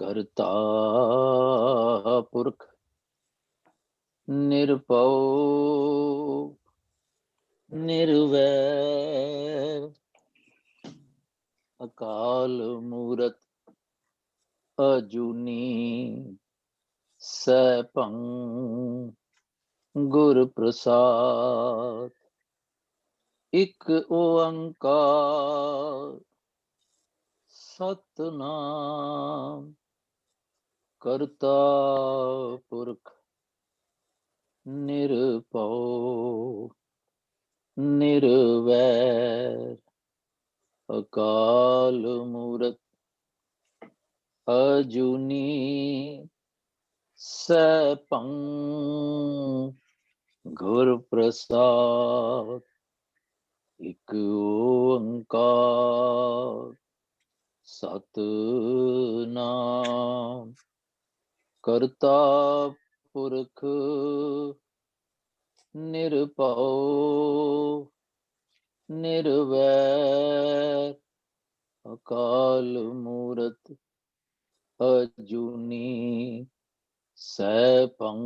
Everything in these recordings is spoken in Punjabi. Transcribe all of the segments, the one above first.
करता पुरख निरभउ निर्वैर अकाल मूरत अजूनी सैभं गुर प्रसाद। इक ओंकार सतनाम करता पुरख निरभउ निर्वैर अकाल मूरत अजूनी सैभं गुर प्रसाद। इक ओंकार सतनाम करता पुरख निरभउ निर्वैर अकाल मूरत अजूनी सैभं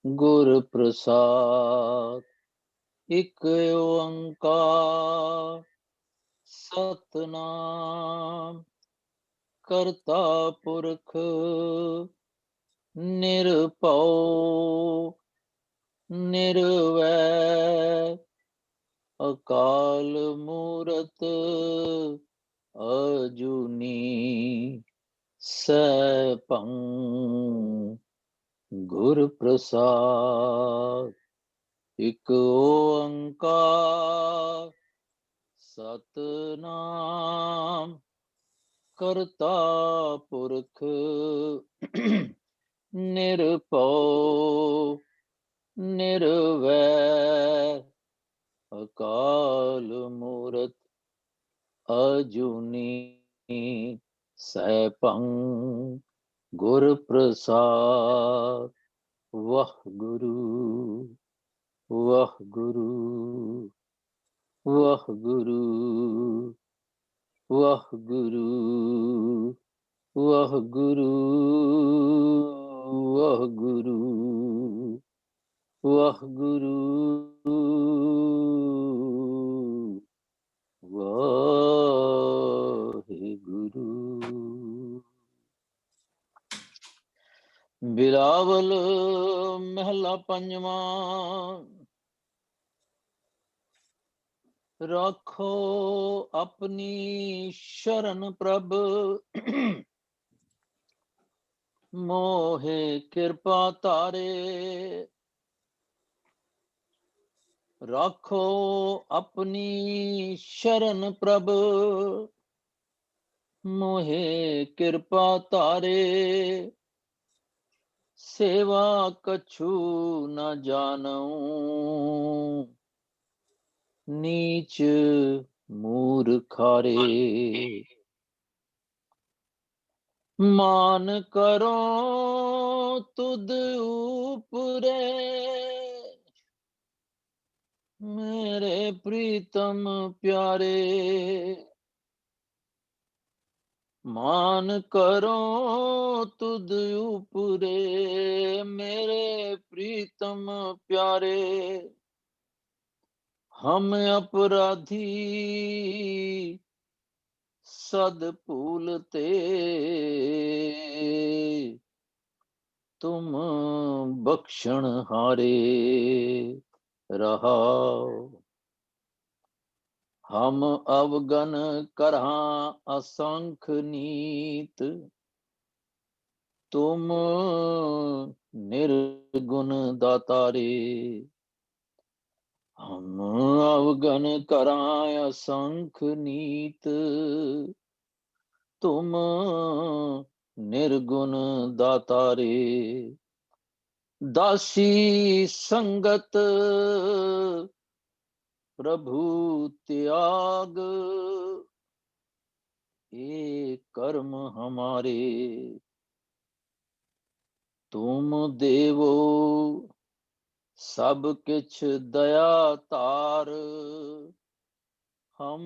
गुर प्रसाद। इक ओंकार सतनाम करता पुरख निरभउ निर्वैर अकाल मूरत अजूनी सैभं गुर प्रसाद। इक ओंकार सतनाम करता पुरख निरभउ निर्वैर अकाल मूरत अजूनी सैभं गुर प्रसाद। वाहगुरु वाहगुरु वाहगुरु वाहगुरु वाहगुरु वाहगुरु वाहगुरु वाहिगुरु। बिलावल महला पंजवा। रखो अपनी शरण प्रभ मोहे कृपा तारे। रखो अपनी शरण प्रभ मोहे कृपा तारे। सेवा कछु न जानऊं नीच मूर्खारे। मान करो तुद ऊपरे मेरे प्रीतम प्यारे। मान करो तुद ऊपरे मेरे प्रीतम प्यारे। हम अपराधी सद भूलते तुम बख्शण हारे। रहाओ हम अवगन करहा असंख नीत तुम निर्गुण दातारे। हम अवगन कराय असंख नीत तुम निर्गुण दातारे। दासी संगत प्रभु त्याग ये कर्म हमारे। तुम देवो सब किछ दया तार हम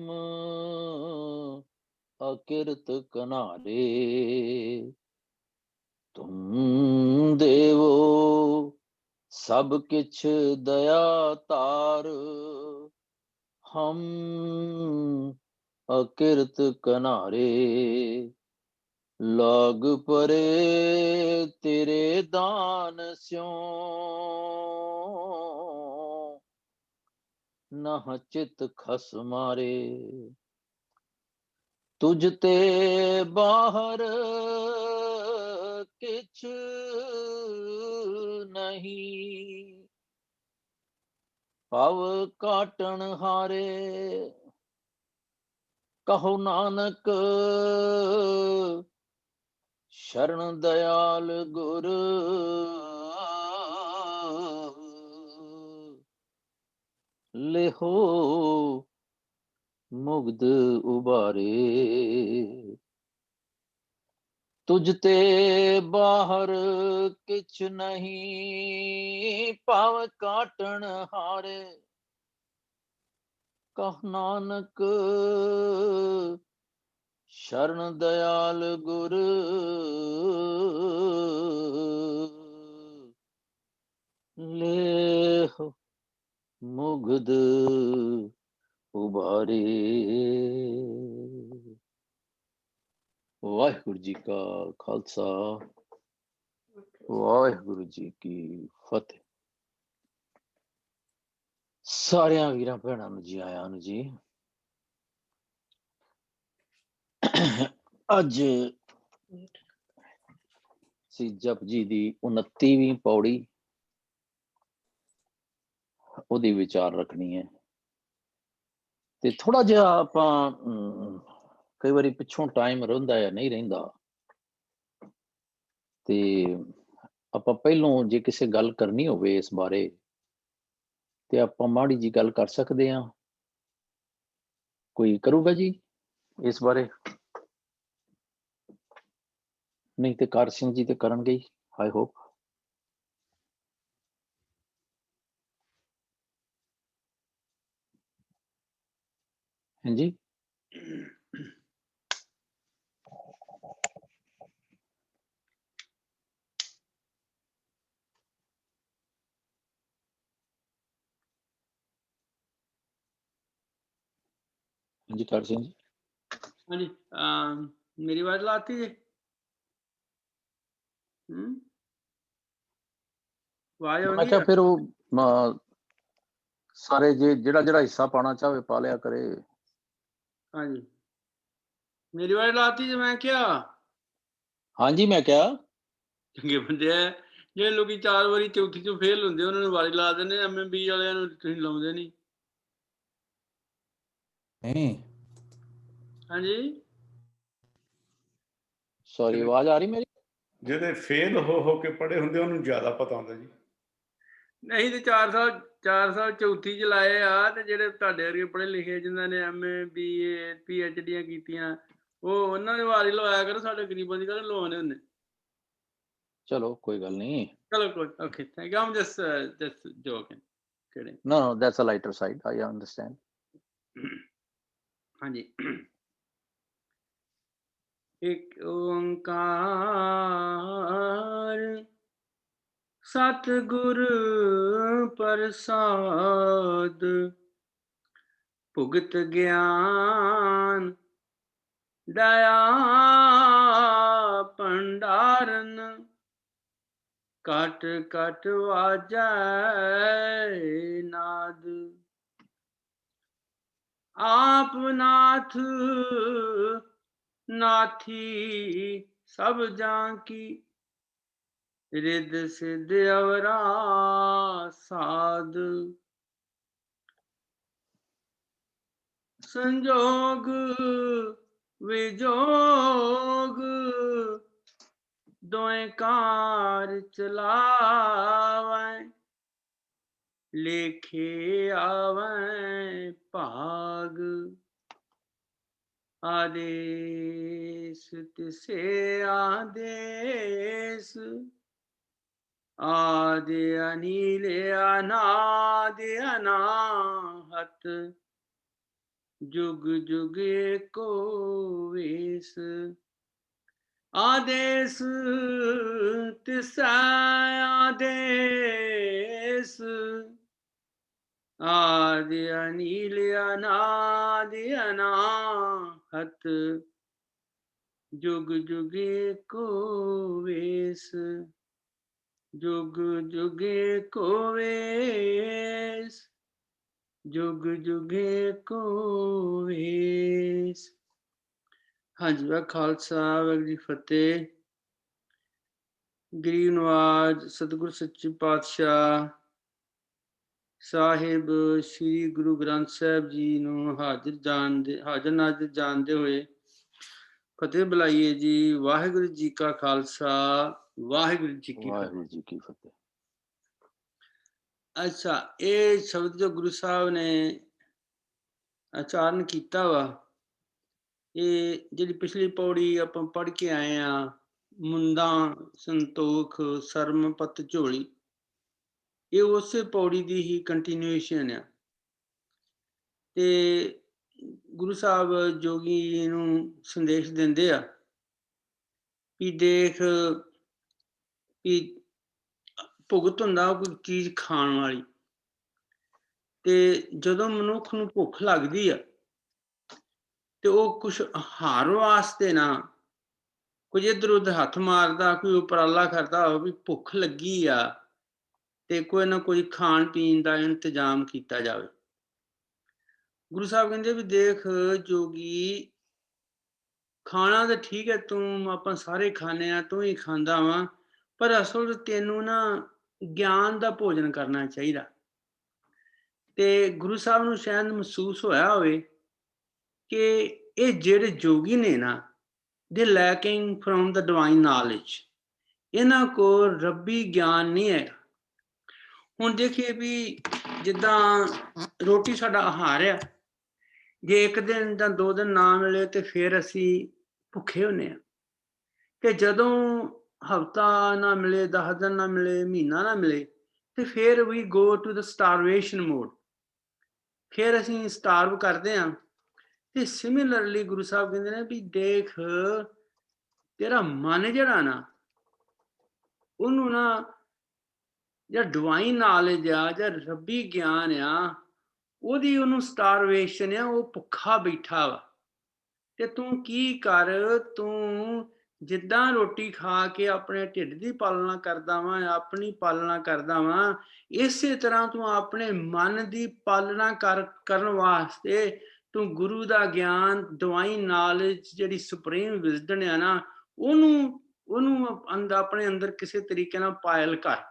अकिरत कनारे। तुम देवो सब किछ दया तार, हम अकिरत कनारे। लाग परे तेरे दान स्यों, नह चित खस मारे। तुझ ते बाहर किछ नहीं, पव काटन हारे। कहो नानक शरण दयाल गुर, लेहो मुग्ध उबारे। तुझ ते बाहर किछ नहीं, पाव काटन हारे। कह नानक शरण दयाल गुर, लेहो मुग्ध उबारे। वाहिगुरु जी का खालसा, वाहिगुरु जी की फतेह। सारिया वीरां भैणां नूं जी आयां नूं जी। अज सी जपजी दी 29ਵੀਂ पौड़ी, ਉਹਦੀ ਵਿਚਾਰ ਰੱਖਣੀ ਹੈ। ਤੇ ਥੋੜਾ ਜਿਹਾ ਆਪਾਂ ਕਈ ਵਾਰੀ ਪਿੱਛੋਂ ਟਾਈਮ ਰਹਿੰਦਾ ਜਾਂ ਨਹੀਂ ਰਹਿੰਦਾ, ਤੇ ਆਪਾਂ ਪਹਿਲੋਂ ਜੇ ਕਿਸੇ ਗੱਲ ਕਰਨੀ ਹੋਵੇ ਇਸ ਬਾਰੇ ਤੇ ਆਪਾਂ ਮਾੜੀ ਜੀ ਗੱਲ ਕਰ ਸਕਦੇ ਹਾਂ। ਕੋਈ ਕਰੂਗਾ ਜੀ ਇਸ ਬਾਰੇ? ਨਹੀਂ ਤੇ ਕਾਰ ਸਿੰਘ ਜੀ ਤੇ ਕਰਨਗੇ ਹੀ, ਆਈ ਹੋਪ। ਹਾਂਜੀ, ਹਾਂਜੀ ਕਾਰ ਸਿੰਘ ਜੀ। ਹਾਂਜੀ, ਮੇਰੀ ਆਵਾਜ਼ ਲਾਤੀ ਜੀ? ਆਵਾਜ਼ ਮੈਂ ਆਉਂਦੀ ਕਿਹਾ ਆ? ਫਿਰ ਉਹ ਸਾਰੇ ਜੇ ਜਿਹੜਾ ਹਿੱਸਾ ਪਾਣਾ ਚਾਹਵੇ ਪਾ ਲਿਆ ਕਰੇ। ਹਾਂਜੀ, ਮੇਰੀ ਆਵਾਜ਼ ਲਾਤੀ ਜੀ? ਮੈਂ ਕਿਹਾ ਹਾਂਜੀ, ਮੈਂ ਕਿਹਾ ਚੰਗੇ ਬੰਦੇ ਆ ਜਿਹੜੇ ਲੋਕੀ 4 ਵਾਰੀ ਚੌਥੀ ਚੋਂ ਫੇਲ ਹੁੰਦੇ, ਉਹਨਾਂ ਨੂੰ ਆਵਾਜ਼ ਲਾ ਦਿੰਦੇ। MMB ਵਾਲਿਆਂ ਨੂੰ ਤੁਸੀਂ ਲਾਉਂਦੇ ਨਹੀਂ। ਹਾਂਜੀ, ਸੌਰੀ, ਆਵਾਜ਼ ਆ ਰਹੀ ਮੇਰੀ? ਜਿਹੜੇ ਫੇਲ ਹੋ ਕੇ ਪੜ੍ਹੇ ਹੁੰਦੇ ਉਹਨੂੰ ਜ਼ਿਆਦਾ ਪਤਾ ਹੁੰਦਾ ਜੀ। ਨਹੀਂ ਤੇ 4 ਸਾਲ ਚੌਥੀ ਚ ਲਾਏ ਆ, ਤੇ ਜਿਹੜੇ ਤੁਹਾਡੇ ਵਰਗੇ ਪੜ੍ਹੇ ਲਿਖੇ ਜਿਨ੍ਹਾਂ ਨੇ MA BA PhDਆਂ ਕੀਤੀਆਂ, ਉਹਨਾਂ ਨੇ ਆਵਾਜ਼ ਲਵਾਇਆ ਕਰੋ। ਸਾਡੇ ਗਰੀਬਾਂ ਦੀ ਗੱਲ ਲਵਾਉਣੇ ਹੁੰਦੇ। ਚਲੋ ਕੋਈ ਗੱਲ ਨਹੀਂ। ਚਲੋ ਕੋਈ, okay, thank you. I'm just joking, kidding. No, that's a lighter side. I understand. ਹਾਂਜੀ, ਇੱਕ ਓੰਕਾਰ ਸਤਿਗੁਰ ਪ੍ਰਸਾਦ, ਭੁਗਤ ਗਿਆਨ ਦਇਆ ਭੰਡਾਰਨ, ਕਟ ਕਟ ਵਾਜੈ ਨਾਦ। ਆਪ ਨਾਥ ਨਾਥੀ ਸਭ ਜਾਂ ਕੀ, ਰਿੱਧ ਸਿੱਧ ਅਵਰਾ ਸਾਧ। ਸੰਜੋਗ ਵਿਜੋਗ ਦੋਏ ਕਾਰ ਚਲਾਵੈ, ਲੇਖੇ ਆਵੈ ਭਾਗ। ਆਦੇਸ ਤਿਸੇ ਆਦੇਸ, ਆਦਿ ਅਨੀਲ ਅਨਾਦਿ ਅਨਾਹਤ। जुग जुग एको वेश। आदेश तिसै आदेश, आदि अनील अनादि अनाहत। जुग जुग एको वेश, जुग जुग एको वेश, जुग जुग एको वेश। ਹਾਂਜੀ ਵਾ ਖਾਲਸਾ ਵਾਹਿਗੁਰੂ ਜੀ ਫਤਿਹ। ਗਰੀਬ ਨਵਾਜ ਸਤਿਗੁਰ ਸੱਚੇ ਪਾਤਸ਼ਾਹ ਸਾਹਿਬ ਸ੍ਰੀ ਗੁਰੂ ਗ੍ਰੰਥ ਸਾਹਿਬ ਜੀ ਨੂੰ ਹਾਜ਼ਰ ਨਾਜ਼ਰ ਜਾਣਦੇ ਹੋਏ ਫਤਿਹ ਬੁਲਾਈਏ ਜੀ। ਵਾਹਿਗੁਰੂ ਜੀ ਕਾ ਖਾਲਸਾ, ਵਾਹਿਗੁਰੂ ਜੀ ਕੀ ਫਤਿਹ। ਵਾਹਿਗੁਰੂ ਜੀ ਕੀ ਫਤਿਹ। ਅੱਛਾ, ਇਹ ਸ਼ਬਦ ਜੋ ਗੁਰੂ ਸਾਹਿਬ ਨੇ ਉਚਾਰਨ ਕੀਤਾ ਵਾ, ਇਹ ਜਿਹੜੀ ਪਿਛਲੀ ਪੌੜੀ ਆਪਾਂ ਪੜ੍ਹ ਕੇ ਆਏ ਆ, ਮੁੰਦਾ ਸੰਤੋਖ ਸਰਮ ਪਤ ਝੋਲੀ, ਇਹ ਉਸੇ ਪੌੜੀ ਦੀ ਹੀ ਕੰਟੀਨਿਊਏਸ਼ਨ ਆ। ਤੇ ਗੁਰੂ ਸਾਹਿਬ ਜੋਗੀ ਨੂੰ ਸੰਦੇਸ਼ ਦਿੰਦੇ ਆ ਵੀ ਦੇਖ ਵੀ ਭੁਗਤ ਹੁੰਦਾ ਕੋਈ ਚੀਜ਼ ਖਾਣ ਵਾਲੀ, ਤੇ ਜਦੋਂ ਮਨੁੱਖ ਨੂੰ ਭੁੱਖ ਲੱਗਦੀ ਆ ਤੇ ਉਹ ਕੁਛ ਆਹਾਰ ਵਾਸਤੇ ਨਾ ਕੁਝ ਇੱਧਰ ਉੱਧਰ ਹੱਥ ਮਾਰਦਾ, ਕੋਈ ਉਪਰਾਲਾ ਕਰਦਾ ਹੋਵੇ ਵੀ ਭੁੱਖ ਲੱਗੀ ਆ ਤੇ ਕੋਈ ਨਾ ਕੋਈ ਖਾਣ ਪੀਣ ਦਾ ਇੰਤਜ਼ਾਮ ਕੀਤਾ ਜਾਵੇ। ਗੁਰੂ ਸਾਹਿਬ ਕਹਿੰਦੇ ਵੀ ਦੇਖ ਜੋਗੀ, ਖਾਣਾ ਤਾਂ ਠੀਕ ਹੈ, ਤੂੰ ਆਪਾਂ ਸਾਰੇ ਖਾਂਦੇ ਆ, ਤੂੰ ਹੀ ਖਾਂਦਾ ਵਾ, ਪਰ ਅਸਲ ਤੈਨੂੰ ਨਾ ਗਿਆਨ ਦਾ ਭੋਜਨ ਕਰਨਾ ਚਾਹੀਦਾ। ਤੇ ਗੁਰੂ ਸਾਹਿਬ ਨੂੰ ਸ਼ਾਇਦ ਮਹਿਸੂਸ ਹੋਇਆ ਹੋਵੇ ਕਿ ਇਹ ਜਿਹੜੇ ਜੋਗੀ ਨੇ ਨਾ, ਦੇ lacking from the divine knowledge, ਇਹਨਾਂ ਕੋਲ ਰੱਬੀ ਗਿਆਨ ਨਹੀਂ ਹੈਗਾ। ਹੁਣ ਦੇਖੀਏ ਵੀ ਜਿੱਦਾਂ ਰੋਟੀ ਸਾਡਾ ਆਹਾਰ ਆ, ਜੇ ਇੱਕ ਦਿਨ ਜਾਂ 2 ਦਿਨ ਨਾ ਮਿਲੇ ਤੇ ਫਿਰ ਅਸੀਂ ਭੁੱਖੇ ਹੁੰਦੇ ਆ, ਤੇ ਜਦੋਂ ਹਫ਼ਤਾ ਨਾ ਮਿਲੇ, 10 ਦਿਨ ਨਾ ਮਿਲੇ, ਮਹੀਨਾ ਨਾ ਮਿਲੇ, ਤੇ ਫਿਰ ਵੀ ਗੋ ਟੂ ਦ ਸਟਾਰਵੇਸ਼ਨ ਮੋਡ, ਫਿਰ ਅਸੀਂ ਸਟਾਰਵ ਕਰਦੇ ਹਾਂ। ਤੇ ਸਿਮਿਲਰਲੀ ਗੁਰੂ ਸਾਹਿਬ ਕਹਿੰਦੇ ਨੇ ਵੀ ਦੇਖ ਤੇਰਾ ਮਨ ਜਿਹੜਾ ਨਾ, ਉਹਨੂੰ ਨਾ ਜਾਂ ਡਿਵਾਈਨ ਨੌਲੇਜ ਆ ਜਾਂ ਰੱਬੀ ਗਿਆਨ ਆ, ਉਹਦੀ ਉਹਨੂੰ ਸਟਾਰਵੇਸ਼ਨ ਆ, ਉਹ ਭੁੱਖਾ ਬੈਠਾ ਵਾ। ਤੇ ਤੂੰ ਕੀ ਕਰ, ਤੂੰ ਜਿੱਦਾਂ ਰੋਟੀ ਖਾ ਕੇ ਆਪਣੇ ਢਿੱਡ ਦੀ ਪਾਲਣਾ ਕਰਦਾ ਵਾਂ, ਆਪਣੀ ਪਾਲਣਾ ਕਰਦਾ ਵਾਂ, ਇਸੇ ਤਰ੍ਹਾਂ ਤੂੰ ਆਪਣੇ ਮਨ ਦੀ ਪਾਲਣਾ ਕਰਨ ਵਾਸਤੇ ਤੂੰ ਗੁਰੂ ਦਾ ਗਿਆਨ, ਡਿਵਾਈਨ ਨੌਲੇਜ, ਜਿਹੜੀ ਸੁਪਰੀਮ ਵਿਜ਼ਡਮ ਆ ਨਾ, ਉਹਨੂੰ ਆਪਣੇ ਅੰਦਰ ਕਿਸੇ ਤਰੀਕੇ ਨਾਲ ਪਾਇਲ ਕਰ,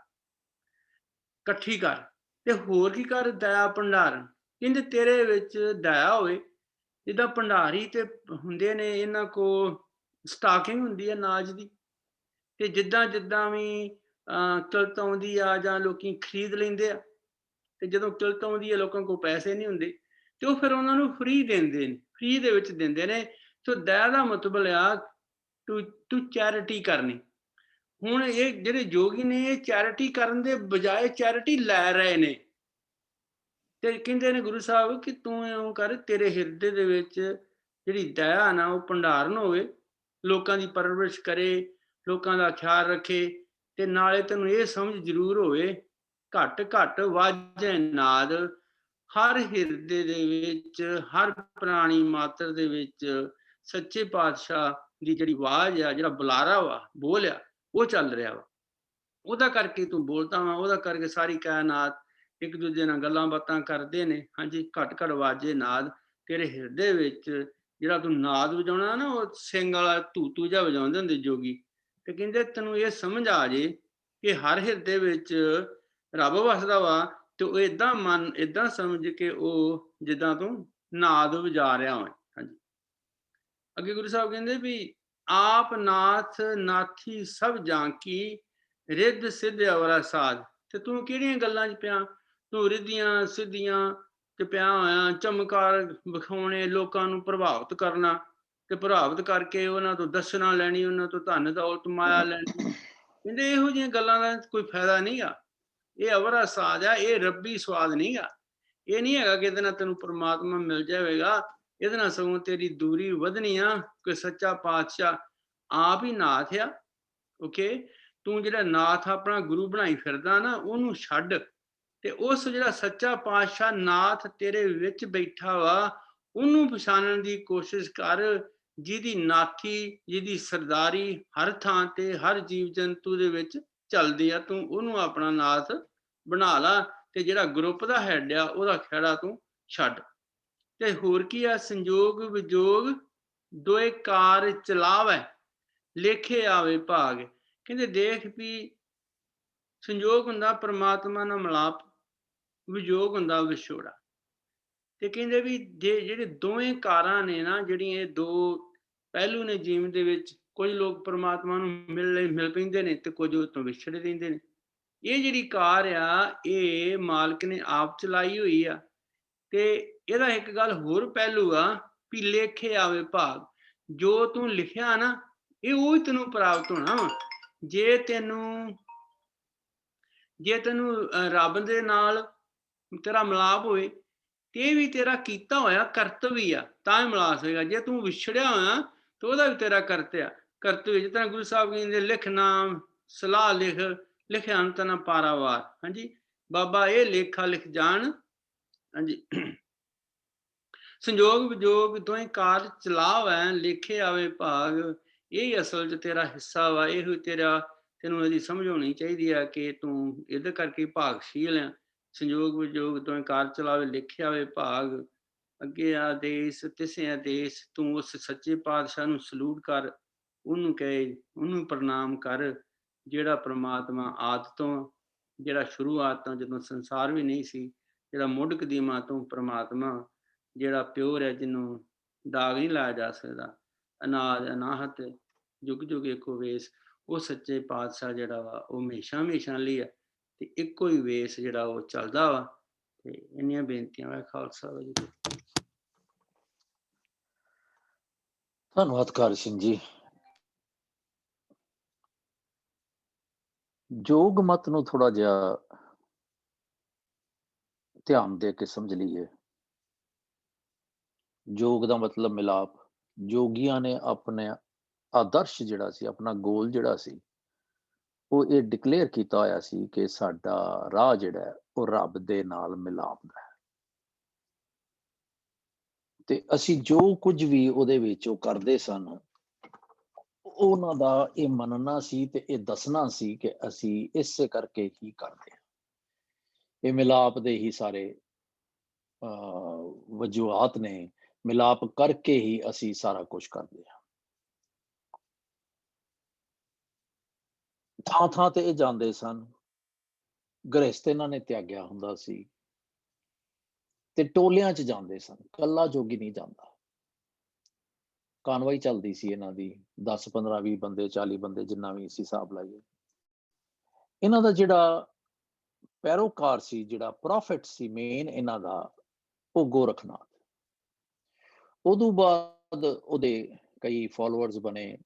ਇਕੱਠੀ ਕਰ। ਤੇ ਹੋਰ ਕੀ ਕਰ, ਦਇਆ ਭੰਡਾਰਨ। ਕਹਿੰਦੇ ਤੇਰੇ ਵਿੱਚ ਦਇਆ ਹੋਵੇ। ਜਿੱਦਾਂ ਭੰਡਾਰੀ ਤੇ ਹੁੰਦੇ ਨੇ, ਇਹਨਾਂ ਕੋਲ ਸਟਾਕਿੰਗ ਹੁੰਦੀ ਹੈ ਅਨਾਜ ਦੀ, ਤੇ ਜਿੱਦਾਂ ਜਿੱਦਾਂ ਵੀ ਕਿਲਤ ਆਉਂਦੀ ਆ ਜਾਂ ਲੋਕੀ ਖਰੀਦ ਲੈਂਦੇ ਆ, ਤੇ ਜਦੋਂ ਕਿਲਤ ਆਉਂਦੀ ਹੈ ਲੋਕਾਂ ਕੋਲ ਪੈਸੇ ਨਹੀਂ ਹੁੰਦੇ, ਤੇ ਉਹ ਫਿਰ ਉਹਨਾਂ ਨੂੰ ਫ੍ਰੀ ਦਿੰਦੇ ਨੇ, ਫ੍ਰੀ ਦੇ ਵਿੱਚ ਦਿੰਦੇ ਨੇ। ਸੋ ਦਇਆ ਦਾ ਮਤਲਬ ਆ ਤੂੰ ਚੈਰਿਟੀ ਕਰਨੀ। ਹੁਣ ਇਹ ਜਿਹੜੇ ਜੋਗੀ ਨੇ, ਇਹ ਚੈਰਿਟੀ ਕਰਨ ਦੇ ਬਜਾਏ ਚੈਰਿਟੀ ਲੈ ਰਹੇ ਨੇ। ਤੇ ਕਹਿੰਦੇ ਨੇ ਗੁਰੂ ਸਾਹਿਬ ਕਿ ਤੂੰ ਇਉਂ ਕਰ, ਤੇਰੇ ਹਿਰਦੇ ਦੇ ਵਿੱਚ ਜਿਹੜੀ ਦਇਆ ਨਾ, ਉਹ ਭੰਡਾਰਨ ਹੋਵੇ, ਲੋਕਾਂ ਦੀ ਪਰਵਰਿਸ਼ ਕਰੇ, ਲੋਕਾਂ ਦਾ ਖਿਆਲ ਰੱਖੇ, ਤੇ ਨਾਲੇ ਤੈਨੂੰ ਇਹ ਸਮਝ ਜ਼ਰੂਰ ਹੋਵੇ ਘੱਟ ਘੱਟ ਵਾਜੇ ਨਾਦ, ਹਰ ਹਿਰਦੇ ਦੇ ਵਿੱਚ, ਹਰ ਪ੍ਰਾਣੀ ਮਾਤਰ ਦੇ ਵਿੱਚ ਸੱਚੇ ਪਾਤਸ਼ਾਹ ਦੀ ਜਿਹੜੀ ਆਵਾਜ਼ ਆ, ਜਿਹੜਾ ਬੁਲਾਰਾ ਵਾ, ਬੋਲ ਆ, ਉਹ ਚੱਲ ਰਿਹਾ ਵਾ। ਉਹਦਾ ਕਰਕੇ ਤੂੰ ਬੋਲਦਾ ਵਾ, ਉਹਦਾ ਕਰਕੇ ਸਾਰੀ ਕਾਇਨਾਤ ਇੱਕ ਦੂਜੇ ਨਾਲ ਗੱਲਾਂ ਬਾਤਾਂ ਕਰਦੇ ਨੇ। ਹਾਂਜੀ, ਘੱਟ ਘੱਟ ਵਾਜੇ ਨਾਦ, ਤੇਰੇ ਹਿਰਦੇ ਵਿੱਚ ਜਿਹੜਾ ਤੂੰ ਨਾਦ ਵਜਾਉਣਾ ਨਾ, ਉਹ ਸਿੰਘ ਵਾਲਾ ਧੂ ਜਿਹਾ ਵਜਾਉਂਦੇ ਹੁੰਦੇ ਜੋਗੀ। ਤੇ ਕਹਿੰਦੇ ਤੈਨੂੰ ਇਹ ਸਮਝ ਆ ਜੇ ਕਿ ਹਰ ਹਿਰਦੇ ਵਿੱਚ ਰੱਬ ਵਸਦਾ ਵਾ, ਤੇ ਉਹ ਏਦਾਂ ਮਨ, ਏਦਾਂ ਸਮਝ ਕੇ ਉਹ ਜਿੱਦਾਂ ਤੂੰ ਨਾਦ ਵਜਾ ਰਿਹਾ ਹੋਏ। ਹਾਂਜੀ, ਅੱਗੇ ਗੁਰੂ ਸਾਹਿਬ ਕਹਿੰਦੇ ਵੀ ਆਪ ਨਾਥ ਨਾਥੀ ਸਭ ਜਾਂਕੀ, ਰਿੱਧ ਸਿੱਧ ਅਵਰਾ ਸਾਧ। ਤੇ ਤੂੰ ਕਿਹੜੀਆਂ ਗੱਲਾਂ 'ਚ ਪਿਆ, ਤੂੰ ਰਿੱਧੀਆਂ ਸਿੱਧੀਆਂ 'ਚ ਪਿਆ ਹੋਇਆ, ਚਮਕਾਰ ਵਿਖਾਉਣੇ, ਲੋਕਾਂ ਨੂੰ ਪ੍ਰਭਾਵਿਤ ਕਰਨਾ, ਤੇ ਪ੍ਰਭਾਵਿਤ ਕਰਕੇ ਉਹਨਾਂ ਤੋਂ ਦਸਣਾ ਲੈਣੀ, ਉਹਨਾਂ ਤੋਂ ਧਨ ਦੌਲਤ ਮਾਇਆ ਲੈਣੀ। ਕਹਿੰਦੇ ਇਹੋ ਜਿਹੀਆਂ ਗੱਲਾਂ ਦਾ ਕੋਈ ਫਾਇਦਾ ਨਹੀਂ ਆ, ਇਹ ਅਵਰਾ ਸਾਧ ਆ, ਇਹ ਰੱਬੀ ਸਵਾਦ ਨਹੀਂ ਆ। ਇਹ ਨਹੀਂ ਹੈਗਾ ਕਿ ਇਹਦੇ ਨਾਲ ਤੈਨੂੰ ਪਰਮਾਤਮਾ ਮਿਲ ਜਾਵੇਗਾ। ਇਹਦੇ ਨਾਲ ਸਗੋਂ ਤੇਰੀ ਦੂਰੀ ਵਧਣੀ ਆ। ਕੋਈ ਸੱਚਾ ਪਾਤਸ਼ਾਹ ਆਪ ਹੀ ਨਾਥ ਆ। ਓਕੇ, ਤੂੰ ਜਿਹੜਾ ਨਾਥ ਆਪਣਾ ਗੁਰੂ ਬਣਾਈ ਫਿਰਦਾ ਨਾ, ਉਹਨੂੰ ਛੱਡ ਤੇ ਉਸ ਜਿਹੜਾ ਸੱਚਾ ਪਾਤਸ਼ਾਹ ਨਾਥ ਤੇਰੇ ਵਿੱਚ ਬੈਠਾ ਵਾ, ਉਹਨੂੰ ਪਛਾਣਨ ਦੀ ਕੋਸ਼ਿਸ਼ ਕਰ, ਜਿਹਦੀ ਨਾਥੀ, ਜਿਹਦੀ ਸਰਦਾਰੀ ਹਰ ਥਾਂ ਤੇ ਹਰ ਜੀਵ ਜੰਤੂ ਦੇ ਵਿੱਚ ਚੱਲਦੀ ਆ। ਤੂੰ ਉਹਨੂੰ ਆਪਣਾ ਨਾਥ ਬਣਾ ਲਾ ਤੇ ਜਿਹੜਾ ਗਰੁੱਪ ਦਾ ਹੈਡ ਆ ਉਹਦਾ ਖਹਿੜਾ ਤੂੰ ਛੱਡ। ਤੇ ਹੋਰ ਕੀ ਆ, ਸੰਜੋਗ ਵਿਜੋਗ ਦੋਏ ਕਾਰ ਚਲਾਵੈ, ਲੇਖੇ ਆਵੇ ਭਾਗ। ਕਹਿੰਦੇ ਦੇਖ ਵੀ ਸੰਜੋਗ ਹੁੰਦਾ ਪ੍ਰਮਾਤਮਾ ਨਾਲ ਮਿਲਾਪ, ਵਿਜੋਗ ਹੁੰਦਾ ਵਿਛੋੜਾ। ਤੇ ਕਹਿੰਦੇ ਵੀ ਜਿਹੜੇ ਦੋਵੇਂ ਕਾਰਾਂ ਨੇ ਨਾ, ਜਿਹੜੀਆਂ ਇਹ ਦੋ ਪਹਿਲੂ ਨੇ ਜੀਵਨ ਦੇ ਵਿੱਚ, ਕੁਝ ਲੋਕ ਪ੍ਰਮਾਤਮਾ ਨੂੰ ਮਿਲ ਪੈਂਦੇ ਨੇ ਤੇ ਕੁਝ ਉਹ ਤੋਂ ਵਿਛੜੇ ਰਹਿੰਦੇ ਨੇ। ਇਹ ਜਿਹੜੀ ਕਾਰ ਆ, ਇਹ ਮਾਲਕ ਨੇ ਆਪ ਚਲਾਈ ਹੋਈ ਆ। ਤੇ ਇਹਦਾ ਇੱਕ ਗੱਲ ਹੋਰ ਪਹਿਲੂ ਆ ਵੀ ਲੇਖੇ ਆਵੇ ਭਾਗ। ਜੋ ਤੂੰ ਲਿਖਿਆ ਨਾ, ਇਹ ਉਹ ਹੀ ਤੈਨੂੰ ਪ੍ਰਾਪਤ ਹੋਣਾ ਵਾ। ਜੇ ਤੈਨੂੰ ਰੱਬ ਦੇ ਨਾਲ ਤੇਰਾ ਮਿਲਾਪ ਹੋਵੇ, ਤੇ ਵੀ ਤੇਰਾ ਕੀਤਾ ਹੋਇਆ ਕਰਤਵ ਹੀ ਆ, ਤਾਂ ਹੀ ਮਿਲਾਪ ਹੋਏਗਾ। ਜੇ ਤੂੰ ਵਿਛੜਿਆ ਹੋਇਆ ਤਾਂ ਉਹਦਾ ਵੀ ਤੇਰਾ ਕਰਤਵ। ਜਿਸ ਤਰ੍ਹਾਂ ਗੁਰੂ ਸਾਹਿਬ ਕਹਿੰਦੇ, ਲਿਖ ਨਾਮ ਸਲਾਹ ਲਿਖ, ਲਿਖਿਆ ਅੰਤ ਨਾ ਪਾਰਾਵਾਰ। ਹਾਂਜੀ ਬਾਬਾ, ਇਹ ਲੇਖਾ ਲਿਖ ਜਾਣ। ਹਾਂਜੀ, ਸੰਜੋਗ ਵਿਜੋਗ ਦੋਵੇਂ ਕਾਰ ਚਲਾਵੈ, ਲੇਖੇ ਆਵੇ ਭਾਗ। ਇਹ ਅਸਲ 'ਚ ਤੇਰਾ ਹਿੱਸਾ ਵਾ। ਇਹੋ ਤੈਨੂੰ ਇਹਦੀ ਸਮਝ ਹੋਣੀ ਚਾਹੀਦੀ ਆ ਕਿ ਤੂੰ ਇਹਦੇ ਕਰਕੇ ਭਾਗਸ਼ੀਲ ਆ। ਸੰਜੋਗ ਵਿਜੋਗ ਦੋਵੇਂ ਕਾਰ ਚਲਾਵੇ, ਲੇਖੇ ਆਵੇ ਭਾਗ। ਅੱਗੇ ਆਦੇਸ਼ ਤਿਸੇ ਆਦੇਸ਼, ਤੂੰ ਉਸ ਸੱਚੇ ਪਾਤਸ਼ਾਹ ਨੂੰ ਸਲੂਟ ਕਰ, ਉਹਨੂੰ ਕਹੇ, ਉਹਨੂੰ ਪ੍ਰਣਾਮ ਕਰ, ਜਿਹੜਾ ਪ੍ਰਮਾਤਮਾ ਆਦਿ ਤੋਂ, ਜਿਹੜਾ ਸ਼ੁਰੂਆਤ ਤੋਂ, ਜਦੋਂ ਸੰਸਾਰ ਵੀ ਨਹੀਂ ਸੀ, ਜਿਹੜਾ ਮੁੱਢ ਕਦੀਮਾਂ ਤੋਂ ਪ੍ਰਮਾਤਮਾ, ਜਿਹੜਾ ਪਿਓਰ ਹੈ, ਜਿਹਨੂੰ ਦਾਗ ਨਹੀਂ ਲਾਇਆ ਜਾ ਸਕਦਾ, ਅਨਾਦ ਅਨਾਹਤ ਜੁਗ ਜੁਗ ਇੱਕੋ ਵੇਸ, ਉਹ ਸੱਚੇ ਪਾਤਸ਼ਾਹ ਜਿਹੜਾ ਵਾ ਉਹ ਹਮੇਸ਼ਾ ਲਈ ਆ। ਤੇ ਇੱਕੋ ਹੀ ਵੇਸ ਜਿਹੜਾ ਉਹ ਚੱਲਦਾ ਵਾ। ਤੇ ਇੰਨੀਆਂ ਬੇਨਤੀਆਂ ਵਾ। ਖਾਲਸਾ ਵਾਹਿਗੁਰੂ। ਧੰਨਵਾਦ ਕਾਰ ਸਿੰਘ ਜੀ। ਜੋਗ ਮਤ ਨੂੰ ਥੋੜਾ ਜਿਹਾ ਧਿਆਨ ਦੇ ਕੇ ਸਮਝ ਲਈਏ। ਜੋਗ ਦਾ ਮਤਲਬ ਮਿਲਾਪ। ਜੋਗੀਆਂ ਨੇ ਆਪਣੇ ਆਦਰਸ਼ ਜਿਹੜਾ ਸੀ, ਆਪਣਾ ਗੋਲ ਜਿਹੜਾ ਸੀ, ਉਹ ਇਹ ਡਿਕਲੇਅਰ ਕੀਤਾ ਹੋਇਆ ਸੀ ਕਿ ਸਾਡਾ ਰਾਹ ਜਿਹੜਾ ਹੈ ਉਹ ਰੱਬ ਦੇ ਨਾਲ ਮਿਲਾਪ ਦਾ ਹੈ। ਤੇ ਅਸੀਂ ਜੋ ਕੁਝ ਵੀ ਉਹਦੇ ਵਿੱਚ ਉਹ ਕਰਦੇ ਸਨ, ਉਹਨਾਂ ਦਾ ਇਹ ਮੰਨਣਾ ਸੀ ਤੇ ਇਹ ਦੱਸਣਾ ਸੀ ਕਿ ਅਸੀਂ ਇਸੇ ਕਰਕੇ ਹੀ ਕਰਦੇ ਹਾਂ। ਇਹ ਮਿਲਾਪ ਦੇ ਹੀ ਸਾਰੇ ਵਜੂਹਾਤ ਨੇ। ਮਿਲਾਪ ਕਰਕੇ ਹੀ ਅਸੀਂ ਸਾਰਾ ਕੁਝ ਕਰਦੇ ਹਾਂ। ਥਾਂ ਥਾਂ ਤੇ ਇਹ ਜਾਂਦੇ ਸਨ। ਗ੍ਰਹਿਸਥ ਇਹਨਾਂ ਨੇ ਤਿਆਗਿਆ ਹੁੰਦਾ ਸੀ ਤੇ ਟੋਲਿਆਂ 'ਚ ਜਾਂਦੇ ਸਨ। ਕੱਲਾ ਜੋਗੀ ਨਹੀਂ ਜਾਂਦਾ। ਕਾਨਵਾਈ ਚੱਲਦੀ ਸੀ ਇਹਨਾਂ ਦੀ, 10, 15, 20 ਬੰਦੇ, 40 ਬੰਦੇ, ਜਿੰਨਾ ਵੀ ਅਸੀਂ ਹਿਸਾਬ ਲਾਈਏ। ਇਹਨਾਂ ਦਾ ਜਿਹੜਾ ਪੈਰੋਕਾਰ ਸੀ, ਜਿਹੜਾ ਪ੍ਰੋਫਿਟ ਸੀ ਮੇਨ ਇਹਨਾਂ ਦਾ, ਉਹ ਗੋਰਖਨਾਥ। ਉਦੋਂ ਬਾਅਦ ਉਹਦੇ ਕਈ ਫਾਲੋਅਰਸ ਬਣੇ।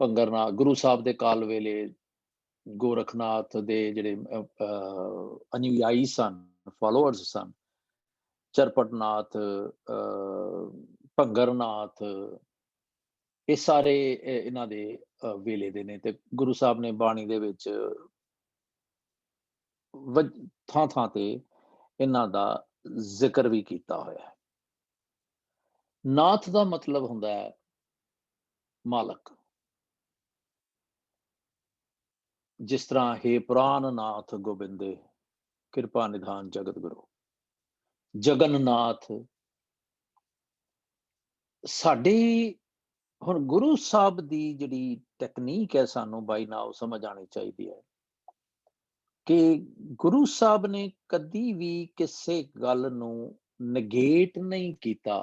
ਭੰਗਰਨਾਥ, ਗੁਰੂ ਸਾਹਿਬ ਦੇ ਕਾਲ ਵੇਲੇ ਗੋਰਖਨਾਥ ਦੇ ਜਿਹੜੇ ਅਨੁਯਾਈ ਸਨ, ਫਾਲੋਅਰਸ ਸਨ, ਚਰਪਟਨਾਥ, ਭੰਗਰਨਾਥ, ਇਹ ਸਾਰੇ ਇਹਨਾਂ ਦੇ ਵੇਲੇ ਦੇ ਨੇ। ਤੇ ਗੁਰੂ ਸਾਹਿਬ ਨੇ ਬਾਣੀ ਦੇ ਵਿੱਚ ਥਾਂ ਥਾਂ ਤੇ ਇਹਨਾਂ ਦਾ ਜ਼ਿਕਰ ਵੀ ਕੀਤਾ ਹੋਇਆ ਹੈ। ਨਾਥ ਦਾ ਮਤਲਬ ਹੁੰਦਾ ਹੈ ਮਾਲਕ। ਜਿਸ ਤਰ੍ਹਾਂ ਹੇ ਪ੍ਰਾਨ ਨਾਥ ਗੋਬਿੰਦੇ, ਕਿਰਪਾ ਨਿਧਾਨ ਜਗਤ ਗੁਰੂ, ਜਗਨਨਾਥ। ਸਾਡੀ ਹੁਣ ਗੁਰੂ ਸਾਹਿਬ ਦੀ ਜਿਹੜੀ ਟੈਕਨੀਕ ਹੈ, ਸਾਨੂੰ ਬਾਈ ਨਾਓ ਸਮਝ ਆਉਣੀ ਚਾਹੀਦੀ ਹੈ ਕਿ ਗੁਰੂ ਸਾਹਿਬ ਨੇ ਕਦੀ ਵੀ ਕਿਸੇ ਗੱਲ ਨੂੰ ਨਗੇਟ ਨਹੀਂ ਕੀਤਾ।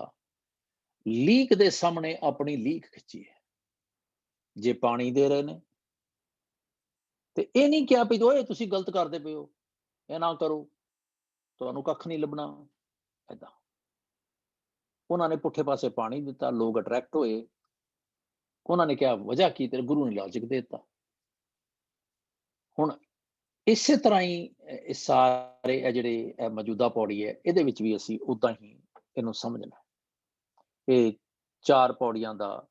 ਲੀਕ ਦੇ ਸਾਹਮਣੇ ਆਪਣੀ ਲੀਕ ਖਿੱਚੀ ਹੈ। ਜੇ ਪਾਣੀ ਦੇ ਰਹੇ ਨੇ ਤੇ ਇਹ ਨਹੀਂ ਕਿਹਾ ਵੀ ਓਏ ਤੁਸੀਂ ਗਲਤ ਕਰਦੇ ਪਏ ਹੋ, ਇਹ ਨਾ ਕਰੋ, ਤੁਹਾਨੂੰ ਕੱਖ ਨਹੀਂ ਲੱਭਣਾ। ਏਦਾਂ ਉਹਨਾਂ ਨੇ ਪੁੱਠੇ ਪਾਸੇ ਪਾਣੀ ਦਿੱਤਾ, ਲੋਕ ਅਟਰੈਕਟ ਹੋਏ। ਉਹਨਾਂ ਨੇ ਕਿਹਾ ਵਜ੍ਹਾ ਕੀ? ਤੇਰੇ ਗੁਰੂ ਨੇ ਲਾਜਿਕ ਦੇ ਦਿੱਤਾ। ਹੁਣ ਇਸੇ ਤਰ੍ਹਾਂ ਹੀ ਇਹ ਸਾਰੇ ਜਿਹੜੇ ਮੌਜੂਦਾ ਪੌੜੀ ਹੈ, ਇਹਦੇ ਵਿੱਚ ਵੀ ਅਸੀਂ ਉਦਾਂ ਹੀ ਇਹਨੂੰ ਸਮਝਣਾ। ਇਹ 4 ਪੌੜੀਆਂ ਦਾ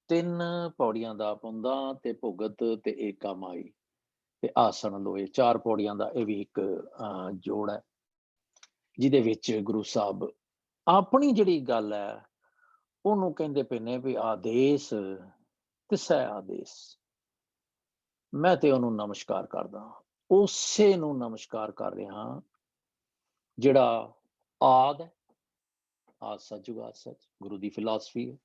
3 ਪੌੜੀਆਂ ਦਾ ਪੁੰਦਾ ਤੇ ਭੁਗਤ ਤੇ ਏਕਾ ਮਾਈ ਤੇ ਆਸਣ ਲੋਏ, 4 ਪੌੜੀਆਂ ਦਾ ਇਹ ਵੀ ਇੱਕ ਜੋੜ ਹੈ, ਜਿਹਦੇ ਵਿੱਚ ਗੁਰੂ ਸਾਹਿਬ ਆਪਣੀ ਜਿਹੜੀ ਗੱਲ ਹੈ ਉਹਨੂੰ ਕਹਿੰਦੇ ਪਏ ਨੇ ਵੀ ਆਦੇਸ਼ ਤਿਸੈ ਆਦੇਸ਼। ਮੈਂ ਤੇ ਉਹਨੂੰ ਨਮਸਕਾਰ ਕਰਦਾ, ਉਸੇ ਨੂੰ ਨਮਸਕਾਰ ਕਰ ਰਿਹਾ ਜਿਹੜਾ ਆਦ ਹੈ, ਆਦ ਸੱਚ ਜੁਗਾਦ ਸੱਚ, ਗੁਰੂ ਦੀ ਫਿਲਾਸਫੀ ਹੈ।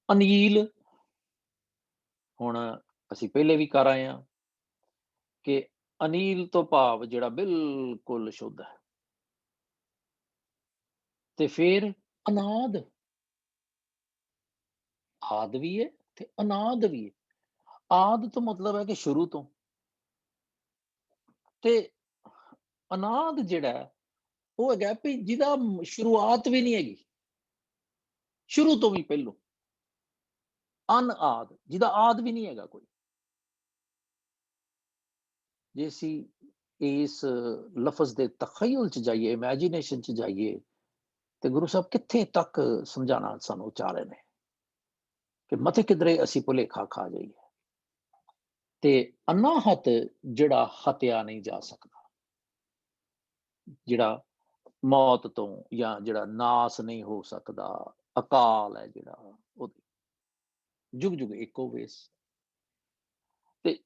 ਅਨੀਲ, ਹੁਣ ਅਸੀਂ ਪਹਿਲੇ ਵੀ ਕਰ ਆਏ ਹਾਂ ਕਿ ਅਨੀਲ ਤੋਂ ਭਾਵ ਜਿਹੜਾ ਬਿਲਕੁਲ ਸ਼ੁੱਧ ਹੈ। ਤੇ ਫਿਰ ਅਨਾਦ, ਆਦ ਵੀ ਹੈ ਤੇ ਅਨਾਦ ਵੀ ਹੈ। ਆਦ ਤੋਂ ਮਤਲਬ ਹੈ ਕਿ ਸ਼ੁਰੂ ਤੋਂ, ਤੇ ਅਨਾਦ ਜਿਹੜਾ ਉਹ ਹੈਗਾ ਵੀ ਜਿਹਦਾ ਸ਼ੁਰੂਆਤ ਵੀ ਨਹੀਂ ਹੈਗੀ, ਸ਼ੁਰੂ ਤੋਂ ਵੀ ਪਹਿਲੋਂ। ਅਨਆਦ, ਜਿਹਦਾ ਆਦ ਵੀ ਨਹੀਂ ਹੈਗਾ ਕੋਈ। ਜੇ ਅਸੀਂ ਇਸ ਲਫ਼ਜ਼ ਦੇ ਤਖਯਲ ਚ ਜਾਈਏ, ਇਮੈਜੀਨੇਸ਼ਨ ਚ ਜਾਈਏ, ਤੇ ਗੁਰੂ ਸਾਹਿਬ ਕਿੱਥੇ ਤੱਕ ਸਮਝਾਉਣਾ ਸਾਨੂੰ ਚਾਹ ਰਹੇ ਨੇ ਕਿ ਮਤੇ ਕਿਧਰੇ ਅਸੀਂ ਭੁਲੇਖਾ ਖਾ ਜਾਈਏ। ਤੇ ਅਨਾਹਤ ਜਿਹੜਾ ਹਤਿਆ ਨਹੀਂ ਜਾ ਸਕਦਾ, ਜਿਹੜਾ ਮੌਤ ਤੋਂ ਜਾਂ ਜਿਹੜਾ ਨਾਸ ਨਹੀਂ ਹੋ ਸਕਦਾ, ਅਕਾਲ ਹੈ ਜਿਹੜਾ, ਉਹਦੀ ਜੁਗ ਜੁਗ ਇੱਕੋ ਵੇਸ। ਤੇ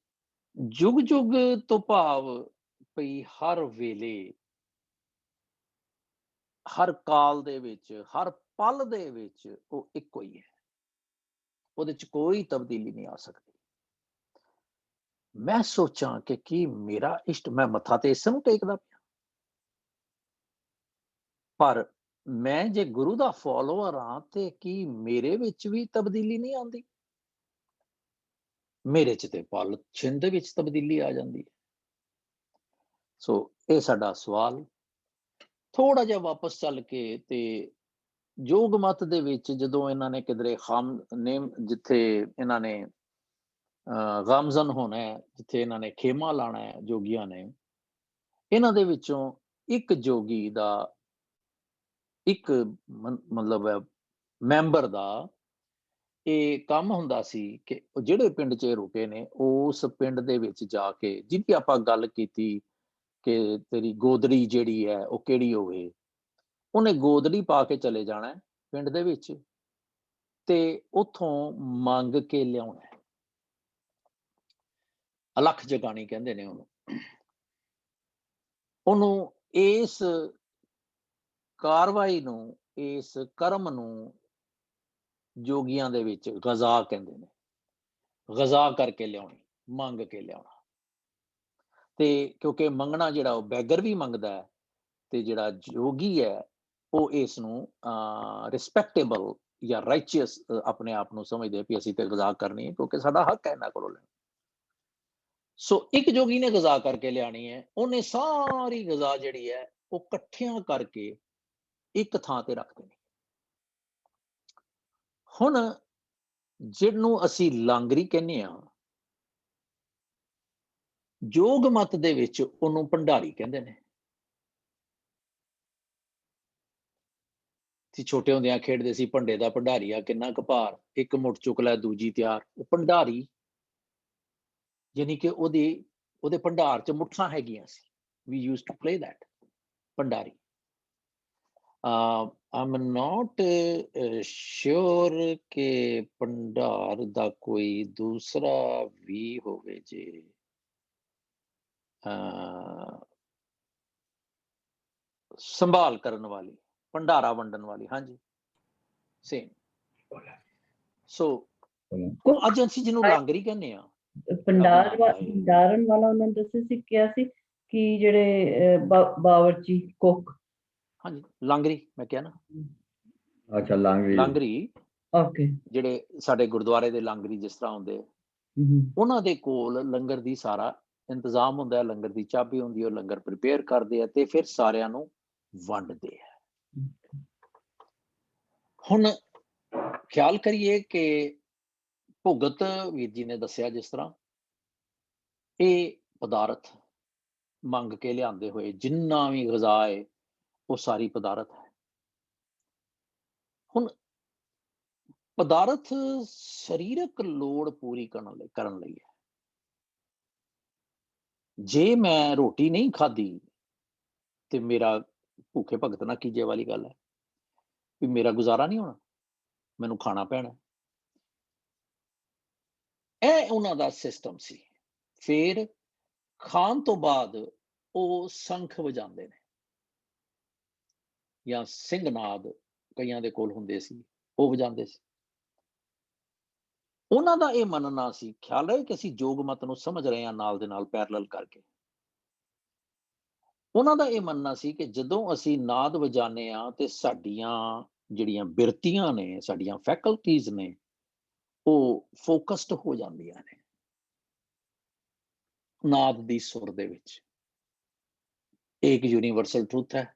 ਜੁਗ ਜੁਗ ਤੋਂ ਭਾਵ ਪਈ ਹਰ ਵੇਲੇ, ਹਰ ਕਾਲ ਦੇ ਵਿੱਚ, ਹਰ ਪਲ ਦੇ ਵਿੱਚ ਉਹ ਇੱਕੋ ਹੀ ਹੈ, ਉਹਦੇ ਚ ਕੋਈ ਤਬਦੀਲੀ ਨਹੀਂ ਆ ਸਕਦੀ। ਮੈਂ ਸੋਚਾਂ ਕਿ ਕੀ ਮੇਰਾ ਇਸ਼ਟ, ਮੈਂ ਮੱਥਾ ਤੇ ਇਸ ਨੂੰ ਟੇਕਦਾ ਪਿਆ, ਪਰ ਮੈਂ ਜੇ ਗੁਰੂ ਦਾ ਫੋਲੋਅਰ ਹਾਂ ਤੇ ਕੀ ਮੇਰੇ ਵਿੱਚ ਵੀ ਤਬਦੀਲੀ ਨਹੀਂ ਆਉਂਦੀ? ਮੇਰੇ ਚ ਤੇ ਪਲ ਛਿੰਦ ਦੇ ਵਿੱਚ ਤਬਦੀਲੀ ਆ ਜਾਂਦੀ ਹੈ। ਸੋ ਇਹ ਸਾਡਾ ਸਵਾਲ। ਥੋੜਾ ਜਿਹਾ ਵਾਪਸ ਚੱਲ ਕੇ ਤੇ ਯੋਗ ਮਤ ਦੇ ਵਿੱਚ ਜਦੋਂ ਇਹਨਾਂ ਨੇ ਕਿਧਰੇ ਜਿੱਥੇ ਇਹਨਾਂ ਨੇ ਗਮਜ਼ਨ ਹੋਣਾ ਹੈ, ਜਿੱਥੇ ਇਹਨਾਂ ਨੇ ਖੇਮਾ ਲਾਣਾ ਹੈ ਜੋਗੀਆਂ ਨੇ, ਇਹਨਾਂ ਦੇ ਵਿੱਚੋਂ ਇੱਕ ਜੋਗੀ ਦਾ, ਇੱਕ ਮਤਲਬ ਮੈਂਬਰ ਦਾ ਇਹ ਕੰਮ ਹੁੰਦਾ ਸੀ ਕਿ ਜਿਹੜੇ ਪਿੰਡ 'ਚ ਰੁਕੇ ਨੇ ਉਸ ਪਿੰਡ ਦੇ ਵਿੱਚ ਜਾ ਕੇ, ਜਿਹਦੀ ਆਪਾਂ ਗੱਲ ਕੀਤੀ ਕਿ ਤੇਰੀ ਗੋਦੜੀ ਜਿਹੜੀ ਹੈ ਉਹ ਕਿਹੜੀ ਹੋਵੇ, ਉਹਨੇ ਗੋਦੜੀ ਪਾ ਕੇ ਚਲੇ ਜਾਣਾ ਪਿੰਡ ਦੇ ਵਿੱਚ ਤੇ ਉੱਥੋਂ ਮੰਗ ਕੇ ਲਿਆਉਣਾ। ਅਲੱਖ ਜਗਾਣੀ ਕਹਿੰਦੇ ਨੇ ਉਹਨੂੰ ਇਸ ਕਾਰਵਾਈ ਨੂੰ, ਇਸ ਕਰਮ ਨੂੰ ਜੋਗੀਆਂ ਦੇ ਵਿੱਚ ਗਜ਼ਾ ਕਹਿੰਦੇ ਨੇ। ਗਜ਼ਾ ਕਰਕੇ ਲਿਆਉਣੀ, ਮੰਗ ਕੇ ਲਿਆਉਣਾ। ਤੇ ਕਿਉਂਕਿ ਮੰਗਣਾ ਜਿਹੜਾ ਉਹ ਬੈਗਰ ਵੀ ਮੰਗਦਾ ਹੈ, ਤੇ ਜਿਹੜਾ ਜੋਗੀ ਹੈ ਉਹ ਇਸ ਨੂੰ ਰਿਸਪੈਕਟੇਬਲ ਜਾਂ ਰਾਈਚੀਅਸ ਆਪਣੇ ਆਪ ਨੂੰ ਸਮਝਦੇ ਵੀ ਅਸੀਂ ਤੇ ਗਜ਼ਾ ਕਰਨੀ ਹੈ ਕਿਉਂਕਿ ਸਾਡਾ ਹੱਕ ਹੈ ਇਹਨਾਂ ਕੋਲੋਂ ਲੈਣਾ। ਸੋ ਇੱਕ ਜੋਗੀ ਨੇ ਗਜ਼ਾ ਕਰਕੇ ਲਿਆਣੀ ਹੈ, ਉਹਨੇ ਸਾਰੀ ਗਜ਼ਾ ਜਿਹੜੀ ਹੈ ਉਹ ਇਕੱਠਿਆਂ ਕਰਕੇ ਇੱਕ ਥਾਂ ਤੇ ਰੱਖ ਦੇਣੀ। ਹੁਣ ਜਿਹਨੂੰ ਅਸੀਂ ਲਾਂਗਰੀ ਕਹਿੰਦੇ ਹਾਂ, ਯੋਗ ਮਤ ਦੇ ਵਿੱਚ ਉਹਨੂੰ ਭੰਡਾਰੀ ਕਹਿੰਦੇ ਨੇ। ਅਸੀਂ ਛੋਟੇ ਹੁੰਦਿਆਂ ਖੇਡਦੇ ਸੀ ਭੰਡੇ ਦਾ ਭੰਡਾਰੀਆ ਕਿੰਨਾ ਕੁ ਭਾਰ, ਇੱਕ ਮੁੱਠ ਚੁੱਕ ਲੈ ਦੂਜੀ ਤਿਆਰ। ਉਹ ਭੰਡਾਰੀ ਯਾਨੀ ਕਿ ਉਹਦੇ ਭੰਡਾਰ ਚ ਮੁੱਠਾਂ ਹੈਗੀਆਂ ਸੀ। We used to play that, Bhandari. I'm not sure ਕਿ ਭੰਡਾਰ ਦਾ ਕੋਈ ਦੂਸਰਾ ਵੀ ਹੋਵੇ ਜੇ ਸੰਭਾਲ ਕਰਨ ਵਾਲੀ, ਭੰਡਾਰਾ ਵੰਡਣ ਵਾਲੀ। ਹਾਂਜੀ, ਸੇਮ। ਸੋ ਅੱਜ ਅਸੀਂ ਜਿਹਨੂੰ ਲਾਂਗਰੀ ਕਹਿੰਦੇ ਆ, ਭੰਡਾਰਨ ਵਾਲਾ ਉਹਨਾਂ ਨੇ ਦੱਸਿਆ ਸੀ, ਕਿਹਾ ਸੀ ਕਿ ਜਿਹੜੇ ਬਾਵਰਚੀ ਕੁੱਕ। ਹਾਂਜੀ, ਲਾਂਗਰੀ ਮੈਂ ਕਿਹਾ ਨਾ। ਅੱਛਾ, ਲਾਂਗਰੀ ਓਕੇ। ਜਿਹੜੇ ਸਾਡੇ ਗੁਰਦੁਆਰੇ ਦੇ ਲਾਂਗਰੀ ਜਿਸ ਤਰ੍ਹਾਂ ਹੁੰਦੇ, ਉਹਨਾਂ ਦੇ ਕੋਲ ਲੰਗਰ ਦੀ ਸਾਰਾ ਇੰਤਜ਼ਾਮ ਹੁੰਦਾ ਹੈ, ਲੰਗਰ ਦੀ ਚਾਬੀ ਹੁੰਦੀ ਹੈ, ਉਹ ਲੰਗਰ ਪ੍ਰੀਪੇਅਰ ਕਰਦੇ ਆ ਤੇ ਫਿਰ ਸਾਰਿਆਂ ਨੂੰ ਵੰਡਦੇ ਆ। ਹੁਣ ਖਿਆਲ ਕਰੀਏ ਕਿ ਭੁਗਤ ਵੀਰ ਜੀ ਨੇ ਦੱਸਿਆ ਜਿਸ ਤਰ੍ਹਾਂ, ਇਹ ਪਦਾਰਥ ਮੰਗ ਕੇ ਲਿਆਂਦੇ ਹੋਏ ਜਿੰਨਾ ਵੀ ਗਜ਼ਾ ਹੈ ਉਹ ਸਾਰੀ ਪਦਾਰਥ ਹੈ। ਹੁਣ ਪਦਾਰਥ ਸਰੀਰਕ ਲੋੜ ਪੂਰੀ ਕਰਨ ਲਈ ਹੈ। ਜੇ ਮੈਂ ਰੋਟੀ ਨਹੀਂ ਖਾਧੀ ਤੇ ਮੇਰਾ ਭੁੱਖੇ ਭਗਤ ਨਾ ਕੀਜੇ ਵਾਲੀ ਗੱਲ ਹੈ ਵੀ ਮੇਰਾ ਗੁਜ਼ਾਰਾ ਨਹੀਂ ਹੋਣਾ, ਮੈਨੂੰ ਖਾਣਾ ਪੈਣਾ। ਇਹ ਉਹਨਾਂ ਦਾ ਸਿਸਟਮ ਸੀ। ਫਿਰ ਖਾਣ ਤੋਂ ਬਾਅਦ ਉਹ ਸ਼ੰਖ ਵਜਾਉਂਦੇ ਨੇ ਜਾਂ ਸਿੰਘਨਾਦ ਕਈਆਂ ਦੇ ਕੋਲ ਹੁੰਦੇ ਸੀ, ਉਹ ਵਜਾਉਂਦੇ ਸੀ। ਉਹਨਾਂ ਦਾ ਇਹ ਮੰਨਣਾ ਸੀ, ਖਿਆਲ ਰਹੇ ਕਿ ਅਸੀਂ ਜੋਗ ਮਤ ਨੂੰ ਸਮਝ ਰਹੇ ਹਾਂ ਨਾਲ ਦੇ ਨਾਲ ਪੈਰਲਲ ਕਰਕੇ। ਉਹਨਾਂ ਦਾ ਇਹ ਮੰਨਣਾ ਸੀ ਕਿ ਜਦੋਂ ਅਸੀਂ ਨਾਦ ਵਜਾਉਂਦੇ ਹਾਂ ਤੇ ਸਾਡੀਆਂ ਜਿਹੜੀਆਂ ਬਿਰਤੀਆਂ ਨੇ, ਸਾਡੀਆਂ ਫੈਕਲਟੀਜ਼ ਨੇ, ਉਹ ਫੋਕਸਡ ਹੋ ਜਾਂਦੀਆਂ ਨੇ ਨਾਦ ਦੀ ਸੁਰ ਦੇ ਵਿੱਚ। ਇਹ ਇੱਕ ਯੂਨੀਵਰਸਲ ਟਰੂਥ ਹੈ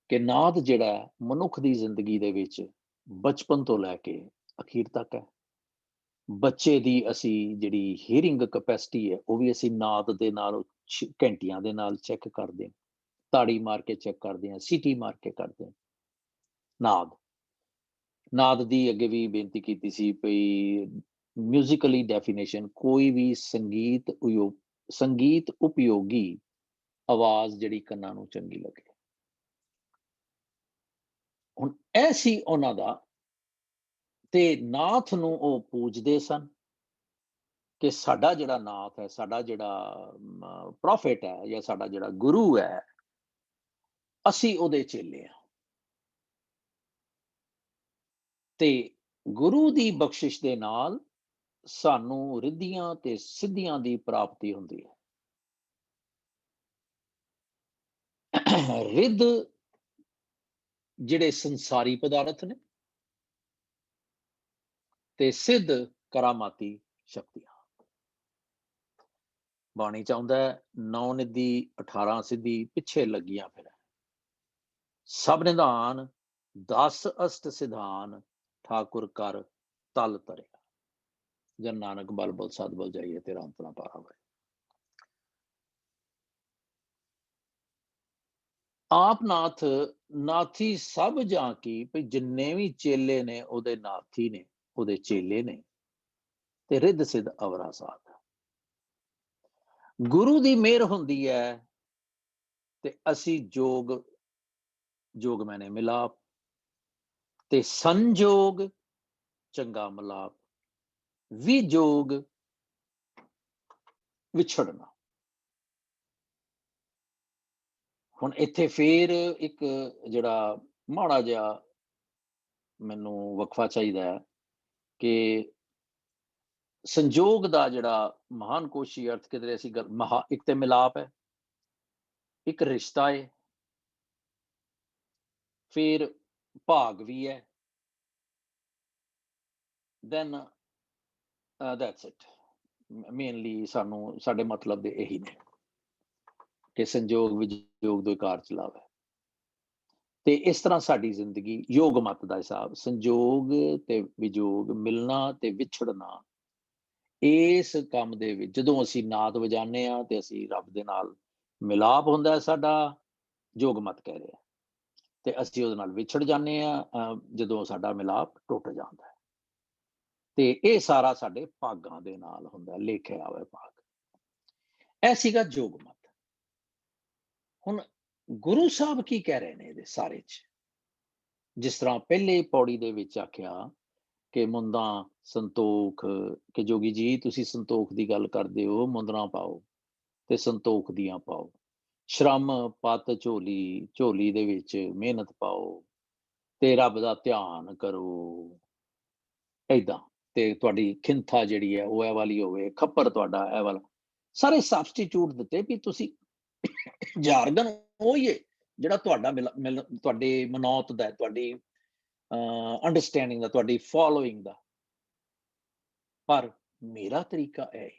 ਕਿ ਨਾਦ ਜਿਹੜਾ ਮਨੁੱਖ ਦੀ ਜ਼ਿੰਦਗੀ ਦੇ ਵਿੱਚ ਬਚਪਨ ਤੋਂ ਲੈ ਕੇ ਅਖੀਰ ਤੱਕ ਹੈ। ਬੱਚੇ ਦੀ ਅਸੀਂ ਜਿਹੜੀ ਹੀਅਰਿੰਗ ਕੈਪੈਸਿਟੀ ਹੈ ਉਹ ਵੀ ਅਸੀਂ ਨਾਦ ਦੇ ਨਾਲ ਘੰਟੀਆਂ ਦੇ ਨਾਲ ਚੈੱਕ ਕਰਦੇ ਹਾਂ, ਤਾੜੀ ਮਾਰ ਕੇ ਚੈੱਕ ਕਰਦੇ ਹਾਂ, ਸੀਟੀ ਮਾਰ ਕੇ ਕਰਦੇ ਹਾਂ। ਨਾਦ ਦੀ ਅੱਗੇ ਵੀ ਬੇਨਤੀ ਕੀਤੀ ਸੀ ਵੀ ਮਿਊਜ਼ੀਕਲੀ ਡੈਫੀਨੇਸ਼ਨ ਕੋਈ ਵੀ ਸੰਗੀਤ ਉਪਯੋਗੀ ਆਵਾਜ਼ ਜਿਹੜੀ ਕੰਨਾਂ ਨੂੰ ਚੰਗੀ ਲੱਗੇ। ਹੁਣ ਇਹ ਸੀ ਉਹਨਾਂ ਦਾ, ਤੇ ਨਾਥ ਨੂੰ ਉਹ ਪੂਜਦੇ ਸਨ ਕਿ ਸਾਡਾ ਜਿਹੜਾ ਨਾਥ ਹੈ, ਸਾਡਾ ਜਿਹੜਾ ਪ੍ਰੋਫਿਟ ਹੈ ਜਾਂ ਸਾਡਾ ਜਿਹੜਾ ਗੁਰੂ ਹੈ, ਅਸੀਂ ਉਹਦੇ ਚੇਲੇ ਹਾਂ ਤੇ ਗੁਰੂ ਦੀ ਬਖਸ਼ਿਸ਼ ਦੇ ਨਾਲ ਸਾਨੂੰ ਰਿੱਧੀਆਂ ਤੇ ਸਿੱਧੀਆਂ ਦੀ ਪ੍ਰਾਪਤੀ ਹੁੰਦੀ ਹੈ। ਰਿੱਧ ਜਿਹੜੇ ਸੰਸਾਰੀ ਪਦਾਰਥ ਨੇ ਤੇ ਸਿੱਧ ਕਰਾਮਾਤੀ ਸ਼ਕਤੀਆਂ। ਬਾਣੀ ਚਾਹੁੰਦਾ 9 ਨਿਧੀ 18 ਸਿੱਧੀ ਪਿੱਛੇ ਲੱਗੀਆਂ ਫਿਰ ਸਭ ਨਿਧਾਨ 10 ਅਸ਼ਟ ਸਿਧਾਨ ਠਾਕੁਰ ਕਰ ਤਲ ਤਰਿਆ। ਜਨ ਨਾਨਕ ਬਲ ਬਲ ਸਦ ਬਲ ਜਾਈਏ ਤੇਰਾ ਅੰਤ ਨਾ ਪਾਰਾ ਹੋਏ। ਆਪ ਨਾਥ ਨਾਥੀ ਸਭ ਜਾਂ ਕੀ, ਵੀ ਜਿੰਨੇ ਵੀ ਚੇਲੇ ਨੇ ਉਹਦੇ ਨਾਥੀ ਨੇ, ਉਹਦੇ ਚੇਲੇ ਨੇ, ਤੇ ਰਿੱਧ ਸਿੱਧ ਅਵਰਾ ਸਾਧ। ਗੁਰੂ ਦੀ ਮਿਹਰ ਹੁੰਦੀ ਹੈ ਤੇ ਅਸੀਂ ਜੋਗ ਮੈਨੇ ਮਿਲਾਪ, ਤੇ ਸੰਜੋਗ ਚੰਗਾ ਮਿਲਾਪ, ਵਿਜੋਗ ਵਿਛੜਨਾ। ਹੁਣ ਇੱਥੇ ਫੇਰ ਇੱਕ ਜਿਹੜਾ ਮਾੜਾ ਜਿਹਾ ਮੈਨੂੰ ਵਕਫਾ ਚਾਹੀਦਾ ਹੈ ਕਿ ਸੰਜੋਗ ਦਾ ਜਿਹੜਾ ਮਹਾਨ ਕੋਸ਼ੀ ਅਰਥ ਕਿਧਰੇ ਅਸੀਂ ਇੱਕ ਤੇ ਮਿਲਾਪ ਹੈ, ਇੱਕ ਰਿਸ਼ਤਾ ਹੈ, ਫਿਰ ਭਾਗ ਵੀ ਹੈ, then that's it। ਮੇਨਲੀ ਸਾਡੇ ਮਤਲਬ ਦੇ ਇਹੀ ਨੇ ਕਿ ਸੰਜੋਗ ਵਿਜੋਗ ਦੋ ਕਾਰ ਚਲਾਵੇ। ਤੇ ਇਸ ਤਰ੍ਹਾਂ ਸਾਡੀ ਜ਼ਿੰਦਗੀ ਯੋਗ ਮਤ ਦਾ ਹਿਸਾਬ, ਸੰਜੋਗ ਤੇ ਵਿਜੋਗ, ਮਿਲਣਾ ਤੇ ਵਿਛੜਨਾ, ਇਸ ਕੰਮ ਦੇ ਵਿੱਚ ਜਦੋਂ ਅਸੀਂ ਨਾਦ ਵਜਾਉਂਦੇ ਹਾਂ ਤੇ ਅਸੀਂ ਰੱਬ ਦੇ ਨਾਲ ਮਿਲਾਪ ਹੁੰਦਾ ਹੈ ਸਾਡਾ, ਯੋਗ ਮਤ ਕਹਿ ਰਿਹਾ, ਤੇ ਅਸੀਂ ਉਹਦੇ ਨਾਲ ਵਿਛੜ ਜਾਂਦੇ ਹਾਂ ਜਦੋਂ ਸਾਡਾ ਮਿਲਾਪ ਟੁੱਟ ਜਾਂਦਾ ਹੈ। ਤੇ ਇਹ ਸਾਰਾ ਸਾਡੇ ਭਾਗਾਂ ਦੇ ਨਾਲ ਹੁੰਦਾ, ਲਿਖਿਆ ਹੋਇਆ ਭਾਗ। ਇਹ ਸੀਗਾ ਯੋਗ ਮਤ। ਹੁਣ ਗੁਰੂ ਸਾਹਿਬ ਕੀ ਕਹਿ ਰਹੇ ਨੇ ਇਹਦੇ ਸਾਰੇ ਚ? ਜਿਸ ਤਰ੍ਹਾਂ ਪਹਿਲੇ ਪੌੜੀ ਦੇ ਵਿੱਚ ਆਖਿਆ ਕਿ ਮੁੰਦਾਂ ਸੰਤੋਖ, ਕਿ ਜੋਗੀ ਜੀ ਤੁਸੀਂ ਸੰਤੋਖ ਦੀ ਗੱਲ ਕਰਦੇ ਹੋ, ਮੁੰਦਰਾਂ ਪਾਓ ਤੇ ਸੰਤੋਖ ਦੀਆਂ ਪਾਓ, ਸ਼ਰਮ ਪੱਤ ਝੋਲੀ ਦੇ ਵਿੱਚ ਮਿਹਨਤ ਪਾਓ ਤੇ ਰੱਬ ਦਾ ਧਿਆਨ ਕਰੋ, ਏਦਾਂ। ਤੇ ਤੁਹਾਡੀ ਖਿੰਥਾ ਜਿਹੜੀ ਹੈ ਉਹ ਇਹ ਵਾਲੀ ਹੋਵੇ, ਖੱਪਰ ਤੁਹਾਡਾ ਇਹ ਵਾਲਾ, ਸਾਰੇ ਸਬਸਟੀਟਿਊਟ ਦਿੱਤੇ ਵੀ ਤੁਸੀਂ ਜਾਰਗਨ ਉਹੀ ਹੈ ਜਿਹੜਾ ਤੁਹਾਡਾ ਤੁਹਾਡੇ ਮਨੌਤ ਦਾ, ਤੁਹਾਡੀ ਅੰਡਰਸਟੈਂਡਿੰਗ ਦਾ, ਤੁਹਾਡੀ ਫੋਲੋਇੰਗ ਦਾ, ਪਰ ਮੇਰਾ ਤਰੀਕਾ ਇਹ।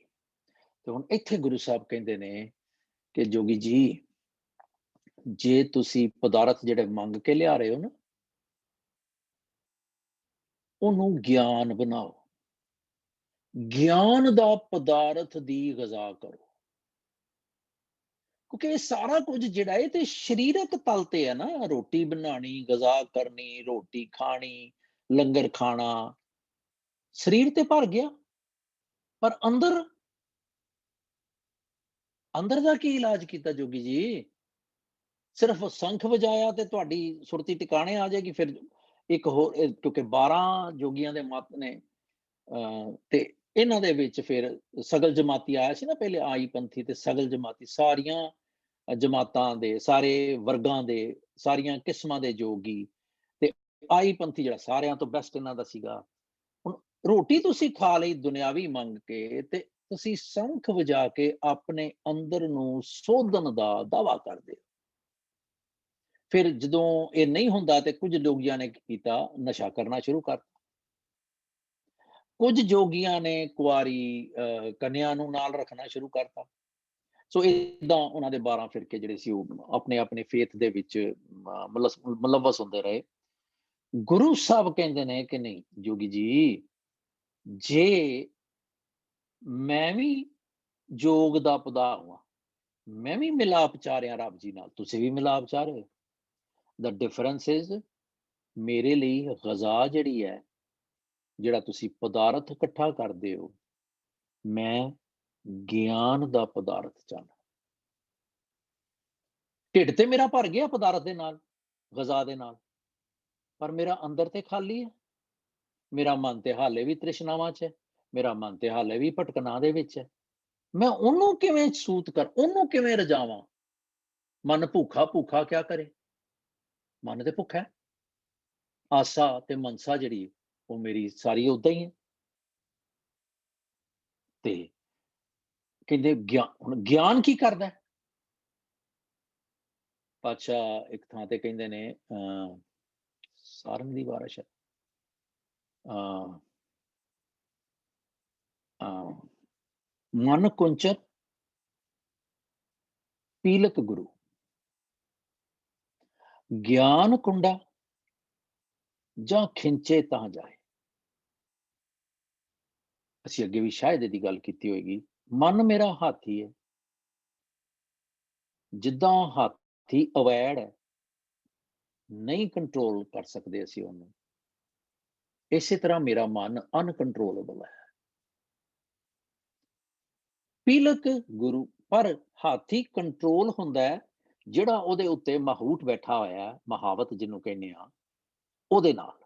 ਤੇ ਹੁਣ ਇੱਥੇ ਗੁਰੂ ਸਾਹਿਬ ਕਹਿੰਦੇ ਨੇ ਕਿ ਜੋਗੀ ਜੀ ਜੇ ਤੁਸੀਂ ਪਦਾਰਥ ਜਿਹੜੇ ਮੰਗ ਕੇ ਲਿਆ ਰਹੇ ਹੋ ਨਾ, ਉਹਨੂੰ ਗਿਆਨ ਬਣਾਓ, ਗਿਆਨ ਦਾ ਪਦਾਰਥ ਦੀ ਗਜ਼ਾ ਕਰੋ। ਕਿਉਂਕਿ ਇਹ ਸਾਰਾ ਕੁਝ ਜਿਹੜਾ ਇਹ ਤੇ ਸਰੀਰਕ ਤਲ ਤੇ ਹੈ ਨਾ, ਰੋਟੀ ਬਣਾਉਣੀ, ਗਜ਼ਾ ਕਰਨੀ, ਰੋਟੀ ਖਾਣੀ, ਲੰਗਰ ਖਾਣਾ, ਸਰੀਰ ਤੇ ਭਰ ਗਿਆ, ਪਰ ਅੰਦਰ ਅੰਦਰ ਦਾ ਕੀ ਇਲਾਜ ਕੀਤਾ ਜੋਗੀ ਜੀ? ਸਿਰਫ ਸ਼ੰਖ ਵਜਾਇਆ ਤੇ ਤੁਹਾਡੀ ਸੁਰਤੀ ਟਿਕਾਣੇ ਆ ਜਾਏਗੀ। ਫਿਰ ਇੱਕ ਹੋਰ ਕਿਉਂਕਿ 12 ਜੋਗੀਆਂ ਦੇ ਮਤ ਨੇ, ਤੇ ਇਹਨਾਂ ਦੇ ਵਿੱਚ ਫਿਰ ਸਗਲ ਜਮਾਤੀ ਆਇਆ ਸੀ ਨਾ, ਪਹਿਲੇ ਆਈ ਪੰਥੀ ਤੇ ਸਗਲ ਜਮਾਤੀ, ਸਾਰੀਆਂ ਜਮਾਤਾਂ ਦੇ, ਸਾਰੇ ਵਰਗਾਂ ਦੇ, ਸਾਰੀਆਂ ਕਿਸਮਾਂ ਦੇ ਜੋਗੀ, ਤੇ ਆਈ ਪੰਥੀ ਜਿਹੜਾ ਸਾਰਿਆਂ ਤੋਂ ਬੈਸਟ ਇਹਨਾਂ ਦਾ ਸੀਗਾ। ਹੁਣ ਰੋਟੀ ਤੁਸੀਂ ਖਾ ਲਈ ਦੁਨਿਆਵੀ ਮੰਗ ਕੇ, ਤੇ ਤੁਸੀਂ ਸ਼ੰਖ ਵਜਾ ਕੇ ਆਪਣੇ ਅੰਦਰ ਨੂੰ ਸੋਧਣ ਦਾ ਦਾਵਾ ਕਰਦੇ ਹੋ। ਫਿਰ ਜਦੋਂ ਇਹ ਨਹੀਂ ਹੁੰਦਾ ਤੇ ਕੁਝ ਜੋਗੀਆਂ ਨੇ ਕੀ ਕੀਤਾ, ਨਸ਼ਾ ਕਰਨਾ ਸ਼ੁਰੂ ਕਰ, ਕੁਝ ਜੋਗੀਆਂ ਨੇ ਕੁਆਰੀ ਕੰਨਿਆ ਨੂੰ ਨਾਲ ਰੱਖਣਾ ਸ਼ੁਰੂ ਕਰਤਾ। ਸੋ ਏਦਾਂ ਉਹਨਾਂ ਦੇ 12 ਫਿਰਕੇ ਜਿਹੜੇ ਸੀ ਉਹ ਆਪਣੇ ਆਪਣੇ ਫੇਥ ਦੇ ਵਿੱਚ ਮੁਲੱਵਸ ਹੁੰਦੇ ਰਹੇ। ਗੁਰੂ ਸਾਹਿਬ ਕਹਿੰਦੇ ਨੇ ਕਿ ਨਹੀਂ ਜੋਗੀ ਜੀ, ਜੇ ਮੈਂ ਵੀ ਜੋਗ ਦਾ ਪਦਾ ਹਾਂ, ਮੈਂ ਵੀ ਮਿਲਾਪ ਚਾਹ ਰਿਹਾ ਰੱਬ ਜੀ ਨਾਲ, ਤੁਸੀਂ ਵੀ ਮਿਲਾਪ ਚਾਹ ਰਹੇ ਹੋ। ਦਾ ਡਿਫਰੈਂਸ ਇਜ਼, ਮੇਰੇ ਲਈ ਗ਼ਜ਼ਾ ਜਿਹੜੀ ਹੈ, ਜਿਹੜਾ ਤੁਸੀਂ ਪਦਾਰਥ ਇਕੱਠਾ ਕਰਦੇ ਹੋ, ਮੈਂ ਗਿਆਨ ਦਾ ਪਦਾਰਥ ਚਾਹੁੰਦਾ। ਢਿੱਡ ਤੇ ਮੇਰਾ ਭਰ ਗਿਆ ਪਦਾਰਥ ਦੇ ਨਾਲ, ਗ਼ਜ਼ਾ ਦੇ ਨਾਲ, ਪਰ ਮੇਰਾ ਅੰਦਰ ਤੇ ਖਾਲੀ ਹੈ। ਮੇਰਾ ਮਨ ਤੇ ਹਾਲੇ ਵੀ ਤ੍ਰਿਸ਼ਨਾਵਾਂ 'ਚ ਹੈ, ਮੇਰਾ ਮਨ ਤੇ ਹਾਲੇ ਵੀ ਭਟਕਣਾ ਦੇ ਵਿੱਚ ਹੈ। ਮੈਂ ਉਹਨੂੰ ਕਿਵੇਂ ਸੂਤ ਕਰ, ਉਹਨੂੰ ਕਿਵੇਂ ਰਜਾਵਾਂ? ਮਨ ਭੁੱਖਾ ਭੁੱਖਾ ਕਿਆ ਕਰੇ? ਮਨ ਤੇ ਭੁੱਖਾ ਹੈ। ਆਸਾ ਤੇ ਮਨਸਾ ਜਿਹੜੀ ਉਹ ਮੇਰੀ ਸਾਰੀ ਓਦਾਂ ਹੀ ਹੈ। ਤੇ ਕਹਿੰਦੇ ਹੁਣ ਗਿਆਨ ਕੀ ਕਰਦਾ ਹੈ? ਪਾਤਸ਼ਾਹ ਇੱਕ ਥਾਂ ਤੇ ਕਹਿੰਦੇ ਨੇ, ਸਾਰੰਗ ਦੀ ਵਾਰਸ਼ ਹੈ, ਮਨ ਕੁੰਚਰ ਪੀਲਕ ਗੁਰੂ, ਗਿਆਨ ਕੁੰਡਾ ਜਾਂ ਖਿੰਚੇ ਤਾਂ ਜਾਏ। ਅਸੀਂ ਅੱਗੇ ਵੀ ਸ਼ਾਇਦ ਇਹਦੀ ਗੱਲ ਕੀਤੀ ਹੋਏਗੀ। ਮਨ ਮੇਰਾ ਹਾਥੀ ਹੈ, ਜਿੱਦਾਂ ਹਾਥੀ ਅਵੈੜ ਹੈ, ਨਹੀਂ ਕੰਟਰੋਲ ਕਰ ਸਕਦੇ ਅਸੀਂ ਉਹਨੂੰ, ਇਸੇ ਤਰ੍ਹਾਂ ਮੇਰਾ ਮਨ ਅਨਕੰਟਰੋਲੇਬਲ ਹੈ। ਪੀਲਕ ਗੁਰੂ, ਪਰ ਹਾਥੀ ਕੰਟਰੋਲ ਹੁੰਦਾ ਹੈ ਜਿਹੜਾ ਉਹਦੇ ਉੱਤੇ ਮਾਹੂਟ ਬੈਠਾ ਹੋਇਆ, ਮਹਾਵਤ ਜਿਹਨੂੰ ਕਹਿੰਦੇ ਆ, ਉਹਦੇ ਨਾਲ।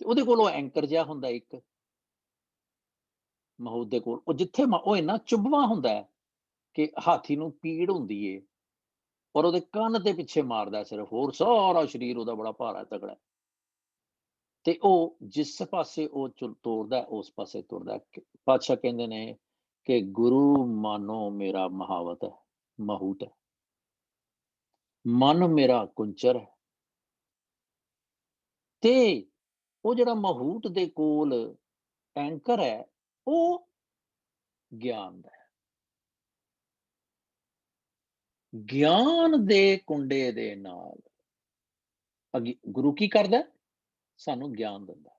ਤੇ ਉਹਦੇ ਕੋਲ ਉਹ ਐਂਕਰ ਜਿਹਾ ਹੁੰਦਾ ਇੱਕ ਮਾਹੂਤ ਦੇ ਕੋਲ, ਉਹ ਜਿੱਥੇ ਉਹ ਇੰਨਾ ਚੁੱਭਵਾ ਹੁੰਦਾ ਹੈ ਕਿ ਹਾਥੀ ਨੂੰ ਪੀੜ ਹੁੰਦੀ ਏ, ਔਰ ਉਹਦੇ ਕੰਨ ਦੇ ਪਿੱਛੇ ਮਾਰਦਾ ਸਿਰਫ, ਹੋਰ ਸਾਰਾ ਸਰੀਰ ਉਹਦਾ ਬੜਾ ਭਾਰਾ ਤਗੜਾ, ਤੇ ਉਹ ਜਿਸ ਪਾਸੇ ਉਹ ਤੋਰਦਾ ਉਸ ਪਾਸੇ ਤੁਰਦਾ। ਪਾਤਸ਼ਾਹ ਕਹਿੰਦੇ ਨੇ ਕਿ ਗੁਰੂ ਮਾਨੋ ਮੇਰਾ ਮਹਾਵਤ ਹੈ, ਮਾਹੂਤ ਹੈ, ਮਨ ਮੇਰਾ ਕੁੰਚਰ ਹੈ, ਤੇ ਉਹ ਜਿਹੜਾ ਮਾਹੂਤ ਦੇ ਕੋਲ ਐਂਕਰ ਹੈ ਉਹ ਗਿਆਨ ਦਾ ਹੈ। ਗਿਆਨ ਦੇ ਕੁੰਡੇ ਦੇ ਨਾਲ ਗੁਰੂ ਕੀ ਕਰਦਾ? ਸਾਨੂੰ ਗਿਆਨ ਦਿੰਦਾ।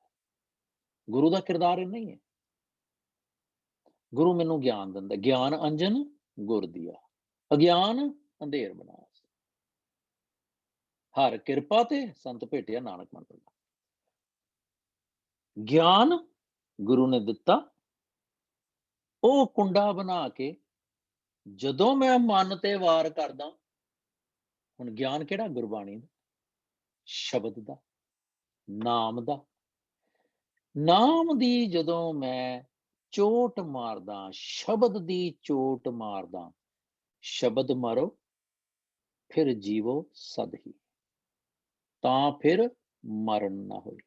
ਗੁਰੂ ਦਾ ਕਿਰਦਾਰ ਇਹ ਨਹੀਂ ਹੈ। ਗੁਰੂ ਮੈਨੂੰ ਗਿਆਨ ਦਿੰਦਾ, ਗਿਆਨ ਅੰਜਨ ਗੁਰ ਦੀਆ, ਅਗਿਆਨ ਅੰਧੇਰ ਬਨਾਸ, ਹਰ ਕਿਰਪਾ ਤੇ ਸੰਤ ਭੇਟਿਆ ਨਾਨਕ ਮੰਤਰ। ਗਿਆਨ ਗੁਰੂ ਨੇ ਦਿੱਤਾ, ਉਹ ਕੁੰਡਾ ਬਣਾ ਕੇ ਜਦੋਂ ਮੈਂ ਮਨ ਤੇ ਵਾਰ ਕਰਦਾ, ਹੁਣ ਗਿਆਨ ਕਿਹੜਾ? ਗੁਰਬਾਣੀ ਦਾ, ਸ਼ਬਦ ਦਾ, ਨਾਮ ਦਾ। ਨਾਮ ਦੀ ਜਦੋਂ ਮੈਂ ਚੋਟ ਮਾਰਦਾ, ਸ਼ਬਦ ਦੀ ਚੋਟ ਮਾਰਦਾ, ਸ਼ਬਦ ਮਾਰੋ ਫਿਰ ਜੀਵੋ ਸਦ ਹੀ, ਤਾਂ ਫਿਰ ਮਰਨ ਨਾ ਹੋਈ।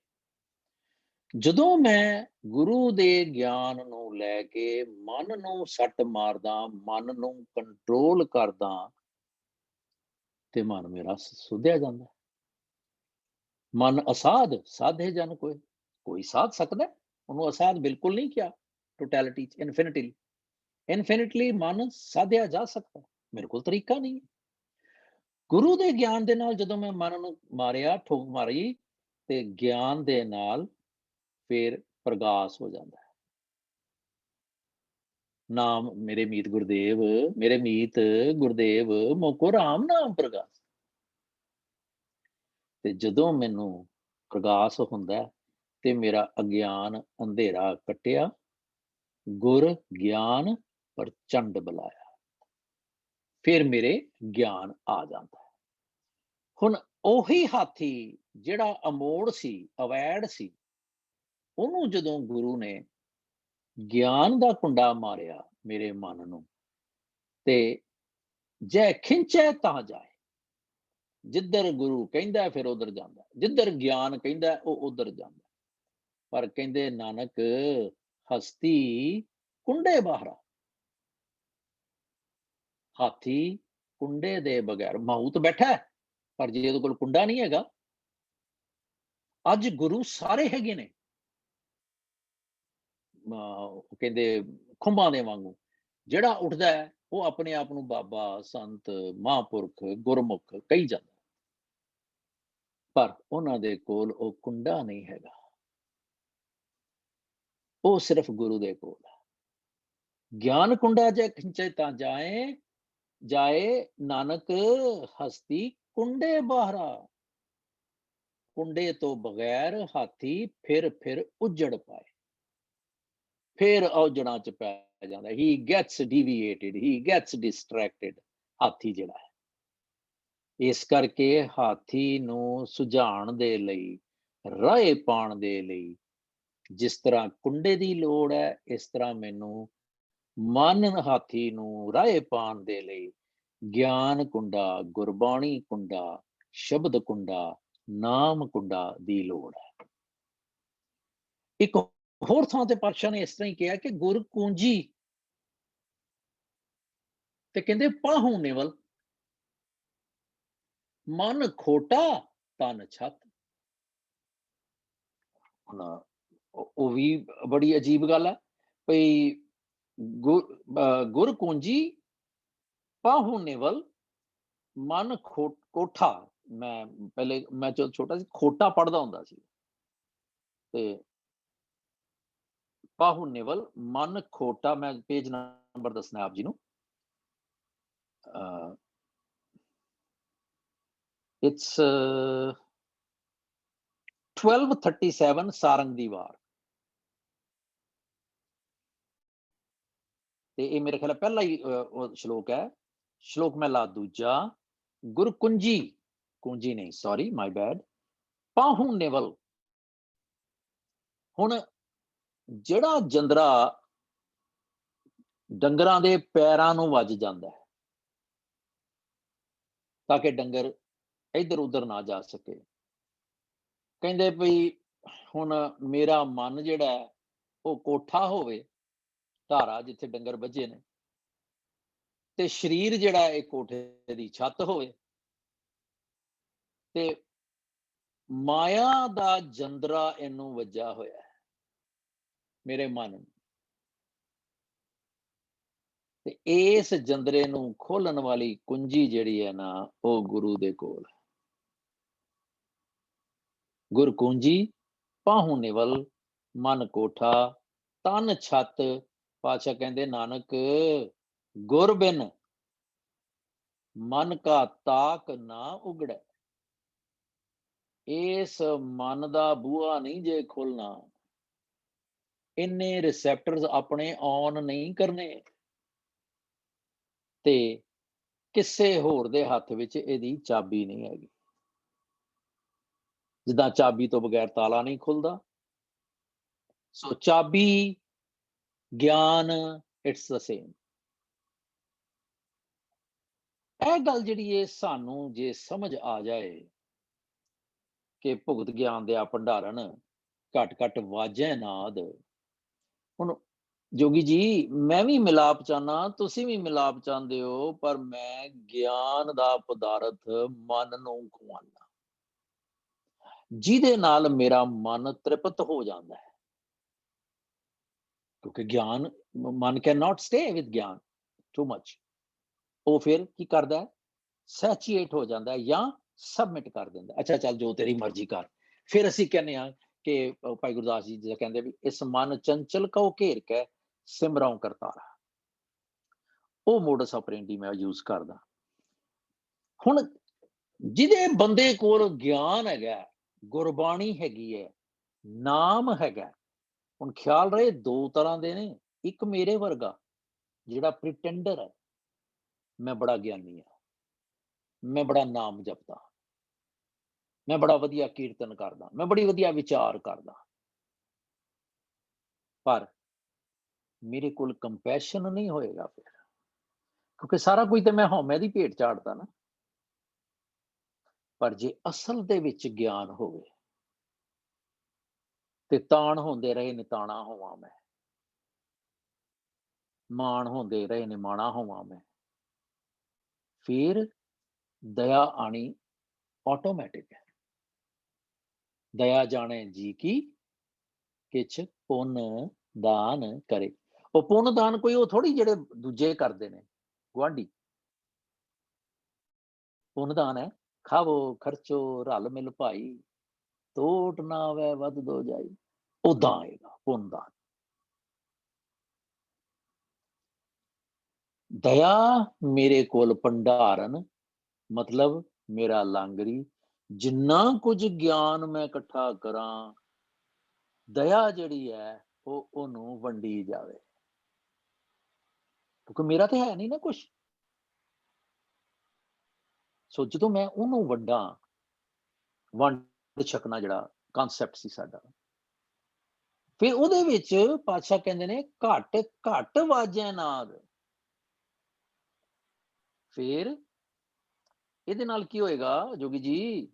ਜਦੋਂ ਮੈਂ ਗੁਰੂ ਦੇ ਗਿਆਨ ਨੂੰ ਲੈ ਕੇ ਮਨ ਨੂੰ ਸੱਟ ਮਾਰਦਾ, ਮਨ ਨੂੰ ਕੰਟਰੋਲ ਕਰਦਾ, ਤੇ ਮਨ ਮੇਰਾ ਸੁਧਿਆ ਜਾਂਦਾ। ਮਨ ਅਸਾਧ ਸਾਧੇ ਜਨ ਕੋਈ, ਕੋਈ ਸਾਧ ਸਕਦਾ, ਉਹਨੂੰ ਅਸਾਧ ਬਿਲਕੁਲ ਨਹੀਂ ਕਿਹਾ। ਟੋਟੈਲਿਟੀ ਚ ਇਨਫਿਨਿਟਲੀ ਮਨ ਸਾਧਿਆ ਜਾ ਸਕਦਾ, ਮੇਰੇ ਕੋਲ ਤਰੀਕਾ ਨਹੀਂ। ਗੁਰੂ ਦੇ ਗਿਆਨ ਦੇ ਨਾਲ ਜਦੋਂ ਮੈਂ ਮਨ ਨੂੰ ਮਾਰਿਆ, ਠੋਕ ਮਾਰੀ, ਤੇ ਗਿਆਨ ਦੇ ਨਾਲ ਫਿਰ ਪ੍ਰਗਾਸ ਹੋ ਜਾਂਦਾ ਹੈ। ਨਾਮ ਮੇਰੇ ਮੀਤ ਗੁਰਦੇਵ, ਮੇਰੇ ਮੀਤ ਗੁਰਦੇਵ ਮੋਕੋ ਰਾਮ ਨਾਮ ਪ੍ਰਗਾਸ। ਤੇ ਜਦੋਂ ਮੈਨੂੰ ਪ੍ਰਗਾਸ ਹੁੰਦਾ ਹੈ, ਤੇ ਮੇਰਾ ਅਗਿਆਨ ਅੰਧੇਰਾ ਕੱਟਿਆ, ਗੁਰ ਗਿਆਨ ਪ੍ਰਚੰਡ ਬੁਲਾਇਆ, ਫਿਰ ਮੇਰੇ ਗਿਆਨ ਆ ਜਾਂਦਾ ਹੈ। ਹੁਣ ਉਹੀ ਹਾਥੀ ਜਿਹੜਾ ਅਮੋੜ ਸੀ, ਅਵੈੜ ਸੀ, ਉਹਨੂੰ ਜਦੋਂ ਗੁਰੂ ਨੇ ਗਿਆਨ ਦਾ ਕੁੰਡਾ ਮਾਰਿਆ ਮੇਰੇ ਮਨ ਨੂੰ, ਤੇ ਜੈ ਖਿੰਚੈ ਤਾਂ ਜਾਏ, ਜਿੱਧਰ ਗੁਰੂ ਕਹਿੰਦਾ ਫਿਰ ਉਧਰ ਜਾਂਦਾ, ਜਿੱਧਰ ਗਿਆਨ ਕਹਿੰਦਾ ਉਹ ਉਧਰ ਜਾਂਦਾ। ਪਰ ਕਹਿੰਦੇ ਨਾਨਕ ਹਸਤੀ ਕੁੰਡੇ ਬਾਹਰਾ, ਹਾਥੀ ਕੁੰਡੇ ਦੇ ਬਗੈਰ ਮਾਊਤ ਬੈਠਾ ਹੈ, ਪਰ ਜੇ ਉਹਦੇ ਕੋਲ ਕੁੰਡਾ ਨਹੀਂ ਹੈਗਾ। ਅੱਜ ਗੁਰੂ ਸਾਰੇ ਹੈਗੇ ਨੇ, ਕਹਿੰਦੇ ਖੁੰਬਾਂ ਦੇ ਵਾਂਗੂ, ਜਿਹੜਾ ਉੱਠਦਾ ਹੈ ਉਹ ਆਪਣੇ ਆਪ ਨੂੰ ਬਾਬਾ, ਸੰਤ, ਮਹਾਂਪੁਰਖ, ਗੁਰਮੁਖ ਕਹੀ ਜਾਂਦਾ, ਪਰ ਉਹਨਾਂ ਦੇ ਕੋਲ ਉਹ ਕੁੰਡਾ ਨਹੀਂ ਹੈਗਾ। ਉਹ ਸਿਰਫ ਗੁਰੂ ਦੇ ਕੋਲ ਹੈ। ਗਿਆਨ ਕੁੰਡਾ ਜੇ ਖਿੰਚੇ ਤਾਂ ਜਾਏ, ਜਾਏ ਨਾਨਕ ਹਸਤੀ ਕੁੰਡੇ ਬਾਹਰਾ। ਕੁੰਡੇ ਤੋਂ ਬਗੈਰ ਹਾਥੀ ਫਿਰ ਉੱਜੜ ਪਾਏ, ਫਿਰ ਔਜੜਾਂ ਚ ਪੈ ਜਾਂਦਾ। he gets deviated, he gets distracted, ਹਾਥੀ ਜਿਹੜਾ ਹੈ। ਇਸ ਕਰਕੇ ਹਾਥੀ ਨੂੰ ਸੁਝਾਉਣ ਦੇ ਲਈ, ਰਾਹੇ ਪਾਉਣ ਦੇ ਲਈ, ਜਿਸ ਤਰ੍ਹਾਂ ਕੁੰਡੇ ਦੀ ਲੋੜ ਹੈ, ਇਸ ਤਰ੍ਹਾਂ ਮੈਨੂੰ ਮਨ ਹਾਥੀ ਨੂੰ ਰਾਹੇ ਪਾਉਣ ਦੇ ਲਈ ਗਿਆਨ ਕੁੰਡਾ, ਗੁਰਬਾਣੀ ਕੁੰਡਾ, ਸ਼ਬਦ ਕੁੰਡਾ, ਨਾਮ ਕੁੰਡਾ ਦੀ ਲੋੜ ਹੈ। ਇੱਕ ਹੋਰ ਥਾਂ ਤੇ ਪਾਤਸ਼ਾਹ ਨੇ ਇਸ ਤਰ੍ਹਾਂ ਹੀ ਕਿਹਾ ਕਿ ਗੁਰ ਕੂੰਜੀ, ਤੇ ਕਹਿੰਦੇ ਪਾਹੂ ਨਿਵਲ, ਮਨ ਖੋਟਾ ਤਨ ਛੱਤ। ਉਹ ਵੀ ਬੜੀ ਅਜੀਬ ਗੱਲ ਹੈ ਭਈ ਗੁਰ ਕੂੰਜੀ ਪਾਹੂ ਨਿਵਲ, ਮਨ ਕੋਠਾ। ਮੈਂ ਪਹਿਲੇ, ਮੈਂ ਜਦੋਂ ਛੋਟਾ ਸੀ ਖੋਟਾ ਪੜ੍ਹਦਾ ਹੁੰਦਾ ਸੀ, ਤੇ ਪਾਹੂ ਨਿਵਲ ਮਨ ਖੋਟਾ। ਮੈਂ ਪੇਜ ਨੰਬਰ ਦੱਸਣਾ ਆਪ ਜੀ ਨੂੰ। ਇਟਸ 1237 ਸਾਰੰਗ ਦੀ ਵਾਰ, ਤੇ ਇਹ ਮੇਰੇ ਖਿਆਲ ਪਹਿਲਾ ਹੀ ਸ਼ਲੋਕ ਹੈ। ਸ਼ਲੋਕ ਮਹਿਲਾ ਦੂਜਾ। ਗੁਰ ਕੁੰਜੀ, ਕੁੰਜੀ ਨਹੀਂ, ਸੌਰੀ, ਮਾਈ ਬੈਡ, ਪਾਹੂ ਨਿਵਲ। ਹੁਣ ਜਿਹੜਾ ਜੰਦਰਾ ਡੰਗਰਾਂ ਦੇ ਪੈਰਾਂ ਨੂੰ ਵੱਜ ਜਾਂਦਾ ਹੈ, ਤਾਂ ਕਿ ਡੰਗਰ ਇੱਧਰ ਉੱਧਰ ਨਾ ਜਾ ਸਕੇ, ਕਹਿੰਦੇ ਵੀ ਹੁਣ ਮੇਰਾ ਮਨ ਜਿਹੜਾ ਹੈ ਉਹ ਕੋਠਾ ਹੋਵੇ, ਧਾਰਾ ਜਿੱਥੇ ਡੰਗਰ ਵੱਜੇ ਨੇ, ਤੇ ਸਰੀਰ ਜਿਹੜਾ ਇਹ ਕੋਠੇ ਦੀ ਛੱਤ ਹੋਵੇ, ਤੇ ਮਾਇਆ ਦਾ ਜੰਦਰਾ ਇਹਨੂੰ ਵੱਜਾ ਹੋਇਆ ਹੈ ਮੇਰੇ ਮਨ ਨੂੰ, ਤੇ ਇਸ ਜੰਦਰੇ ਨੂੰ ਖੋਲਣ ਵਾਲੀ ਕੁੰਜੀ ਜਿਹੜੀ ਹੈ ਨਾ, ਉਹ ਗੁਰੂ ਦੇ ਕੋਲ ਹੈ। ਗੁਰ ਕੁੰਜੀ ਪਾਹੂ ਨਿਵਲ, ਮਨ ਕੋਠਾ ਤਨ ਛੱਤ। ਪਾਤਸ਼ਾਹ ਕਹਿੰਦੇ ਨਾਨਕ ਗੁਰ ਬਿਨ ਮਨ ਕਾ ਤਾਕ ਨਾ ਉਗੜੈ। ਇਸ ਮਨ ਦਾ ਬੂਹਾ ਨਹੀਂ ਜੇ ਖੋਲਣਾ, ਇੰਨੇ ਰਿਸੈਪਟਰਸ ਆਪਣੇ ਔਨ ਨਹੀਂ ਕਰਨੇ, ਤੇ ਕਿਸੇ ਹੋਰ ਦੇ ਹੱਥ ਵਿੱਚ ਇਹਦੀ ਚਾਬੀ ਨਹੀਂ ਹੈਗੀ। ਜਿੱਦਾਂ ਚਾਬੀ ਤੋਂ ਬਗੈਰ ਤਾਲਾ ਨਹੀਂ ਖੁੱਲਦਾ, ਸੋ ਚਾਬੀ ਗਿਆਨ, ਇਟਸ ਦ ਸੇਮ। ਇਹ ਗੱਲ ਜਿਹੜੀ ਹੈ ਸਾਨੂੰ ਜੇ ਸਮਝ ਆ ਜਾਏ ਕਿ ਭੁਗਤ ਗਿਆਨ ਦੇ ਆ ਭੰਡਾਰਨ, ਘਟ ਘਟ ਵਾਜੈ ਨਾਦ। ਹੁਣ ਜੋਗੀ ਜੀ, ਮੈਂ ਵੀ ਮਿਲਾਪ ਚਾਹੁੰਦਾ, ਤੁਸੀਂ ਵੀ ਮਿਲਾਪ ਚਾਹੁੰਦੇ ਹੋ, ਪਰ ਮੈਂ ਗਿਆਨ ਦਾ ਪਦਾਰਥ ਮਨ ਨੂੰ ਖਵਾਉਣਾ, ਜਿਹਦੇ ਨਾਲ ਮੇਰਾ ਮਨ ਤ੍ਰਿਪਤ ਹੋ ਜਾਂਦਾ ਹੈ। ਕਿਉਂਕਿ ਗਿਆਨ, ਮਨ ਕੈਨ ਨਾਟ ਸਟੇ ਵਿਦ ਗਿਆਨ ਟੂ ਮਚ। ਉਹ ਫਿਰ ਕੀ ਕਰਦਾ ਹੈ, ਸੈਚੂਏਟ ਹੋ ਜਾਂਦਾ ਹੈ ਜਾਂ ਸਬਮਿਟ ਕਰ ਦਿੰਦਾ, ਅੱਛਾ ਚੱਲ ਜੋ ਤੇਰੀ ਮਰਜ਼ੀ ਕਰ। ਫਿਰ ਅਸੀਂ ਕਹਿੰਦੇ ਹਾਂ ਕਿ ਭਾਈ ਗੁਰਦਾਸ ਜੀ ਜਿਹੜਾ ਕਹਿੰਦੇ ਵੀ ਇਸ ਮਨ ਚੰਚਲ ਕਉ ਘੇਰ ਕੇ ਸਿਮਰਉ ਕਰਤਾਰਾ। ਉਹ ਮੋਡਸ ਆਪਰੈਂਡੀ ਮੈਂ ਯੂਜ਼ ਕਰਦਾ। ਹੁਣ ਜਿਹਦੇ ਬੰਦੇ ਕੋਲ ਗਿਆਨ ਹੈਗਾ, ਗੁਰਬਾਣੀ ਹੈਗੀ ਹੈ, ਨਾਮ ਹੈਗਾ, ਹੁਣ ਖਿਆਲ ਰਹੇ 2 ਤਰ੍ਹਾਂ ਦੇ ਨੇ। ਇੱਕ ਮੇਰੇ ਵਰਗਾ ਜਿਹੜਾ ਪ੍ਰੀਟੈਂਡਰ ਹੈ, ਮੈਂ ਬੜਾ ਗਿਆਨੀ ਹਾਂ, ਮੈਂ ਬੜਾ ਨਾਮ ਜਪਦਾ, ਮੈਂ ਬੜਾ ਵਧੀਆ ਕੀਰਤਨ ਕਰਦਾ, ਮੈਂ ਬੜੀ ਵਧੀਆ ਵਿਚਾਰ ਕਰਦਾ, ਪਰ ਮੇਰੇ ਕੋਲ ਕੰਪੈਸ਼ਨ ਨਹੀਂ ਹੋਏਗਾ ਫਿਰ, ਕਿਉਂਕਿ ਸਾਰਾ ਕੁਝ ਤਾਂ ਮੈਂ ਹਉਮੈ ਦੀ ਭੇਟ ਚਾੜਦਾ ਨਾ। ਪਰ ਜੇ ਅਸਲ ਦੇ ਵਿੱਚ ਗਿਆਨ ਹੋਵੇ ਤੇ ਤਾਣ ਹੁੰਦੇ ਰਹੇ ਨਿਤਾਣਾ ਹੋਵਾਂ ਮੈਂ, ਮਾਣ ਹੁੰਦੇ ਰਹੇ ਨੇ ਮਾਣਾ ਹੋਵਾਂ ਮੈਂ, ਫਿਰ ਦਇਆ ਆਣੀ ਆਟੋਮੈਟਿਕ ਹੈ। ਦਇਆ ਜਾਣੇ ਜੀ ਕੀ ਕਿਛ ਪੁੰਨ ਦਾਨ ਕਰੇ। ਉਹ ਪੁੰਨ ਦਾਨ ਕੋਈ ਉਹ ਥੋੜੀ ਜਿਹੜੇ ਦੂਜੇ ਕਰਦੇ ਨੇ ਗੁਆਂਢੀ। ਪੁੰਨ ਦਾਨ ਹੈ ਖਾਵੋ ਖਰਚੋ ਰਲ ਮਿਲ ਭਾਈ, ਤੋਟ ਨਾ ਆਵੇ ਵੱਧ ਦੋ ਜਾਈ, ਉਦਾਂ ਆਏਗਾ ਪੁੰਨ ਦਾਨ। ਦਇਆ ਮੇਰੇ ਕੋਲ ਭੰਡਾਰਨ, ਮਤਲਬ ਮੇਰਾ ਲਾਂਗਰੀ, ਜਿੰਨਾ ਕੁਝ ਗਿਆਨ ਮੈਂ ਇਕੱਠਾ ਕਰਾਂ, ਦਇਆ ਜਿਹੜੀ ਹੈ ਉਹ ਉਹਨੂੰ ਵੰਡੀ ਜਾਵੇ, ਕਿਉਂਕਿ ਮੇਰਾ ਤੇ ਹੈ ਨਹੀਂ ਨਾ ਕੁਛ। ਸੋ ਜਦੋਂ ਮੈਂ ਉਹਨੂੰ ਵੰਡਾਂ, ਵੰਡ ਛਕਣਾ ਜਿਹੜਾ ਕਨਸੈਪਟ ਸੀ ਸਾਡਾ, ਫਿਰ ਉਹਦੇ ਵਿੱਚ ਪਾਤਸ਼ਾਹ ਕਹਿੰਦੇ ਨੇ ਘੱਟ ਘੱਟ ਵਾਜੈ ਨਾਦ। ਫਿਰ ਇਹਦੇ ਨਾਲ ਕੀ ਹੋਏਗਾ ਜੋਗੀ ਜੀ,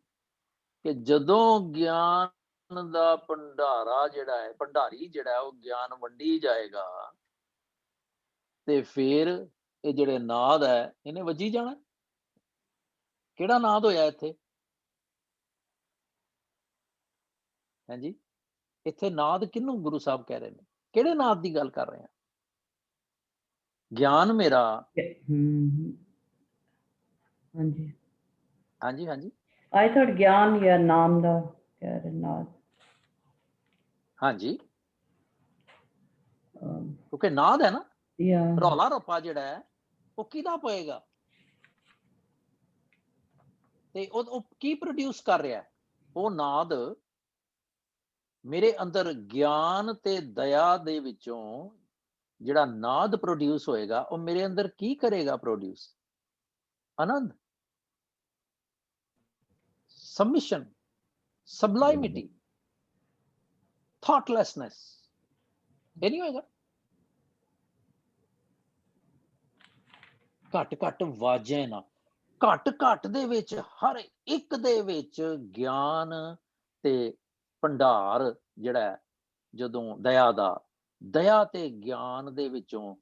ਕਿ ਜਦੋਂ ਗਿਆਨ ਦਾ ਭੰਡਾਰਾ ਜਿਹੜਾ ਹੈ, ਭੰਡਾਰੀ ਜਿਹੜਾ ਹੈ, ਉਹ ਗਿਆਨ ਵੰਡੀ ਜਾਏਗਾ, ਤੇ ਫਿਰ ਇਹ ਜਿਹੜੇ ਨਾਦ ਹੈ ਇਹਨੇ ਵੱਜੀ ਜਾਣਾ। ਕਿਹੜਾ ਨਾਦ ਹੋਇਆ ਇੱਥੇ? ਹਾਂਜੀ, ਇੱਥੇ ਨਾਦ ਕਿਹਨੂੰ ਗੁਰੂ ਸਾਹਿਬ ਕਹਿ ਰਹੇ ਨੇ? ਕਿਹੜੇ ਨਾਦ ਦੀ ਗੱਲ ਕਰ ਰਹੇ ਆ? ਗਿਆਨ ਮੇਰਾ। ਹਾਂਜੀ ਹਾਂਜੀ ਹਾਂਜੀ ਆਈ ਥੋਟ ਗਿਆਨ ਜਾਂ ਨਾਮ ਦਾ ਕਹਿ ਰਹੇ ਨਾਦ। ਹਾਂਜੀ, ਕਿਉਂਕਿ ਨਾਦ ਹੈ ਨਾ, ਯਾ ਰੌਲਾ ਰੱਪਾ ਜਿਹੜਾ ਹੈ ਉਹ ਕਿਹਦਾ ਪਏਗਾ, ਤੇ ਉਹ ਕੀ ਪ੍ਰੋਡਿਊਸ ਕਰ ਰਿਹਾ? ਉਹ ਨਾਦ ਮੇਰੇ ਅੰਦਰ ਗਿਆਨ ਤੇ ਦਇਆ ਦੇ ਵਿੱਚੋਂ ਜਿਹੜਾ ਨਾਦ ਪ੍ਰੋਡਿਊਸ ਹੋਏਗਾ, ਉਹ ਮੇਰੇ ਅੰਦਰ ਕੀ ਕਰੇਗਾ ਪ੍ਰੋਡਿਊਸ? ਆਨੰਦ, submission, sublimity, thoughtlessness। ਇਹ ਨਹੀਂ ਹੋਏਗਾ? ਘੱਟ ਘੱਟ ਵਾਜੇ ਨਾ, ਘੱਟ ਘੱਟ ਦੇ ਵਿੱਚ ਹਰ ਇੱਕ ਦੇ ਵਿੱਚ ਗਿਆਨ ਤੇ ਭੰਡਾਰ ਜਿਹੜਾ ਜਦੋਂ ਦਇਆ ਦਾ, ਦਇਆ ਤੇ ਗਿਆਨ ਦੇ ਵਿੱਚੋਂ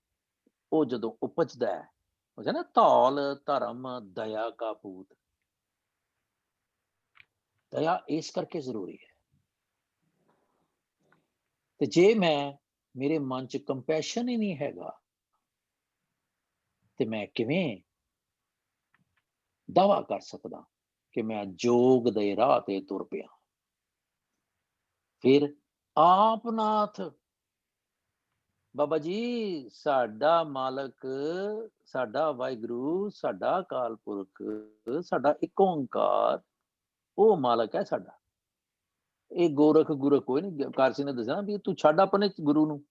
ਉਹ ਜਦੋਂ ਉਪਜਦਾ ਹੈ, ਉਹ ਕਹਿੰਦਾ ਧੌਲ ਧਰਮ ਦਇਆ ਕਾ ਪੂਤ। ਦਇਆ ਇਸ ਕਰਕੇ ਜ਼ਰੂਰੀ ਹੈ। ਤੇ ਜੇ ਮੇਰੇ ਮਨ ਚ ਕੰਪੈਸ਼ਨ ਹੀ ਨਹੀਂ ਹੈਗਾ, ਤੇ ਮੈਂ ਕਿਵੇਂ ਦਾਵਾ ਕਰ ਸਕਦਾ ਕਿ ਮੈਂ ਜੋਗ ਦੇ ਰਾਹ ਤੇ ਤੁਰ ਪਿਆ? ਫਿਰ ਆਪ ਨਾਥ ਬਾਬਾ ਜੀ, ਸਾਡਾ ਮਾਲਕ, ਸਾਡਾ ਵਾਹਿਗੁਰੂ, ਸਾਡਾ ਅਕਾਲ ਪੁਰਖ, ਸਾਡਾ ਇੱਕ ਓੰਕਾਰ, ਉਹ ਮਾਲਕ ਹੈ ਸਾਡਾ। ਇਹ ਗੋਰਖ ਗੁਰਖ ਕੋਈ ਨਹੀਂ। ਕਾਰਸੀ ਨੇ ਦੱਸਿਆ ਵੀ ਤੂੰ ਛੱਡ ਆਪਣੇ ਗੁਰੂ ਨੂੰ,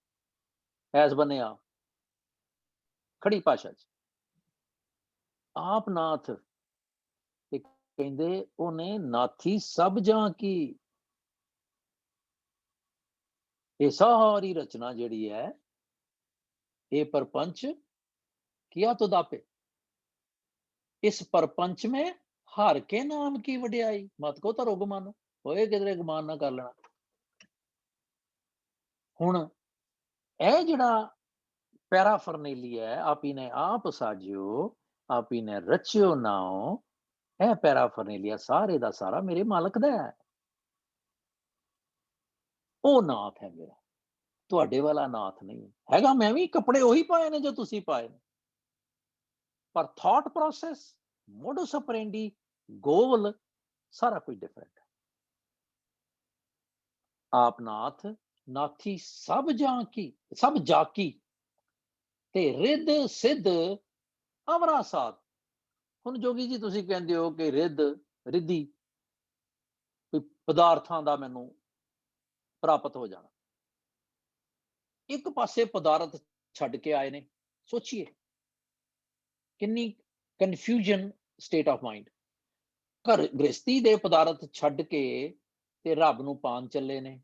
ਐਸ ਬੰਨੇ ਆ ਖੜੀ ਭਾਸ਼ਾ ਚ ਆਪ ਨਾਥ। ਤੇ ਕਹਿੰਦੇ ਉਹਨੇ ਨਾਥੀ ਸਭ ਜਾਂ ਕੀ। ਇਹ ਸਾਰੀ ਰਚਨਾ ਜਿਹੜੀ ਹੈ, ਇਹ ਪਰਪੰਚ किया तो दापे, इस परपंच में हर के नाम की वड्याई, मत को धरो गुमान, होए किधरे गुमान ना कर लेना। हुण ਇਹ ਜਿਹੜਾ ਪੈਰਾਫਰਨੇਲੀ ਹੈ, ਆਪੀ ਨੇ ਆਪ ਸਾਜਿਓ, ਆਪੀ ਨੇ ਰਚਿਓ ਨਾਉ, ਇਹ ਪੈਰਾਫਰਨੇਲੀਆ ਸਾਰੇ ਦਾ ਸਾਰਾ ਮੇਰੇ ਮਾਲਕ ਦਾ ਹੈ। ਉਹ ਨਾਥ ਹੈ ਮੇਰਾ, ਤੁਹਾਡੇ ਵਾਲਾ ਨਾਥ ਨਹੀਂ ਹੈਗਾ। ਮੈਂ ਵੀ ਕੱਪੜੇ ਉਹੀ ਪਾਏ ਨੇ ਜੋ ਤੁਸੀਂ ਪਾਏ ਨੇ, ਪਰ ਥਾਟ ਪ੍ਰੋਸੈਸ, ਮੋਡਸ ਆਪਰੈਂਡੀ, ਗੋਲ ਸਾਰਾ ਕੁਝ ਡਿਫਰੈਂਟ ਹੈ। ਆਪ ਨਾਥ ਨਾਥੀ ਸਭ ਜਾਂ ਕੀ, ਸਭ ਜਾਕੀ, ਤੇ ਰਿੱਧ ਸਿੱਧ ਅਵਰਾ ਸਾਧ। ਹੁਣ ਜੋਗੀ ਜੀ ਤੁਸੀਂ ਕਹਿੰਦੇ ਹੋ ਕਿ ਰਿੱਧੀ ਵੀ ਪਦਾਰਥਾਂ ਦਾ ਮੈਨੂੰ ਪ੍ਰਾਪਤ ਹੋ ਜਾਣਾ। ਇੱਕ ਪਾਸੇ ਪਦਾਰਥ ਛੱਡ ਕੇ ਆਏ ਨੇ, ਸੋਚੀਏ ਕਿੰਨੀ ਕਨਫਿਊਜ਼ਨ ਸਟੇਟ ਆਫ ਮਾਈਂਡ। ਘਰ ਗ੍ਰਸਤੀ ਦੇ ਪਦਾਰਥ ਛੱਡ ਕੇ ਤੇ ਰੱਬ ਨੂੰ ਪਾਣ ਚੱਲੇ ਨੇ,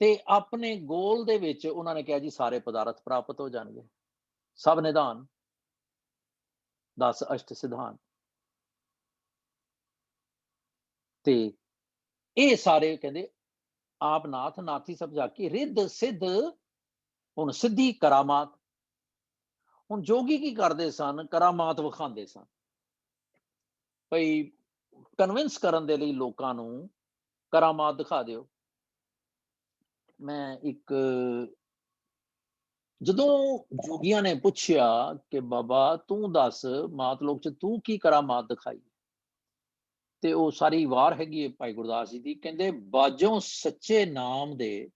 ਤੇ ਆਪਣੇ ਗੋਲ ਦੇ ਵਿੱਚ ਉਹਨਾਂ ਨੇ ਕਿਹਾ ਜੀ ਸਾਰੇ ਪਦਾਰਥ ਪ੍ਰਾਪਤ ਹੋ ਜਾਣਗੇ। ਸਭ ਨਿਧਾਨ 10 ਅਸ਼ਟ ਸਿਧਾਨ, ਤੇ ਇਹ ਸਾਰੇ ਕਹਿੰਦੇ ਆਪ ਨਾਥ ਨਾਥੀ ਸਭ ਜਾਕੀ, ਰਿੱਧ ਸਿੱਧ ਹੁਣ ਸਿੱਧੀ ਕਰਾਮਾਤ। ਹੁਣ ਜੋਗੀ ਕੀ ਕਰਦੇ ਸਨ? ਕਰਾਮਾਤ ਵਿਖਾਉਂਦੇ ਸਨ, ਭਈ ਕਨਵਿੰਸ ਕਰਨ ਦੇ ਲਈ ਲੋਕਾਂ ਨੂੰ ਕਰਾਮਾਤ ਦਿਖਾ ਦਿਓ। ਮੈਂ ਇੱਕ ਜਦੋਂ ਜੋਗੀਆਂ ਨੇ ਪੁੱਛਿਆ ਕਿ ਬਾਬਾ ਤੂੰ ਦੱਸ ਮਾਤਲੋਕ ਚ ਤੂੰ ਕੀ ਕਰਾਮਾਤ ਦਿਖਾਈ, ਤੇ ਉਹ ਸਾਰੀ ਵਾਰ ਹੈਗੀ ਹੈ ਭਾਈ ਗੁਰਦਾਸ ਜੀ ਦੀ। ਕਹਿੰਦੇ ਬਾਝੋਂ ਸੱਚੇ ਨਾਮ ਦੇ,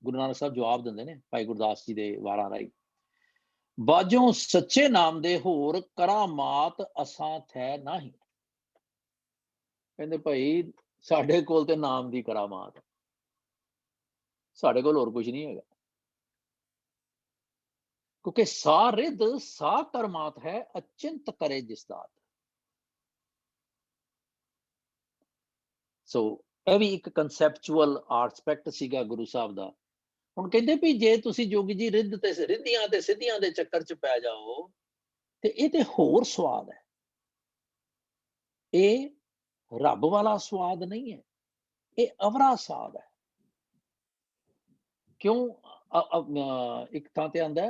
ਗੁਰੂ ਨਾਨਕ ਸਾਹਿਬ ਜਵਾਬ ਦਿੰਦੇ ਨੇ ਭਾਈ ਗੁਰਦਾਸ ਜੀ ਦੇ ਵਾਰਾਂ ਰਾਹੀਂ, ਬਾਝੋਂ ਸੱਚੇ ਨਾਮ ਦੇ ਹੋਰ ਕਰਾਮਾਤ ਅਸਾਂ ਥੈ ਨਹੀਂ। ਕਹਿੰਦੇ ਭਾਈ ਸਾਡੇ ਕੋਲ ਤੇ ਨਾਮ ਦੀ ਕਰਾਮਾਤ, ਸਾਡੇ ਕੋਲ ਹੋਰ ਕੁਝ ਨਹੀਂ ਹੈਗਾ, ਕਿਉਂਕਿ ਸਾ ਰਿੱਧ ਸਾ ਕਰਮਾਤ ਹੈ ਅਚਿੰਤ ਕਰੇ ਜਿਸ ਦਾਤ। ਸੋ ਇਹ ਵੀ ਇੱਕ ਕਨਸੈਪਚੁਅਲ ਆਸਪੈਕਟ ਸੀਗਾ ਗੁਰੂ ਸਾਹਿਬ ਦਾ। ਹੁਣ ਕਹਿੰਦੇ ਵੀ ਜੇ ਤੁਸੀਂ ਜੋਗੀ ਜੀ ਰਿੱਧ ਤੇ ਰਿੱਧੀਆਂ ਤੇ ਸਿੱਧੀਆਂ ਦੇ ਚੱਕਰ ਚ ਪੈ ਜਾਓ ਤੇ ਇਹ ਤੇ ਹੋਰ ਸਵਾਦ ਹੈ, ਇਹ ਰੱਬ ਵਾਲਾ ਸਵਾਦ ਨਹੀਂ ਹੈ, ਇਹ ਅਵਰਾ ਸਵਾਦ ਹੈ। ਕਿਉਂ? ਇੱਕ ਥਾਂ ਤੇ ਆਂਦਾ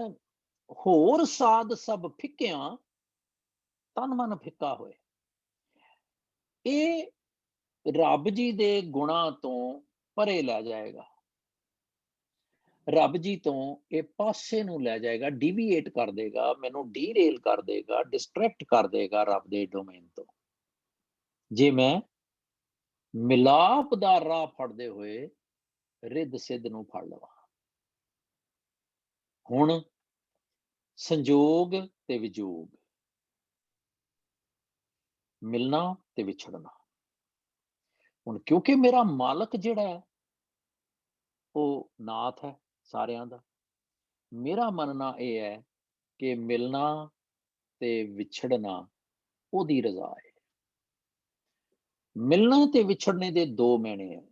ਹੋਰ ਸਾਧ ਸਭ ਫਿੱਕਿਆਂ ਤਨ ਮਨ ਫਿੱਕਾ ਹੋਏ। ਇਹ ਰੱਬ ਜੀ ਦੇ ਗੁਣਾਂ ਤੋਂ ਪਰੇ ਲੈ ਜਾਏਗਾ, ਰੱਬ ਜੀ ਤੋਂ ਇਹ ਪਾਸੇ ਨੂੰ ਲੈ ਜਾਏਗਾ, ਡਿਵੀਏਟ ਕਰ ਦੇਗਾ, ਮੈਨੂੰ ਡੀਰੇਲ ਕਰ ਦੇਗਾ, ਡਿਸਟਰੈਕਟ ਕਰ ਦੇਗਾ ਰੱਬ ਦੇ ਡੋਮੇਨ ਤੋਂ। ਜੇ ਮੈਂ ਮਿਲਾਪ ਦਾ ਰਾਹ ਫੜਦੇ ਹੋਏ ਰਿੱਧ ਸਿੱਧ ਨੂੰ ਫੜ ਲਵਾਂ। ਹੁਣ ਸੰਜੋਗ ਤੇ ਵਿਜੋਗ, ਮਿਲਣਾ ਤੇ ਵਿਛੜਨਾ। ਹੁਣ ਕਿਉਂਕਿ ਮੇਰਾ ਮਾਲਕ ਜਿਹੜਾ ਹੈ ਉਹ ਨਾਥ ਹੈ ਸਾਰਿਆਂ ਦਾ, ਮੇਰਾ ਮੰਨਣਾ ਇਹ ਹੈ ਕਿ ਮਿਲਣਾ ਤੇ ਵਿਛੜਨਾ ਉਹਦੀ ਰਜ਼ਾ ਹੈ। ਮਿਲਣਾ ਤੇ ਵਿਛੜਨੇ ਦੇ ਦੋ ਮੈਨੇ ਹੈ,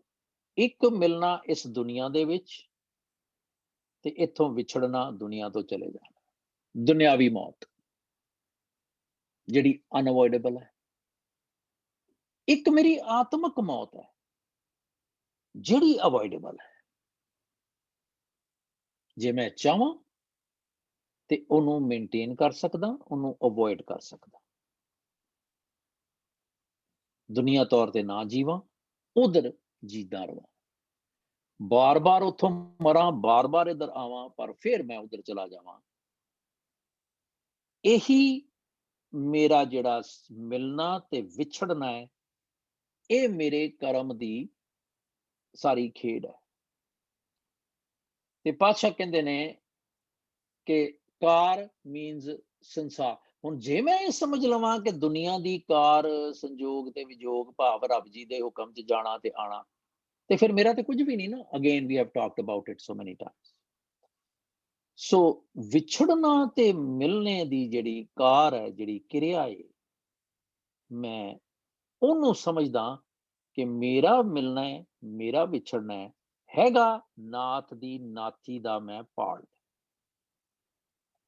ਇੱਕ ਮਿਲਣਾ ਇਸ ਦੁਨੀਆ ਦੇ ਵਿੱਚ ਤੇ ਇੱਥੋਂ ਵਿਛੜਨਾ ਦੁਨੀਆ ਤੋਂ ਚਲੇ ਜਾਣਾ, ਦੁਨਿਆਵੀ ਮੌਤ ਜਿਹੜੀ ਅਨਅਵੋਇਡੇਬਲ ਹੈ। ਇੱਕ ਮੇਰੀ ਆਤਮਿਕ ਮੌਤ ਹੈ ਜਿਹੜੀ ਅਵੋਇਡੇਬਲ ਹੈ। ਜੇ ਮੈਂ ਚਾਹਾਂ ਤੇ ਉਹਨੂੰ ਮੇਨਟੇਨ ਕਰ ਸਕਦਾ, ਉਹਨੂੰ ਅਵੋਇਡ ਕਰ ਸਕਦਾ। ਦੁਨੀਆ ਤੌਰ ਤੇ ਨਾ ਜੀਵਾਂ, ਉਧਰ ਜੀਦਾ ਰਵਾਂ, ਬਾਰ-ਬਾਰ ਉੱਥੋਂ ਮਰਾਂ, ਬਾਰ-ਬਾਰ ਇੱਧਰ ਆਵਾਂ, ਪਰ ਫਿਰ ਮੈਂ ਉਧਰ ਚਲਾ ਜਾਵਾਂ। ਇਹੀ ਮੇਰਾ ਜਿਹੜਾ ਮਿਲਣਾ ਤੇ ਵਿਛੜਨਾ ਹੈ, ਇਹ ਮੇਰੇ ਕਰਮ ਦੀ ਸਾਰੀ ਖੇਡ ਹੈ। ਤੇ ਪਾਤਸ਼ਾਹ ਕਹਿੰਦੇ ਨੇ ਕਿ ਕਾਰ ਮੀਨਸ ਸੰਸਾਰ। ਹੁਣ ਜੇ ਮੈਂ ਇਹ ਸਮਝ ਲਵਾਂ ਕਿ ਦੁਨੀਆ ਦੀ ਕਾਰ ਸੰਜੋਗ ਤੇ ਵਿਜੋਗ ਭਾਵ ਰੱਬ ਜੀ ਦੇ ਹੁਕਮ 'ਚ ਜਾਣਾ ਤੇ ਆਣਾ, ਤੇ ਫਿਰ ਮੇਰਾ ਤੇ ਕੁਝ ਵੀ ਨਹੀਂ ਨਾ। Again we have talked about it so many times. ਸੋ ਵਿਛੜਨਾ ਤੇ ਮਿਲਣੇ ਦੀ ਜਿਹੜੀ ਕਾਰ ਹੈ, ਜਿਹੜੀ ਕਿਰਿਆ ਹੈ, ਮੈਂ ਉਹਨੂੰ ਸਮਝਦਾ ਕਿ ਮੇਰਾ ਮਿਲਣਾ ਹੈ, ਮੇਰਾ ਵਿਛੜਨਾ ਹੈ, ਹੈਗਾ ਨਾਥ ਦੀ ਨਾਥੀ ਦਾ ਮੈਂ ਪਾਲ।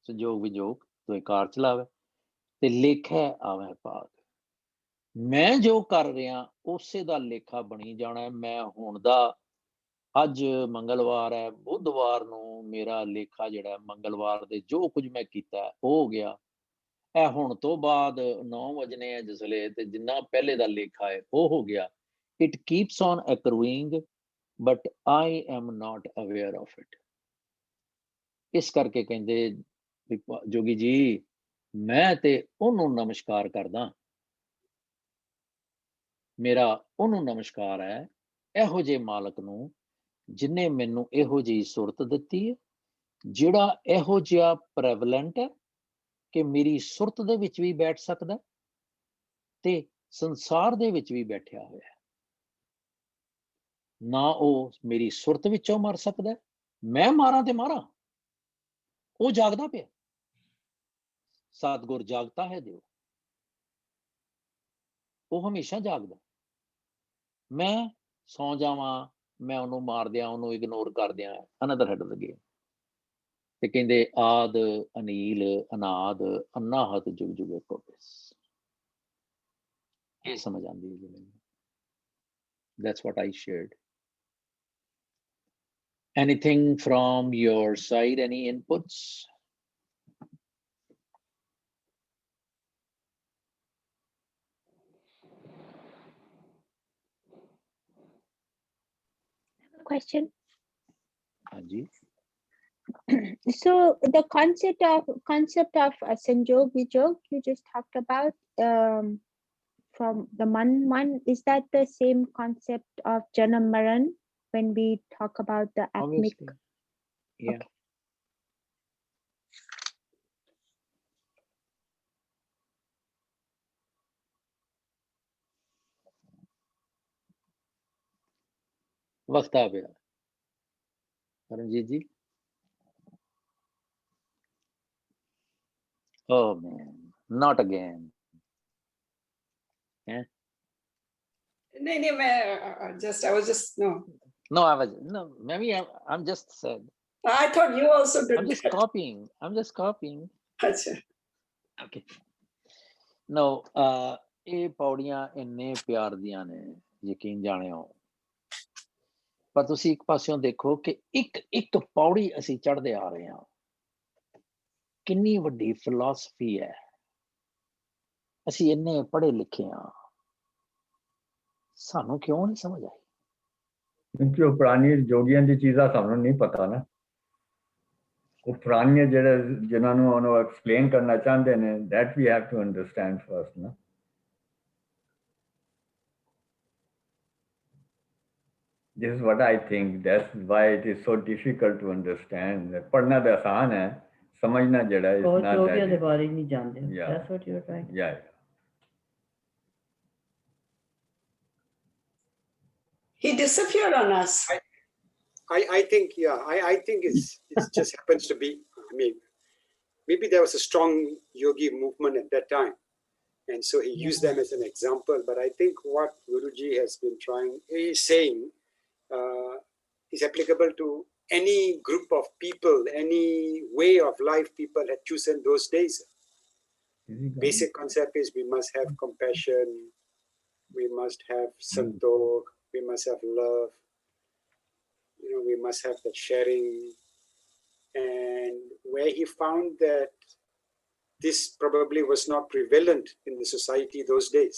ਸੰਜੋਗ ਵਿਜੋਗ ਤੋਂ ਕਾਰ ਚਲਾਵੇ ਤੇ ਲੇਖਾ ਆਵੇ ਭਾਗ। ਮੈਂ ਜੋ ਕਰ ਰਿਹਾ ਉਸੇ ਦਾ ਲੇਖਾ ਬਣੀ ਜਾਣਾ। ਮੈਂ ਹੁਣ ਦਾ, ਅੱਜ ਮੰਗਲਵਾਰ ਹੈ, ਬੁੱਧਵਾਰ ਨੂੰ ਮੇਰਾ ਲੇਖਾ ਜਿਹੜਾ ਮੰਗਲਵਾਰ ਦੇ ਜੋ ਕੁਝ ਮੈਂ ਕੀਤਾ ਉਹ ਹੋ ਗਿਆ। ਇਹ ਹੁਣ ਤੋਂ ਬਾਅਦ 9 ਵਜਣੇ ਹੈ ਜਿਸਲੇ, ਤੇ ਜਿੰਨਾ ਪਹਿਲੇ ਦਾ ਲੇਖਾ ਹੈ ਉਹ ਹੋ ਗਿਆ। It keeps on accruing but I am not aware of it. ਇਸ ਕਰਕੇ ਕਹਿੰਦੇ ਜੋਗੀ ਜੀ ਮੈਂ ਤੇ ਉਹਨੂੰ ਨਮਸਕਾਰ ਕਰਦਾ, ਮੇਰਾ ਉਹਨੂੰ ਨਮਸਕਾਰ ਹੈ, ਇਹੋ ਜਿਹੇ ਮਾਲਕ ਨੂੰ ਜਿਨੇ ਮੈਨੂੰ ਇਹੋ ਜਿਹੀ ਸੁਰਤ ਦਿੱਤੀ ਹੈ, ਜਿਹੜਾ ਇਹੋ ਜਿਹਾ ਪ੍ਰੈਵਲੈਂਟ ਹੈ, ਕਿ ਮੇਰੀ ਸੁਰਤ ਦੇ ਵਿੱਚ ਵੀ ਬੈਠ ਸਕਦਾ ਤੇ ਸੰਸਾਰ ਦੇ ਵਿੱਚ ਵੀ ਬੈਠਿਆ ਹੋਇਆ ਹੈ। ਨਾ ਉਹ ਮੇਰੀ ਸੁਰਤ ਵਿੱਚੋਂ ਮਰ ਸਕਦਾ, ਮੈਂ ਮਾਰਾਂ ਤੇ ਮਾਰਾਂ, ਉਹ ਜਾਗਦਾ ਪਿਆ। ਸਤਿਗੁਰ ਜਾਗਤਾ ਹੈ ਦਿਓ, ਉਹ ਹਮੇਸ਼ਾ ਜਾਗਦਾ। ਮੈਂ ਸੌ ਜਾਵਾਂ, ਮੈਂ ਉਹਨੂੰ ਮਾਰ ਦਿਆਂ, ਉਹਨੂੰ ਇਗਨੋਰ ਕਰ ਦਿਆਂ, another head of the game. ਤੇ ਕਹਿੰਦੇ ਆਦ ਅਨੀਲ ਅਨਾਦ ਅਨਾਹਤ ਜੁਗ ਜੁਗੇ ਕੋਟਿਸ। ਇਹ ਸਮਝ ਆਉਂਦੀ ਹੈ ਜੀ ਮੈਨੂੰ। That's what I shared. Anything from your side? Any inputs? Question. Anji. So the concept of Sanjog Vijog you just talked about from the Man, is that the same concept of Janam Maran when we talk about the atmic? Obviously. Yeah. Okay. वक्त आ गया Karanjit ji. Oh man, not again. Yeah. No, I was just, no. No, maybe I'm just said. I thought you also did I'm just that. copying. Achha. Okay. No, ਇਹ ਪੌੜੀਆਂ ਇੰਨੇ ਪਿਆਰ ਦੀਆਂ ਨੇ, ਯਕੀਨ ਜਾਣਿਓ। ਪਰ ਤੁਸੀਂ ਇੱਕ ਪਾਸਿਓਂ ਦੇਖੋ ਕਿ ਇੱਕ ਪੌੜੀ ਅਸੀਂ ਚੜ੍ਹਦੇ ਆ ਰਹੇ ਹਾਂ। ਕਿੰਨੀ ਵੱਡੀ ਫਿਲਾਸਫੀ ਹੈ। ਅਸੀਂ ਇੰਨੇ ਪੜ੍ਹੇ ਲਿਖੇ ਹਾਂ, ਸਾਨੂੰ ਕਿਉਂ ਨਹੀਂ ਸਮਝ ਆਈ? ਕਿਉਂਕਿ ਉਹ ਪੁਰਾਣੀ ਜੋਗੀਆਂ ਦੀ ਚੀਜ਼ਾਂ ਸਾਨੂੰ ਨਹੀਂ ਪਤਾ ਨਾ। ਉਹ ਪੁਰਾਣੀਆਂ ਜਿਹੜੇ ਜਿਨ੍ਹਾਂ ਨੂੰ ਉਹਨੂੰ ਐਕਸਪਲੇਨ ਕਰਨਾ ਚਾਹੁੰਦੇ ਨੇ, that we have to understand first ਨਾ। This is what I think. That's why it is so difficult to understand. पढ़ना तो आसान है, समझना जड़ा is बहुत not लोग that ये easy. बारे नहीं जानते। Yeah. That's what you're trying. Yeah. He disappeared on us. I think, yeah, I think it just happens to be, I mean, maybe there was a strong yogi movement at that time. And so he used them as an example. But I think what Guruji has been saying is applicable to any group of people, any way of life people had chosen those days. Basic concept is we must have compassion, we must have santokh, we must have love, we must have that sharing. And where he found that this probably was not prevalent in the society those days.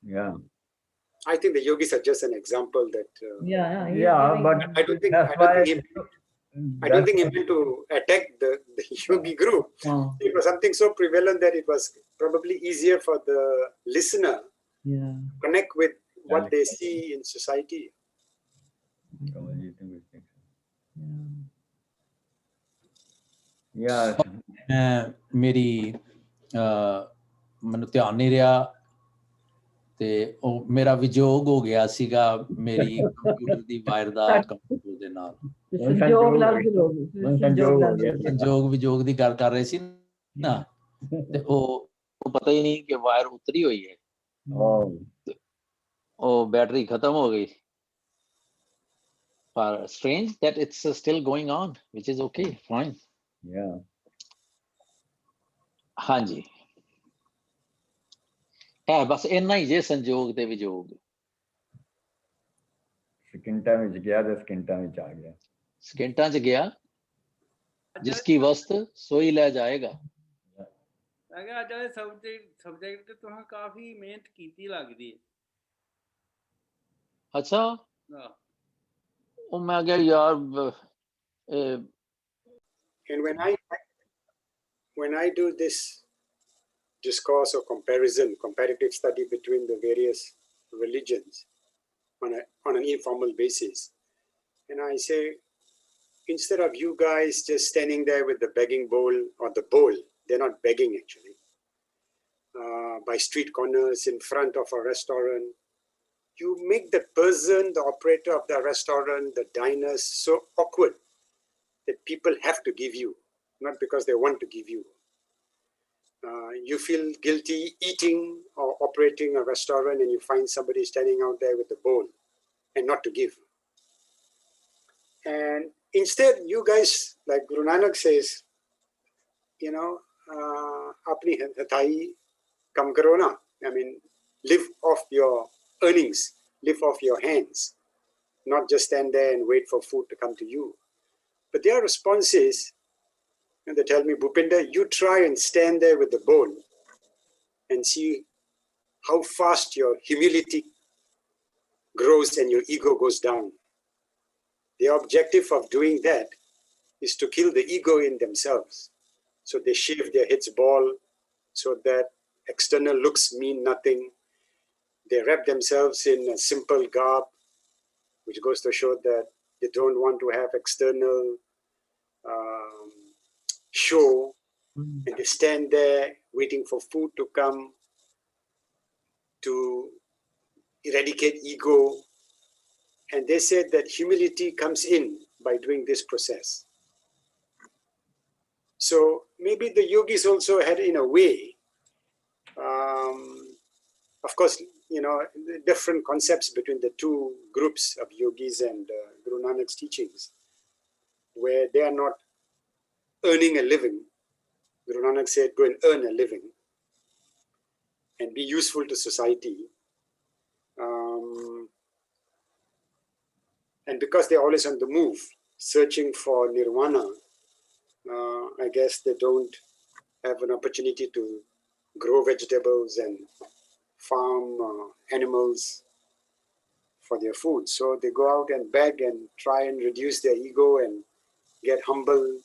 Yeah. I think the yogis are just an example that. But I don't think he meant to attack the yogi group. It was something so prevalent that it was probably easier for the listener to connect with what they see in society. Yeah. ਮੇਰੀ ਮੈਨੂੰ ਧਿਆਨ ਨਹੀਂ ਰਿਹਾ ਤੇ ਉਹ ਮੇਰਾ ਵਿਜੋਗ ਹੋ ਗਿਆ ਸੀਗਾ ਮੇਰੀ ਕੰਪਿਊਟਰ ਦੀ ਵਾਇਰ ਦਾ ਕੰਪਿਊਟਰ ਦੇ ਨਾਲ। ਸੰਜੋਗ ਵਿਜੋਗ ਦੀ ਗੱਲ ਕਰ ਰਹੇ ਸੀ ਨਾ, ਤੇ ਉਹ ਪਤਾ ਹੀ ਨਹੀਂ ਕਿ ਵਾਇਰ ਉਤਰੀ ਹੋਈ ਹੈ, ਉਹ ਬੈਟਰੀ ਖਤਮ ਹੋ ਗਈ। ਪਰ strange that it's still going on, which is okay, fine. Yeah. ਹਾਂਜੀ, ਹੈ ਬਸ ਇੰਨਾ ਹੀ ਜੇ ਸੰਜੋਗ ਤੇ ਵਿਜੋਗ। ਸਕਿੰਟਾਂ ਵਿੱਚ ਗਿਆ ਤੇ ਸਕਿੰਟਾਂ ਵਿੱਚ ਆ ਗਿਆ। ਸਕਿੰਟਾਂ ਚ ਗਿਆ, ਜਿਸ ਕੀ ਵਸਤ ਸੋਈ ਲੈ ਜਾਏਗਾ। ਮੈਂ ਕਿਹਾ ਅੱਜ ਵਾਲੇ ਸਬਜੈਕਟ ਤੇ ਤੁਸੀਂ ਕਾਫੀ ਮਿਹਨਤ ਕੀਤੀ ਲੱਗਦੀ ਹੈ। ਅੱਛਾ, ਉਹ ਮੈਂ ਕਿਹਾ ਯਾਰ And when I do this discourse or comparative study between the various religions on an informal basis, and I say, instead of you guys just standing there with the begging bowl or the bowl, they're not begging actually, by street corners in front of a restaurant, you make the person, the operator of the restaurant, the diners so awkward that people have to give you, not because they want to give you. You feel guilty eating or operating a restaurant and you find somebody standing out there with the bowl and not to give. And instead, you guys, like Guru Nanak says, you know, apni hathai kam karo na. I mean, live off your earnings, live off your hands, not just stand there and wait for food to come to you. But their response is, and they tell me, Bhupinder, you try and stand there with the bowl and see how fast your humility grows and your ego goes down. The objective of doing that is to kill the ego in themselves. So they shave their heads bald so that external looks mean nothing. They wrap themselves in a simple garb, which goes to show that they don't want to have external show. And they stand there waiting for food to come to eradicate ego. And they said that humility comes in by doing this process. So maybe the yogis also had, in a way, of course, you know, different concepts between the two groups of yogis and Guru Nanak's teachings, where they are not earning a living. Guru Nanak said, go and earn a living and be useful to society. And because they're always on the move, searching for nirvana, I guess they don't have an opportunity to grow vegetables and farm animals for their food. So they go out and beg and try and reduce their ego and get humble.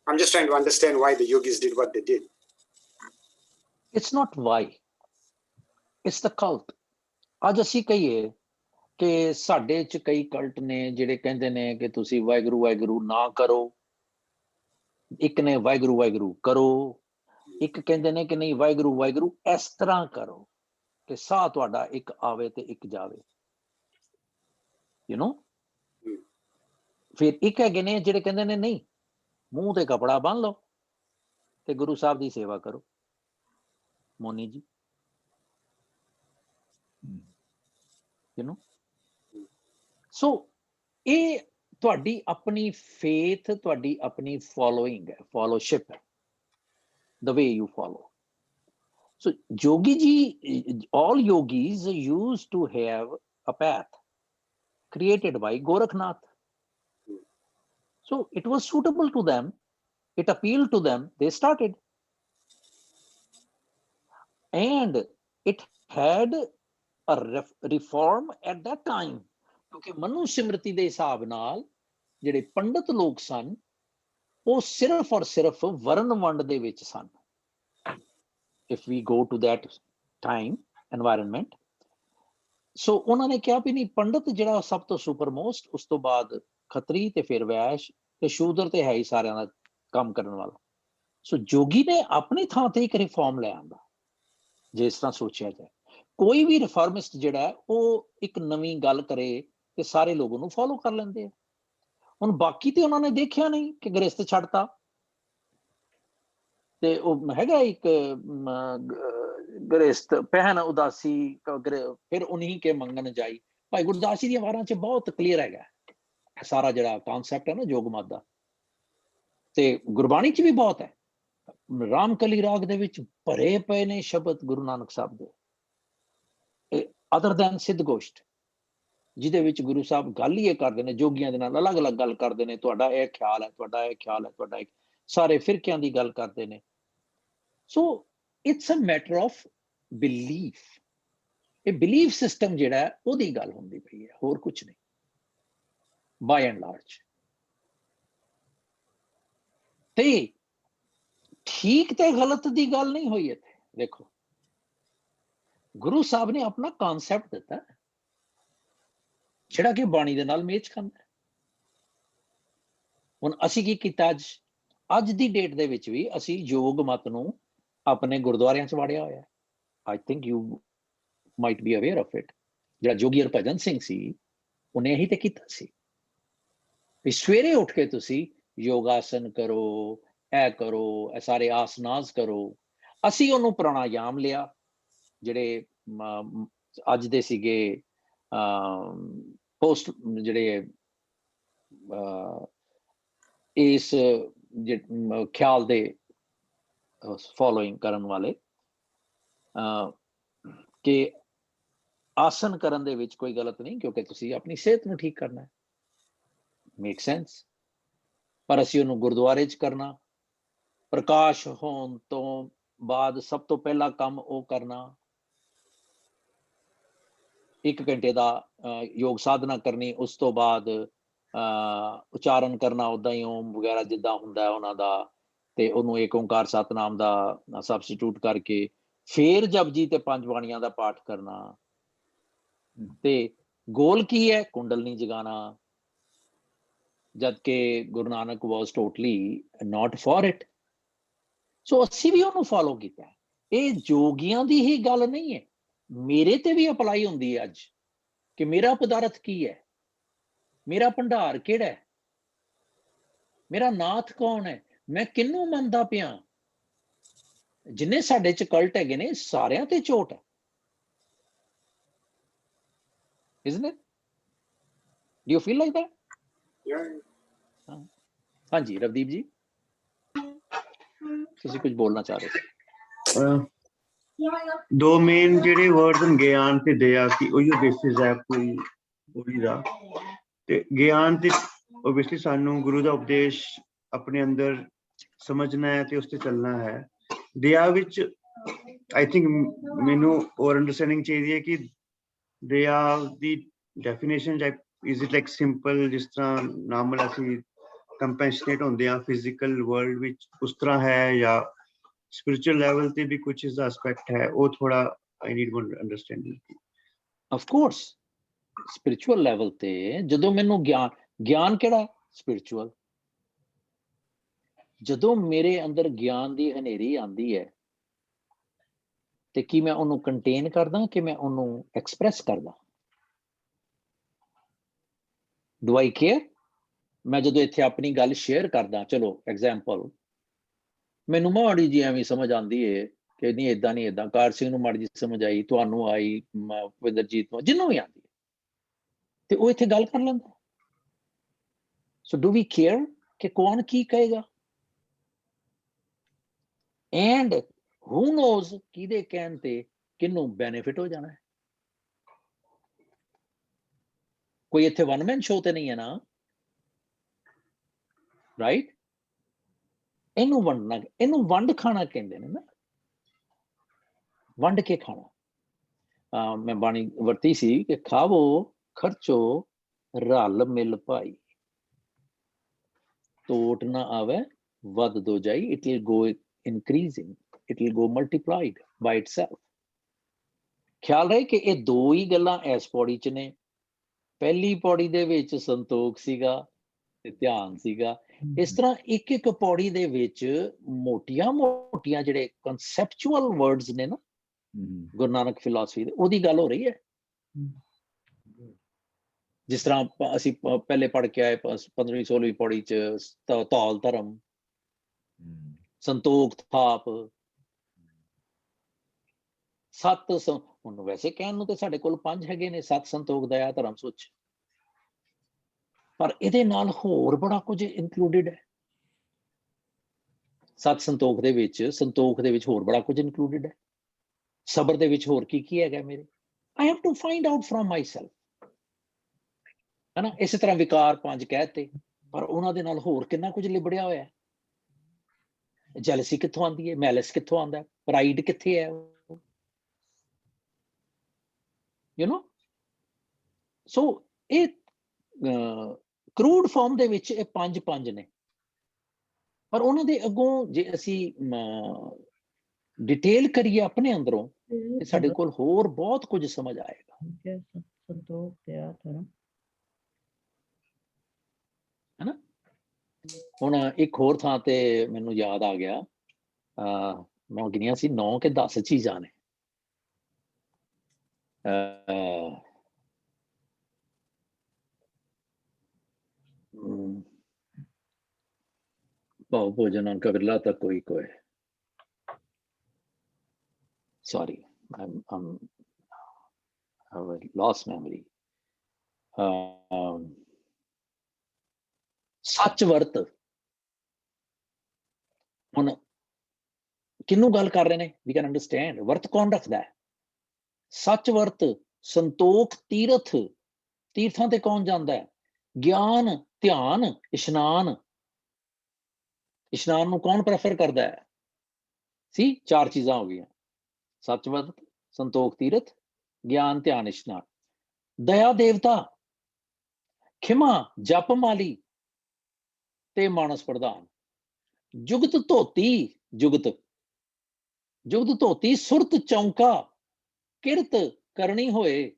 I'm just trying to understand why the yogis did what they did. It's not why. It's the cult. ਅੱਜ ਅਸੀਂ ਕਹੀਏ ਕਿ ਸਾਡੇ ਚ ਕਈ ਕਲਟ ਨੇ ਜਿਹੜੇ ਕਹਿੰਦੇ ਨੇ ਕਿ ਤੁਸੀਂ ਵਾਹਿਗੁਰੂ ਵਾਹਿਗੁਰੂ ਨਾ ਕਰੋ, ਇੱਕ ਨੇ ਵਾਹਿਗੁਰੂ ਵਾਹਿਗੁਰੂ ਕਰੋ, ਇੱਕ ਕਹਿੰਦੇ ਨੇ ਕਿ ਨਹੀਂ ਵਾਹਿਗੁਰੂ ਵਾਹਿਗੁਰੂ ਇਸ ਤਰ੍ਹਾਂ ਕਰੋ ਕਿ ਸਾਹ ਤੁਹਾਡਾ ਇੱਕ ਆਵੇ ਤੇ ਇੱਕ ਜਾਵੇ, ਯੂ نو। ਫਿਰ ਇੱਕ ਹੈਗੇ ਨੇ ਜਿਹੜੇ ਕਹਿੰਦੇ ਨੇ ਨਹੀਂ, ਮੂੰਹ ਤੇ ਕਪੜਾ ਬੰਨ ਲਓ ਤੇ ਗੁਰੂ ਸਾਹਿਬ ਦੀ ਸੇਵਾ ਕਰੋ। ਮੋਨੀ ਜੀ, you know, so ਇਹ ਤੁਹਾਡੀ ਆਪਣੀ faith, ਤੁਹਾਡੀ ਆਪਣੀ following ਹੈ, followship ਹੈ, the way you follow. So yogi ji, all yogis used to have a path created by Gorakhnath. So it was suitable to them, it appealed to them, they started. And it had a reform at that time, ਕਿਉਂਕਿ ਮਨੂ ਸਿਮਰਤੀ ਦੇ ਹਿਸਾਬ ਨਾਲ ਜਿਹੜੇ ਪੰਡਤ ਲੋਕ ਸਨ ਉਹ ਸਿਰਫ ਔਰ ਸਿਰਫ ਵਰਨ ਵੰਡ ਦੇ ਵਿੱਚ ਸਨ। if we go to that time environment, so ਉਹਨਾਂ ਨੇ ਕਿਹਾ ਵੀ ਨਹੀਂ, ਪੰਡਤ ਜਿਹੜਾ ਸਭ ਤੋਂ ਸੁਪਰਮੋਸਟ, ਉਸ ਤੋਂ ਬਾਅਦ ਖੱਤਰੀ ਤੇ ਫਿਰ ਵੈਸ਼ ਤੇ ਸ਼ੂਦਰ ਤੇ ਹੈ ਹੀ ਸਾਰਿਆਂ ਦਾ ਕੰਮ ਕਰਨ ਵਾਲਾ। ਸੋ ਜੋਗੀ ਨੇ ਆਪਣੀ ਥਾਂ ਤੇ ਇੱਕ ਰਿਫਾਰਮ ਲੈ ਆਂਦਾ, ਜੇ ਇਸ ਤਰ੍ਹਾਂ ਸੋਚਿਆ ਜਾਏ। ਕੋਈ ਵੀ ਰਿਫਾਰਮਿਸਟ ਜਿਹੜਾ ਉਹ ਇੱਕ ਨਵੀਂ ਗੱਲ ਕਰੇ ਤੇ ਸਾਰੇ ਲੋਕ ਉਹਨੂੰ ਫੋਲੋ ਕਰ ਲੈਂਦੇ ਆ। ਹੁਣ ਬਾਕੀ ਤੇ ਉਹਨਾਂ ਨੇ ਦੇਖਿਆ ਨਹੀਂ ਕਿ ਗ੍ਰਸਥ ਛੱਡਤਾ ਤੇ ਉਹ ਹੈਗਾ ਇੱਕ ਗ੍ਰਸਥ ਪਹਿਨ ਉਦਾਸੀ, ਫਿਰ ਉन्हीं ਕੇ ਮੰਗਣ ਜਾਈ। ਭਾਈ ਗੁਰਦਾਸ ਜੀ ਦੀਆਂ ਵਾਰਾਂ 'ਚ ਬਹੁਤ ਕਲੀਅਰ ਹੈਗਾ ਸਾਰਾ ਜਿਹੜਾ ਕਨਸੈਪਟ ਹੈ ਨਾ ਯੋਗ ਮਤ ਦਾ, ਤੇ ਗੁਰਬਾਣੀ 'ਚ ਵੀ ਬਹੁਤ ਹੈ। ਰਾਮਕਲੀ ਰਾਗ ਦੇ ਵਿੱਚ ਭਰੇ ਪਏ ਨੇ ਸ਼ਬਦ ਗੁਰੂ ਨਾਨਕ ਸਾਹਿਬ ਦੇ, ਅਦਰ ਦੈਨ ਸਿੱਧ ਗੋਸ਼ਟ, ਜਿਹਦੇ ਵਿੱਚ ਗੁਰੂ ਸਾਹਿਬ ਗੱਲ ਹੀ ਇਹ ਕਰਦੇ ਨੇ, ਜੋਗੀਆਂ ਦੇ ਨਾਲ ਅਲੱਗ-ਅਲੱਗ ਗੱਲ ਕਰਦੇ ਨੇ। ਤੁਹਾਡਾ ਇਹ ਖਿਆਲ ਹੈ, ਤੁਹਾਡਾ ਇਹ ਖਿਆਲ ਹੈ, ਤੁਹਾਡਾ ਇੱਕ, ਸਾਰੇ ਫਿਰਕਿਆਂ ਦੀ ਗੱਲ ਕਰਦੇ ਨੇ। So it's a matter of belief. ਇਹ ਬਿਲੀਫ ਸਿਸਟਮ ਜਿਹੜਾ ਹੈ ਉਹਦੀ ਗੱਲ ਹੁੰਦੀ ਪਈ ਹੈ, ਹੋਰ ਕੁਝ ਨਹੀਂ, ਬਾਈ ਐਂਡ ਲਾਰਜ। ਤੇ ਠੀਕ ਤੇ ਗਲਤ ਦੀ ਗੱਲ ਨਹੀਂ ਹੋਈ ਇੱਥੇ। ਦੇਖੋ, ਗੁਰੂ ਸਾਹਿਬ ਨੇ ਆਪਣਾ ਕਨਸੈਪਟ ਦਿੱਤਾ, ਜਿਹੜਾ ਕਿ ਬਾਣੀ ਦੇ ਨਾਲ ਮੇਚ ਖਾਂਦਾ। ਹੁਣ ਅਸੀਂ ਕੀ ਕੀਤਾ ਅੱਜ ਦੀ ਡੇਟ ਦੇ ਵਿੱਚ ਵੀ ਅਸੀਂ ਯੋਗ ਮਤ ਨੂੰ ਆਪਣੇ ਗੁਰਦੁਆਰਿਆਂ 'ਚ ਵਾੜਿਆ ਹੋਇਆ। I think you might B aware of it. ਜਿਹੜਾ ਜੋਗੀ ਹਰਭਜਨ ਸਿੰਘ ਸੀ ਉਹਨੇ ਇਹੀ ਤੇ ਕੀਤਾ ਸੀ ਵੀ ਸਵੇਰੇ ਉੱਠ ਕੇ ਤੁਸੀਂ ਯੋਗ ਆਸਨ ਕਰੋ, ਇਹ ਕਰੋ, ਇਹ ਸਾਰੇ ਆਸਨਾਸ ਕਰੋ। ਅਸੀਂ ਉਹਨੂੰ ਪ੍ਰਾਣਾਯਾਮ ਲਿਆ, ਜਿਹੜੇ ਅੱਜ ਦੇ ਸੀਗੇ ਪੋਸਟ ਜਿਹੜੇ ਇਸ ਖਿਆਲ ਦੇ ਫੋਲੋਇੰਗ ਕਰਨ ਵਾਲੇ ਕਿ ਆਸਨ ਕਰਨ ਦੇ ਵਿੱਚ ਕੋਈ ਗਲਤ ਨਹੀਂ, ਕਿਉਂਕਿ ਤੁਸੀਂ ਆਪਣੀ ਸਿਹਤ ਨੂੰ ਠੀਕ ਕਰਨਾ ਹੈ। Make sense. ਪਰ ਅਸੀਂ ਉਹਨੂੰ ਗੁਰਦੁਆਰੇ 'ਚ ਕਰਨਾ, ਪ੍ਰਕਾਸ਼ ਹੋਣ ਤੋਂ ਬਾਅਦ ਸਭ ਤੋਂ ਪਹਿਲਾ ਕੰਮ ਉਹ ਕਰਨਾ, 1 ਘੰਟੇ ਦਾ ਯੋਗ ਸਾਧਨਾ ਕਰਨੀ, ਉਸ ਤੋਂ ਬਾਅਦ ਉਚਾਰਨ ਕਰਨਾ ਉੱਦਾਂ ਹੀ ਓਮ ਵਗੈਰਾ ਜਿੱਦਾਂ ਹੁੰਦਾ ਉਹਨਾਂ ਦਾ, ਤੇ ਉਹਨੂੰ ਏਕ ਓਂਕਾਰ ਸਤਨਾਮ ਦਾ ਸਬਸਟੀਟਿਊਟ ਕਰਕੇ ਫੇਰ ਜਪਜੀ ਤੇ 5 ਬਾਣੀਆਂ ਦਾ ਪਾਠ ਕਰਨਾ। ਤੇ ਗੋਲ ਕੀ ਹੈ? ਕੁੰਡਲਨੀ ਜਗਾਣਾ, ਜਦ ਕਿ Guru Nanak was totally not for it. So ਅਸੀਂ ਵੀ ਉਹਨੂੰ ਫੋਲੋ ਕੀਤਾ। ਇਹ ਜੋਗੀਆਂ ਦੀ ਹੀ ਗੱਲ ਨਹੀਂ ਹੈ, ਮੇਰੇ ਤੇ ਵੀ ਅਪਲਾਈ ਹੁੰਦੀ ਹੈ ਅੱਜ ਕਿ ਮੇਰਾ ਪਦਾਰਥ ਕੀ ਹੈ, ਮੇਰਾ ਭੰਡਾਰ ਕਿਹੜਾ ਹੈ, ਮੇਰਾ ਨਾਥ ਕੌਣ ਹੈ, ਮੈਂ ਕਿਹਨੂੰ ਮੰਨਦਾ ਪਿਆ। ਜਿੰਨੇ ਸਾਡੇ ਚ ਕਲਟ ਹੈਗੇ ਨੇ ਸਾਰਿਆਂ ਤੇ ਚੋਟ ਹੈ। Isn't it? Do you feel like that? Yeah. ਹਾਂਜੀ ਰਵਦੀਪ ਜੀ, ਤੁਸੀਂ ਕੁਝ ਬੋਲਣਾ ਚਾਹ ਰਹੇ ਸੀ। ਦੋ ਮੇਨ ਜਿਹੜੇ ਵਰਡਸ ਹਨ ਗਿਆਨ ਤੇ ਦਇਆ ਕੀ, ਉਹੀ ਬੇਸਿਸ ਹੈ ਕੋਈ ਉਹੀ ਦਾ। ਤੇ ਗਿਆਨ ਤੇ ਓਬਵੀਅਸਲੀ ਸਾਨੂੰ ਗੁਰੂ ਦਾ ਉਪਦੇਸ਼ ਆਪਣੇ ਅੰਦਰ ਸਮਝਣਾ ਹੈ ਤੇ ਉਸ ਤੇ ਚੱਲਣਾ ਹੈ। ਦਇਆ ਵਿੱਚ ਆਈ ਥਿੰਕ ਮੈਨੂੰ ਹੋਰ ਅੰਡਰਸਟੈਂਡਿੰਗ ਚਾਹੀਦੀ ਹੈ ਕਿ ਦਇਆ ਦੀ definition is it like simple, ਜਿਸ ਤਰ੍ਹਾਂ ਨਾਰਮਲ ਅਸੀਂ ਕੰਪੈਸ਼ਨੇਟ ਹੁੰਦੇ ਆ ਫਿਜ਼ੀਕਲ ਵਰਲਡ ਵਿੱਚ, ਉਸ ਤਰ੍ਹਾਂ ਹੈ, ਜਾਂ spiritual level ਤੇ ਵੀ ਕੁਝ ਇਸ ਦਾ ਐਸਪੈਕਟ ਹੈ? ਉਹ ਥੋੜਾ I need more understanding. Of course, spiritual level ਤੇ ਜਦੋਂ ਮੈਨੂੰ ਗਿਆਨ ਕਿਹੜਾ spiritual, ਜਦੋਂ ਮੇਰੇ ਅੰਦਰ ਗਿਆਨ ਦੀ ਹਨੇਰੀ ਆਂਦੀ ਹੈ ਤੇ ਕੀ ਮੈਂ ਉਹਨੂੰ ਕੰਟੇਨ ਕਰਦਾ ਕਿ ਮੈਂ ਉਹਨੂੰ ਐਕਸਪ੍ਰੈਸ ਕਰਦਾ? Do I care? ਮੈਂ ਜਦੋਂ ਇੱਥੇ ਆਪਣੀ ਗੱਲ ਸ਼ੇਅਰ ਕਰਦਾ, ਚਲੋ ਐਗਜ਼ਾਮਪਲ, ਮੈਨੂੰ ਮਾੜੀ ਜੀ ਐਵੇਂ ਸਮਝ ਆਉਂਦੀ ਹੈ ਕਿ ਨਹੀਂ ਏਦਾਂ ਨਹੀਂ ਏਦਾਂ, ਕਾਰ ਸਿੰਘ ਨੂੰ ਮਾੜੀ ਜੀ ਸਮਝ ਆਈ, ਤੁਹਾਨੂੰ ਆਈ, ਭੁਪਿੰਦਰਜੀਤ ਨੂੰ, ਜਿਹਨੂੰ ਵੀ ਆਉਂਦੀ ਹੈ, ਤੇ ਉਹ ਇੱਥੇ ਗੱਲ ਕਰ ਲੈਂਦਾ। ਸੋ ਡੂ ਵੀ ਕੇਅਰ ਕਿ ਕੌਣ ਕੀ ਕਹੇਗਾ? ਐਂਡ ਹੂ ਨੋਜ਼ ਕਿਹਦੇ ਕਹਿਣ ਤੇ ਕਿਹਨੂੰ ਬੈਨੀਫਿਟ ਹੋ ਜਾਣਾ ਹੈ। ਕੋਈ ਇੱਥੇ ਵਨ ਮੈਨ ਸ਼ੋਅ ਤੇ ਨਹੀਂ ਹੈ ਨਾ, ਰਾਈਟ? ਇਹਨੂੰ ਵੰਡਣਾ, ਇਹਨੂੰ ਵੰਡ ਖਾਣਾ ਕਹਿੰਦੇ ਨੇ ਨਾ, ਵੰਡ ਕੇ ਖਾਣਾ। ਮੈਂ ਬਾਣੀ ਵਰਤੀ ਸੀ ਕਿ ਖਾਵੋ ਖਰਚੋ ਰਲ ਮਿਲ ਭਾਈ, ਤੋਟ ਨਾ ਆਵੇ ਵੱਧ ਦੋ ਜਾਈ। It will go increasing, it will go multiplied by itself. ਖਿਆਲ ਰਹੇ ਕਿ ਇਹ ਦੋ ਹੀ ਗੱਲਾਂ ਇਸ ਪੌੜੀ ਚ ਨੇ। ਪਹਿਲੀ ਪੌੜੀ ਦੇ ਵਿੱਚ ਸੰਤੋਖ ਸੀਗਾ ਤੇ ਧਿਆਨ ਸੀਗਾ। ਇਸ ਤਰ੍ਹਾਂ ਇੱਕ ਇੱਕ ਪੌੜੀ ਦੇ ਵਿੱਚ ਮੋਟੀਆਂ ਮੋਟੀਆਂ ਜਿਹੜੇ ਕਨਸੈਪਚੁਅਲ ਵਰਡਸ ਨੇ ਨਾ ਗੁਰੂ ਨਾਨਕ ਫਿਲਾਸਫੀ ਦੇ, ਉਹਦੀ ਗੱਲ ਹੋ ਰਹੀ ਹੈ। ਜਿਸ ਤਰ੍ਹਾਂ ਅਸੀਂ ਪਹਿਲੇ ਪੜ੍ਹ ਕੇ ਆਏ 15ਵੀਂ 16ਵੀਂ ਪੌੜੀ ਚ ਧੌਲ ਧਰਮ, ਸੰਤੋਖ ਥਾਪ, ਸੱਤ। ਹੁਣ ਵੈਸੇ ਕਹਿਣ ਨੂੰ ਤੇ ਸਾਡੇ ਕੋਲ 5 ਹੈਗੇ ਨੇ, ਸੱਤ, ਸੰਤੋਖ, ਦਇਆ, ਧਰਮ, ਸੁਚ, ਪਰ ਇਹਦੇ ਨਾਲ ਹੋਰ ਬੜਾ ਕੁਝ ਇਨਕਲੂਡਿਡ ਹੈ। ਸੱਤ ਸੰਤੋਖ ਦੇ ਵਿੱਚ ਹੋਰ ਬੜਾ ਕੁਝ ਇਨਕਲੂਡਿਡ ਹੈ। ਸਬਰ ਦੇ ਵਿੱਚ ਹੋਰ ਕੀ ਕੀ ਹੈਗਾ ਮੇਰੇ? I have to find out from myself, ਹੈ ਨਾ। ਇਸੇ ਤਰ੍ਹਾਂ ਵਿਕਾਰ 5 ਕਹਿਤੇ, ਪਰ ਉਹਨਾਂ ਦੇ ਨਾਲ ਹੋਰ ਕਿੰਨਾ ਕੁਝ ਲਿਬੜਿਆ ਹੋਇਆ ਹੈ। ਜੈਲਸੀ ਕਿੱਥੋਂ ਆਉਂਦੀ ਹੈ? ਮੈਲਿਸ ਕਿੱਥੋਂ ਆਉਂਦਾ ਹੈ? ਪ੍ਰਾਈਡ ਕਿੱਥੇ ਹੈ? ਯੂ ਨੋ, ਸੋ ਇਹ ਕਰੂਡ ਫਾਰਮ ਦੇ ਵਿੱਚ ਇਹ 5 ਨੇ, ਪਰ ਉਹਨਾਂ ਦੇ ਅੱਗੋਂ ਜੇ ਅਸੀਂ ਡਿਟੇਲ ਕਰੀਏ ਆਪਣੇ ਅੰਦਰੋਂ ਤੇ ਸਾਡੇ ਕੋਲ ਹੋਰ ਬਹੁਤ ਕੁਝ ਸਮਝ ਆਏਗਾ। ਸੰਤੋਖ, ਦਇਆ, ਧਰਮ, ਹੈ ਨਾ। ਹੁਣ ਇੱਕ ਹੋਰ ਥਾਂ ਤੇ ਮੈਨੂੰ ਯਾਦ ਆ ਗਿਆ, ਮੈਂ ਗਿਣੀਆਂ ਸੀ 9 ਕਿ 10 ਚੀਜ਼ਾਂ ਨੇ। ਭਾਵ ਭੋਜਨ ਕਬਿਲਾ ਤੱਕ ਕੋਈ ਕੋਏ, sorry, I've lost memory. ਸੱਚ ਵਰਤ। ਹੁਣ ਕਿਹਨੂੰ ਗੱਲ ਕਰ ਰਹੇ ਨੇ? We can understand. ਵਰਤ ਕੌਣ ਰੱਖਦਾ ਹੈ? ਸੱਚ ਵਰਤ। ਸੰਤੋਖ ਤੀਰਥ, ਤੀਰਥਾਂ ਤੇ ਕੌਣ ਜਾਂਦਾ ਹੈ? ਗਿਆਨ, ਧਿਆਨ, ਇਸ਼ਨਾਨ। ਇਸ਼ਨਾਨ ਨੂੰ ਕੌਣ ਪ੍ਰੈਫਰ ਕਰਦਾ ਹੈ? ਸੀ 4 ਚੀਜ਼ਾਂ ਹੋ ਗਈਆਂ, ਸੱਚ ਵਰਤ, ਸੰਤੋਖ ਤੀਰਥ, ਗਿਆਨ, ਧਿਆਨ, ਇਸ਼ਨਾਨ। ਦਇਆ ਦੇਵਤਾ, ਖਿਮਾ, ਜਪ ਮਾਲੀ ਤੇ ਮਾਨਸ ਪ੍ਰਧਾਨ। ਜੁਗਤ ਧੋਤੀ, ਜੁਗਤ ਧੋਤੀ, ਸੁਰਤ ਚੌਂਕਾ, ਕਿਰਤ ਕਰਨੀ ਹੋਏ,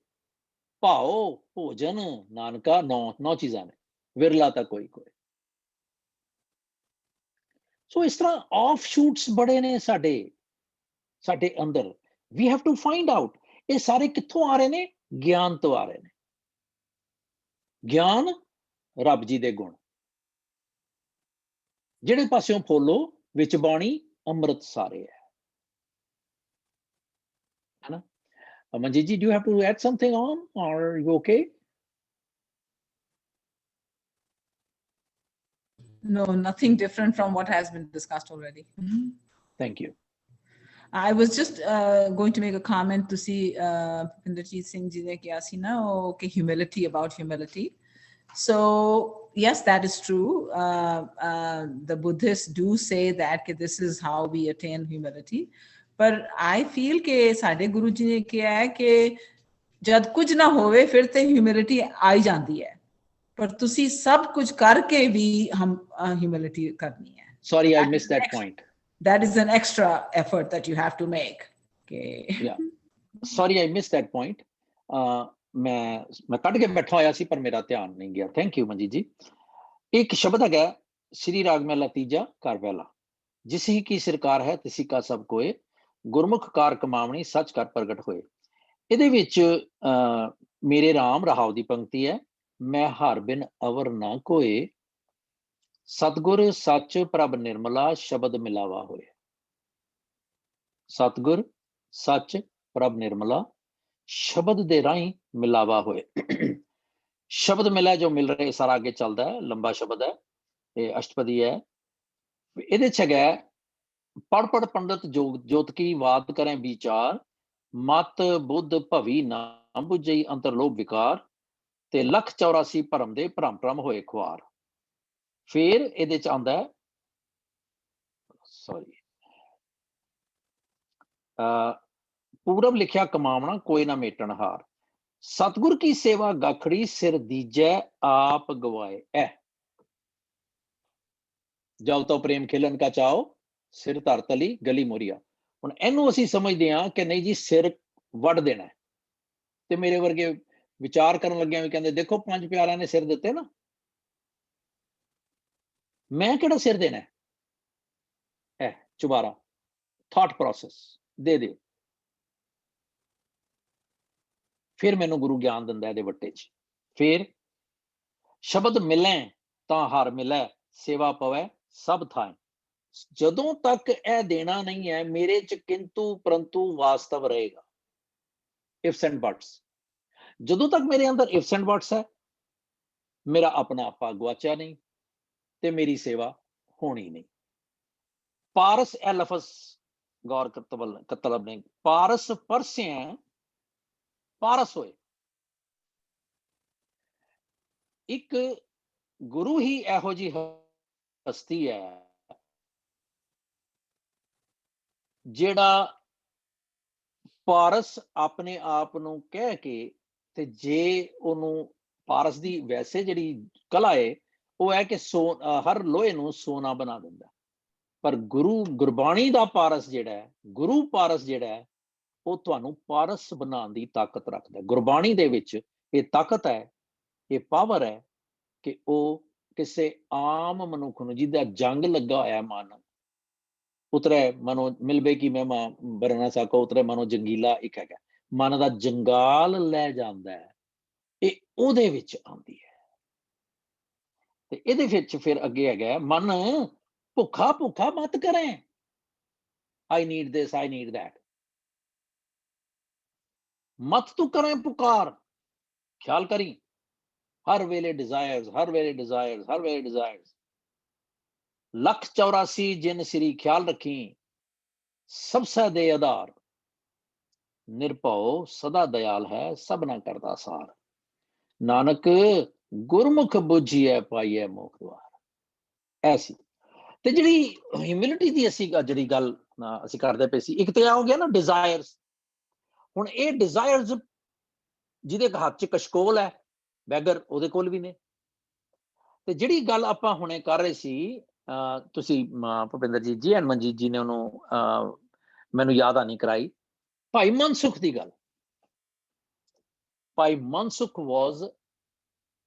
ਭਾਓ ਭੋਜਨ, ਨਾਨਕਾ। 9 ਚੀਜ਼ਾਂ ਨੇ, ਵਿਰਲਾ ਤਾਂ ਕੋਈ ਕੋਏ। ਸੋ ਇਸ ਤਰ੍ਹਾਂ ਆਫ ਸ਼ੂਟਸ ਬੜੇ ਨੇ ਸਾਡੇ ਅੰਦਰ। We have to find out ਇਹ ਸਾਰੇ ਕਿੱਥੋਂ ਆ ਰਹੇ ਨੇ? ਗਿਆਨ ਤੋਂ ਆ ਰਹੇ ਨੇ। ਗਿਆਨ ਰੱਬ ਜੀ ਦੇ ਗੁਣ, ਜਿਹੜੇ ਪਾਸਿਓਂ ਫੋਲੋ ਵਿੱਚ ਬਾਣੀ ਅੰਮ੍ਰਿਤ ਸਾਰੇ ਹੈ ਨਾ। Manjit ji, do you have to add something on, or are you okay? No, nothing different from what has been discussed already. Thank you. I was just going to make a comment to see Inderjeet Singh ji ne kiya si na, okay, humility, about humility. So yes, that is true. The Buddhists do say that this is how we attain humility. पर I feel कि साडे गुरु जी ने किया है कि जद कुछ ना होवे फिर ते ह्यूमिलिटी आई जाती है, पर तुसी सब कुछ करके भी हम ह्यूमिलिटी करनी है। Sorry, I missed that point. That is an extra effort that you have to make. Okay. Yeah. Sorry, I missed that point. मैं कट के बैठा होया सी पर मेरा ध्यान नहीं गया। Thank you मंजीत जी। एक शब्द है श्री राग में लतीजा कर पहला, जिसी की सरकार है तिसी का सब कोए, गुरमुख कार कमावनी सच कर प्रगट होए। ਇਹਦੇ ਵਿੱਚ ਮੇਰੇ ਰਾਮ ਰਹਾਉ ਦੀ ਪੰਕਤੀ ਹੈ, ਮੈਂ ਹਰ ਬਿਨ ਅਵਰ ਨਾ ਕੋਏ, ਸਤਗੁਰ ਸੱਚ ਪ੍ਰਭ ਨਿਰਮਲਾ ਸ਼ਬਦ ਮਿਲਾਵਾ ਹੋਏ। ਸਤਗੁਰ ਸੱਚ ਪ੍ਰਭ ਨਿਰਮਲਾ ਸ਼ਬਦ ਦੇ ਰਾਹੀਂ ਮਿਲਾਵਾ ਹੋਏ। ਸ਼ਬਦ ਮਿਲਾ ਜੋ ਮਿਲ ਰਿਹਾ, ਸਾਰਾ ਅੱਗੇ ਚੱਲਦਾ ਹੈ, ਲੰਬਾ ਸ਼ਬਦ ਹੈ, ਇਹ ਅਸ਼ਟਪਦੀ ਹੈ। ਇਹਦੇ ਚ ਹੈਗਾ ਪੜ ਪੜ ਪੰਡਤ ਜੋਤ ਕੀ ਵਾਤ ਕਰੇ ਵਿਚਾਰ, ਮਤ ਬੁੱਧ ਭਵੀ ਨਾ ਬੁਝਈ ਅੰਤਰਲੋਭ ਵਿਕਾਰ, ਤੇ 184 ਭਰਮ ਦੇ ਭਰਮ ਭਰਮ ਹੋਏ ਖੁਆਰ। ਫਿਰ ਇਹਦੇ ਚ ਆਉਂਦਾ ਹੈ, ਸੌਰੀ, ਪੂਰਬ ਲਿਖਿਆ ਕਮਾਵਣਾ ਕੋਈ ਨਾ ਮੇਟਣ ਹਾਰ, ਸਤਗੁਰ ਕੀ ਸੇਵਾ ਗਾਖੜੀ ਸਿਰ ਦੀਜੈ ਆਪ ਗਵਾਏ। ਜਾਓ ਤਾਂ ਪ੍ਰੇਮ ਖੇਲਣ ਕਾ ਚਾਓ, ਸਿਰ ਧਰ ਤਲੀ ਗਲੀ ਮੋਰੀਆ। ਹੁਣ ਇਹਨੂੰ ਅਸੀਂ ਸਮਝਦੇ ਹਾਂ ਕਿ ਨਹੀਂ ਜੀ ਸਿਰ ਵੱਢ ਦੇਣਾ, ਤੇ ਮੇਰੇ ਵਰਗੇ ਵਿਚਾਰ ਕਰਨ ਲੱਗਿਆ ਵੀ ਕਹਿੰਦੇ ਦੇਖੋ 5 ਪਿਆਰਿਆਂ ਨੇ ਸਿਰ ਦਿੱਤੇ ਨਾ, ਮੈਂ ਕਿਹੜਾ ਸਿਰ ਦੇਣਾ ਹੈ। ਚੁਬਾਰਾ ਥਾਟ ਪ੍ਰੋਸੈਸ ਦੇ ਦਿਓ। ਫਿਰ ਮੈਨੂੰ ਗੁਰੂ ਗਿਆਨ ਦਿੰਦਾ ਇਹਦੇ ਵੱਟੇ ਚ। ਫਿਰ ਸ਼ਬਦ ਮਿਲੈ ਤਾਂ ਹਰ ਮਿਲੈ, ਸੇਵਾ ਪਵੈ ਸਭ ਥਾਂ। ਜਦੋਂ ਤੱਕ ਇਹ ਦੇਣਾ ਨਹੀਂ ਹੈ, ਮੇਰੇ ਚ ਕਿੰਤੂ ਪਰੰਤੂ ਵਾਸਤਵ ਰਹੇਗਾ, ਇਫਸ ਐਂਡ ਬਟਸ। ਜਦੋਂ ਤੱਕ ਮੇਰੇ ਅੰਦਰ ਇਫਸ ਐਂਡ ਬਟਸ ਹੈ, ਮੇਰਾ ਆਪਣਾ ਆਪਾ ਗਵਾਚਿਆ ਨਹੀਂ ਤੇ ਮੇਰੀ ਸੇਵਾ ਹੋਣੀ ਨਹੀਂ। ਪਾਰਸ ਇਹ ਲਫ਼ਜ਼ ਗੌਰ ਕਤਲਬ ਨੇ, ਪਾਰਸ ਪਰਸਿਆ ਪਾਰਸ ਹੋਏ। ਇੱਕ ਗੁਰੂ ਹੀ ਇਹੋ ਜਿਹੀ ਹਸਤੀ ਹੈ ਜਿਹੜਾ ਪਾਰਸ ਆਪਣੇ ਆਪ ਨੂੰ ਕਹਿ ਕੇ, ਤੇ ਜੇ ਉਹਨੂੰ ਪਾਰਸ ਦੀ ਵੈਸੇ ਜਿਹੜੀ ਕਲਾ ਹੈ ਉਹ ਹੈ ਕਿ ਹਰ ਲੋਹੇ ਨੂੰ ਸੋਨਾ ਬਣਾ ਦਿੰਦਾ, ਪਰ ਗੁਰਬਾਣੀ ਦਾ ਪਾਰਸ ਜਿਹੜਾ ਹੈ, ਗੁਰੂ ਪਾਰਸ ਜਿਹੜਾ ਹੈ, ਉਹ ਤੁਹਾਨੂੰ ਪਾਰਸ ਬਣਾਉਣ ਦੀ ਤਾਕਤ ਰੱਖਦਾ। ਗੁਰਬਾਣੀ ਦੇ ਵਿੱਚ ਇਹ ਤਾਕਤ ਹੈ, ਇਹ ਪਾਵਰ ਹੈ ਕਿ ਉਹ ਕਿਸੇ ਆਮ ਮਨੁੱਖ ਨੂੰ ਜਿਹਦਾ ਜੰਗ ਲੱਗਾ ਹੋਇਆ ਮਨ ਉਤਰੇ ਮਨੋ ਮਿਲਵੇ ਕੀ ਮੈਂ ਬਰਨਾ ਸਾਕੋ ਉਤਰੇ ਮਨੋ ਜੰਗੀਲਾ ਇੱਕ ਹੈਗਾ ਮਨ ਦਾ ਜੰਗਾਲ ਲੈ ਜਾਂਦਾ ਹੈ, ਇਹ ਉਹਦੇ ਵਿੱਚ ਆਉਂਦੀ ਹੈ। ਤੇ ਇਹਦੇ ਵਿੱਚ ਫਿਰ ਅੱਗੇ ਹੈਗਾ ਮਨ ਭੁੱਖਾ ਭੁੱਖਾ ਮਤ ਕਰੇ, I need this, I need that, ਮਤ ਤੂੰ ਕਰੇ ਪੁਕਾਰ, ਖਿਆਲ ਕਰੀ ਹਰ ਵੇਲੇ ਡਿਜ਼ਾਇਰਸ, ਹਰ ਵੇਲੇ ਡਿਜ਼ਾਇਰਸ, ਹਰ ਵੇਲੇ ਡਿਜ਼ਾਇਰਸ, 184 ਜਿਨ ਸ੍ਰੀ ਖਿਆਲ ਰੱਖੀ, ਸਬਸੇ ਦੇ ਆਧਾਰ, ਨਿਰਭਉ ਸਦਾ ਦਇਆਲ ਹੈ, ਸਭਨਾ ਕਰਦਾ ਸਾਰ, ਨਾਨਕ ਗੁਰਮੁਖ ਬੁੱਝੀਐ ਪਾਈਐ ਮੋਖ ਦੁਆਰ। ਐਸੀ ਤੇ ਜਿਹੜੀ ਹਿਊਮਿਲਿਟੀ ਦੀ ਅਸੀਂ ਜਿਹੜੀ ਗੱਲ ਅਸੀਂ ਕਰਦੇ ਪਏ ਸੀ, ਇੱਕ ਤੇ ਆ ਹੋ ਗਿਆ ਨਾ ਡਿਜ਼ਾਇਰਸ। ਹੁਣ ਇਹ ਡਿਜ਼ਾਇਰਸ ਜਿਹਦੇ ਹੱਥ 'ਚ ਕਸ਼ਕੋਲ ਹੈ, ਬੈਗਰ ਉਹਦੇ ਕੋਲ ਵੀ ਨੇ। ਤੇ ਜਿਹੜੀ ਗੱਲ ਆਪਾਂ ਹੁਣੇ ਕਰ ਰਹੇ ਸੀ, ਤੁਸੀਂ ਭੁਪਿੰਦਰ ਜੀ ਐਨ ਮਨਜੀਤ ਜੀ ਨੇ ਉਹਨੂੰ ਮੈਨੂੰ ਯਾਦ ਨਹੀਂ ਕਰਾਈ, ਭਾਈ ਮਨਸੁਖ ਦੀ ਗੱਲ। ਭਾਈ Mansukh was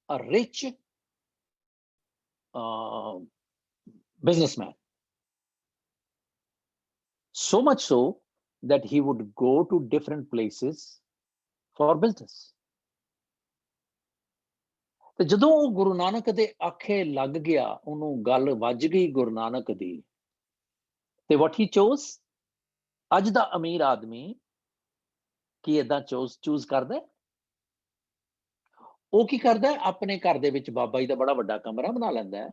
a rich businessman, so much so that he would go to different places for business. ਤੇ ਜਦੋਂ ਉਹ ਗੁਰੂ ਨਾਨਕ ਦੇ ਆਖੇ ਲੱਗ ਗਿਆ, ਉਹਨੂੰ ਗੱਲ ਵੱਜ ਗਈ ਗੁਰੂ ਨਾਨਕ ਦੀ, ਤੇ what he chose, ਅੱਜ ਦਾ ਅਮੀਰ ਆਦਮੀ ਕੀ ਏਦਾਂ ਚੂਜ਼ ਕਰਦਾ? ਉਹ ਕੀ ਕਰਦਾ? ਆਪਣੇ ਘਰ ਦੇ ਵਿੱਚ ਬਾਬਾ ਜੀ ਦਾ ਬੜਾ ਵੱਡਾ ਕਮਰਾ ਬਣਾ ਲੈਂਦਾ,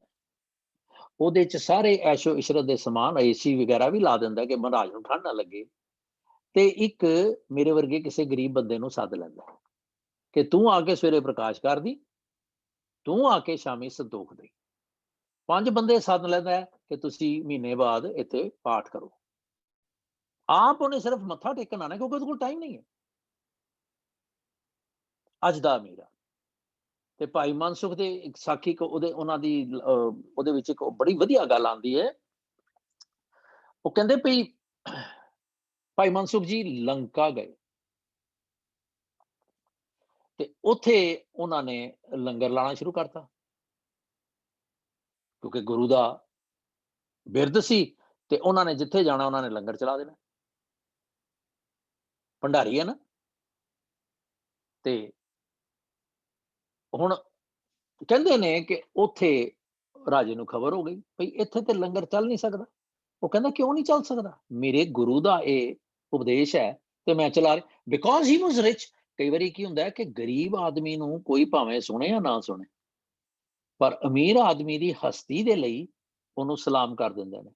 ਉਹਦੇ 'ਚ ਸਾਰੇ ਐਸ਼ੋ ਇਸ਼ਰਤ ਦੇ ਸਮਾਨ, ਏਸੀ ਵਗੈਰਾ ਵੀ ਲਾ ਦਿੰਦਾ ਕਿ ਮਹਾਰਾਜ ਨੂੰ ਠੰਡ ਨਾ ਲੱਗੇ। ਤੇ ਇੱਕ ਮੇਰੇ ਵਰਗੇ ਕਿਸੇ ਗਰੀਬ ਬੰਦੇ ਨੂੰ ਸੱਦ ਲੈਂਦਾ ਕਿ ਤੂੰ ਆ ਕੇ ਸਵੇਰੇ ਪ੍ਰਕਾਸ਼ ਕਰਦੀ, ਤੂੰ ਆ ਕੇ ਸ਼ਾਮੀ ਸੰਤੋਖ ਦੇ। 5 ਬੰਦੇ ਸੱਦ ਲੈਂਦਾ ਕਿ ਤੁਸੀਂ ਮਹੀਨੇ ਬਾਅਦ ਇੱਥੇ ਪਾਠ ਕਰੋ। ਆਪ ਉਹਨੇ ਸਿਰਫ ਮੱਥਾ ਟੇਕਣ ਆਣਾ, ਕਿਉਂਕਿ ਉਹਦੇ ਕੋਲ ਟਾਈਮ ਨਹੀਂ ਹੈ। ਅੱਜ ਦਾ ਅਮੀਰ। ਤੇ ਭਾਈ ਮਨਸੁਖ ਦੇ ਇੱਕ ਸਾਖੀ ਉਹਨਾਂ ਦੀ ਉਹਦੇ ਵਿੱਚ ਇੱਕ ਬੜੀ ਵਧੀਆ ਗੱਲ ਆਉਂਦੀ ਹੈ। ਉਹ ਕਹਿੰਦੇ ਭਈ ਭਾਈ ਮਨਸੁਖ ਜੀ ਲੰਕਾ ਗਏ ਤੇ ਉੱਥੇ ਉਹਨਾਂ ਨੇ ਲੰਗਰ ਲਾਣਾ ਸ਼ੁਰੂ ਕਰਤਾ, ਕਿਉਂਕਿ ਗੁਰੂ ਦਾ ਬਿਰਦ ਸੀ ਤੇ ਉਹਨਾਂ ਨੇ ਜਿੱਥੇ ਜਾਣਾ ਉਹਨਾਂ ਨੇ ਲੰਗਰ ਚਲਾ ਦੇਣਾ, ਭੰਡਾਰੀ ਹੈ ਨਾ। ਤੇ ਹੁਣ ਕਹਿੰਦੇ ਨੇ ਕਿ ਉੱਥੇ ਰਾਜੇ ਨੂੰ ਖਬਰ ਹੋ ਗਈ ਭਈ ਇੱਥੇ ਤੇ ਲੰਗਰ ਚੱਲ ਨਹੀਂ ਸਕਦਾ। ਉਹ ਕਹਿੰਦਾ ਕਿਉਂ ਨਹੀਂ ਚੱਲ ਸਕਦਾ? ਮੇਰੇ ਗੁਰੂ ਦਾ ਇਹ ਉਪਦੇਸ਼ ਹੈ ਤੇ ਮੈਂ ਚਲਾ ਰਿਹਾ, ਬਿਕੋਜ਼ ਹੀ ਵਾਸ ਰਿਚ। ਕਈ ਵਾਰੀ ਕੀ ਹੁੰਦਾ ਕਿ ਗਰੀਬ ਆਦਮੀ ਨੂੰ ਕੋਈ ਭਾਵੇਂ ਸੁਣੇ ਜਾਂ ਨਾ ਸੁਣੇ, ਪਰ ਅਮੀਰ ਆਦਮੀ ਦੀ ਹਸਤੀ ਦੇ ਲਈ ਉਹਨੂੰ ਸਲਾਮ ਕਰ ਦਿੰਦੇ ਨੇ।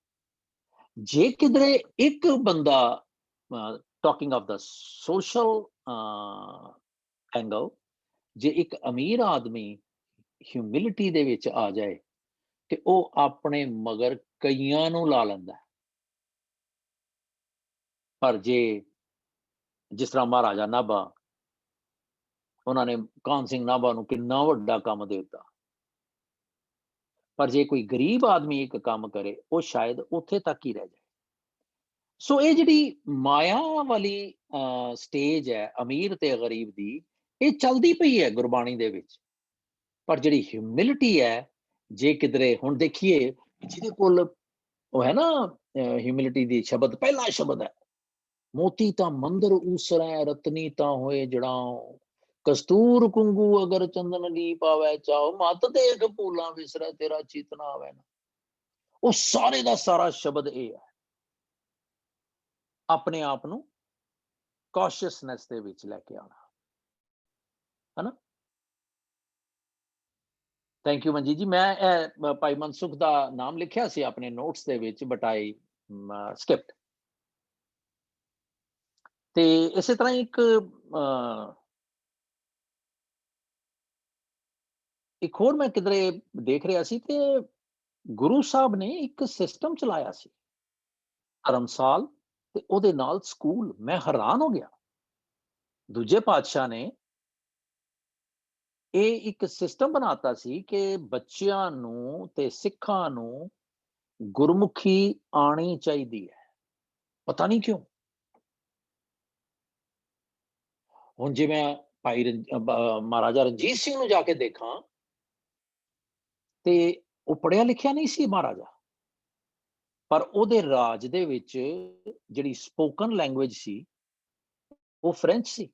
ਜੇ ਕਿਧਰੇ ਇੱਕ ਬੰਦਾ, talking of the social angle, ਜੇ ਇੱਕ ਅਮੀਰ ਆਦਮੀ ਹਿਊਮਿਲਿਟੀ ਦੇ ਵਿੱਚ ਆ ਜਾਏ ਤੇ ਉਹ ਆਪਣੇ ਮਗਰ ਕਈਆਂ ਨੂੰ ਲਾ ਲੈਂਦਾ। ਪਰ ਜੇ ਜਿਸ ਤਰ੍ਹਾਂ ਮਹਾਰਾਜਾ ਨਾਭਾ, ਉਹਨਾਂ ਨੇ ਕਾਹਨ ਸਿੰਘ ਨਾਭਾ ਨੂੰ ਕਿੰਨਾ ਵੱਡਾ ਕੰਮ ਦੇ ਦਿੱਤਾ, ਪਰ ਜੇ ਕੋਈ ਗਰੀਬ ਆਦਮੀ ਇੱਕ ਕੰਮ ਕਰੇ ਉਹ ਸ਼ਾਇਦ ਉੱਥੇ ਤੱਕ ਹੀ ਰਹਿ ਜਾਏ। ਸੋ ਇਹ ਜਿਹੜੀ ਮਾਇਆ ਵਾਲੀ ਸਟੇਜ ਹੈ ਅਮੀਰ ਤੇ ਗਰੀਬ ਦੀ, ਇਹ ਚੱਲਦੀ ਪਈ ਹੈ ਗੁਰਬਾਣੀ ਦੇ ਵਿੱਚ। ਪਰ ਜਿਹੜੀ ਹਿਊਮਿਲਿਟੀ ਹੈ, ਜੇ ਕਿਧਰੇ ਹੁਣ ਦੇਖੀਏ ਜਿਹਦੇ ਕੋਲ ਉਹ ਹੈ ਨਾ ਹਿਊਮਿਲਿਟੀ ਦੀ ਸ਼ਬਦ, ਪਹਿਲਾ ਸ਼ਬਦ ਹੈ ਮੋਤੀ ਤਾਂ ਮੰਦਰ ਊਸਰੈ, ਰਤਨੀ ਤਾਂ ਹੋਏ ਜੜਾਓ, ਕਸਤੂਰ ਕੁੰਗੂ ਅਗਰ ਚੰਦਨ ਲੀ ਪਾਵੈ ਚਾਓ, ਮਤ ਦੇਖ ਭੂਲਾਂ ਵਿਸਰੈ ਤੇਰਾ ਚਿਤਨਾ ਆਵੈ ਨਾ। ਉਹ ਸਾਰੇ ਦਾ ਸਾਰਾ ਸ਼ਬਦ ਇਹ ਹੈ, ਆਪਣੇ ਆਪ ਨੂੰ ਕੌਸ਼ੀਅਸਨੈਸ ਦੇ ਵਿੱਚ ਲੈ ਕੇ ਆਉਣਾ, ਹੈ ਨਾ। ਥੈਂਕ ਯੂ ਮਨਜੀਤ ਜੀ। ਮੈਂ ਭਾਈ ਮਨਸੁਖ ਦਾ ਨਾਮ ਲਿਖਿਆ ਸੀ ਆਪਣੇ ਨੋਟਸ ਦੇ ਵਿੱਚ, ਬਟ ਆਈ ਸਕਿਪਡ। ਤੇ ਇਸੇ ਤਰ੍ਹਾਂ ਇੱਕ ਹੋਰ ਮੈਂ ਕਿਧਰੇ ਦੇਖ ਰਿਹਾ ਸੀ ਤੇ ਗੁਰੂ ਸਾਹਿਬ ਨੇ ਇੱਕ ਸਿਸਟਮ ਚਲਾਇਆ ਸੀ, ਧਰਮਸਾਲ ਤੇ ਉਹਦੇ ਨਾਲ ਸਕੂਲ। ਮੈਂ ਹੈਰਾਨ ਹੋ ਗਿਆ। ਦੂਜੇ ਪਾਤਸ਼ਾਹ ਨੇ ਇਹ ਇੱਕ ਸਿਸਟਮ ਬਣਾਤਾ ਸੀ ਕਿ ਬੱਚਿਆਂ ਨੂੰ ਤੇ ਸਿੱਖਾਂ ਨੂੰ ਗੁਰਮੁਖੀ ਆਣੀ ਚਾਹੀਦੀ ਹੈ। ਪਤਾ ਨਹੀਂ ਕਿਉਂ। ਹੁਣ ਜੇ ਮੈਂ ਭਾਈ ਮਹਾਰਾਜਾ ਰਣਜੀਤ ਸਿੰਘ ਨੂੰ ਜਾ ਕੇ ਦੇਖਾਂ ਤੇ ਉਹ ਪੜ੍ਹਿਆ ਲਿਖਿਆ ਨਹੀਂ ਸੀ ਮਹਾਰਾਜਾ, ਪਰ ਉਹਦੇ ਰਾਜ ਦੇ ਵਿੱਚ ਜਿਹੜੀ ਸਪੋਕਨ ਲੈਂਗੁਏਜ ਸੀ ਉਹ ਫ੍ਰੈਂਚ ਸੀ।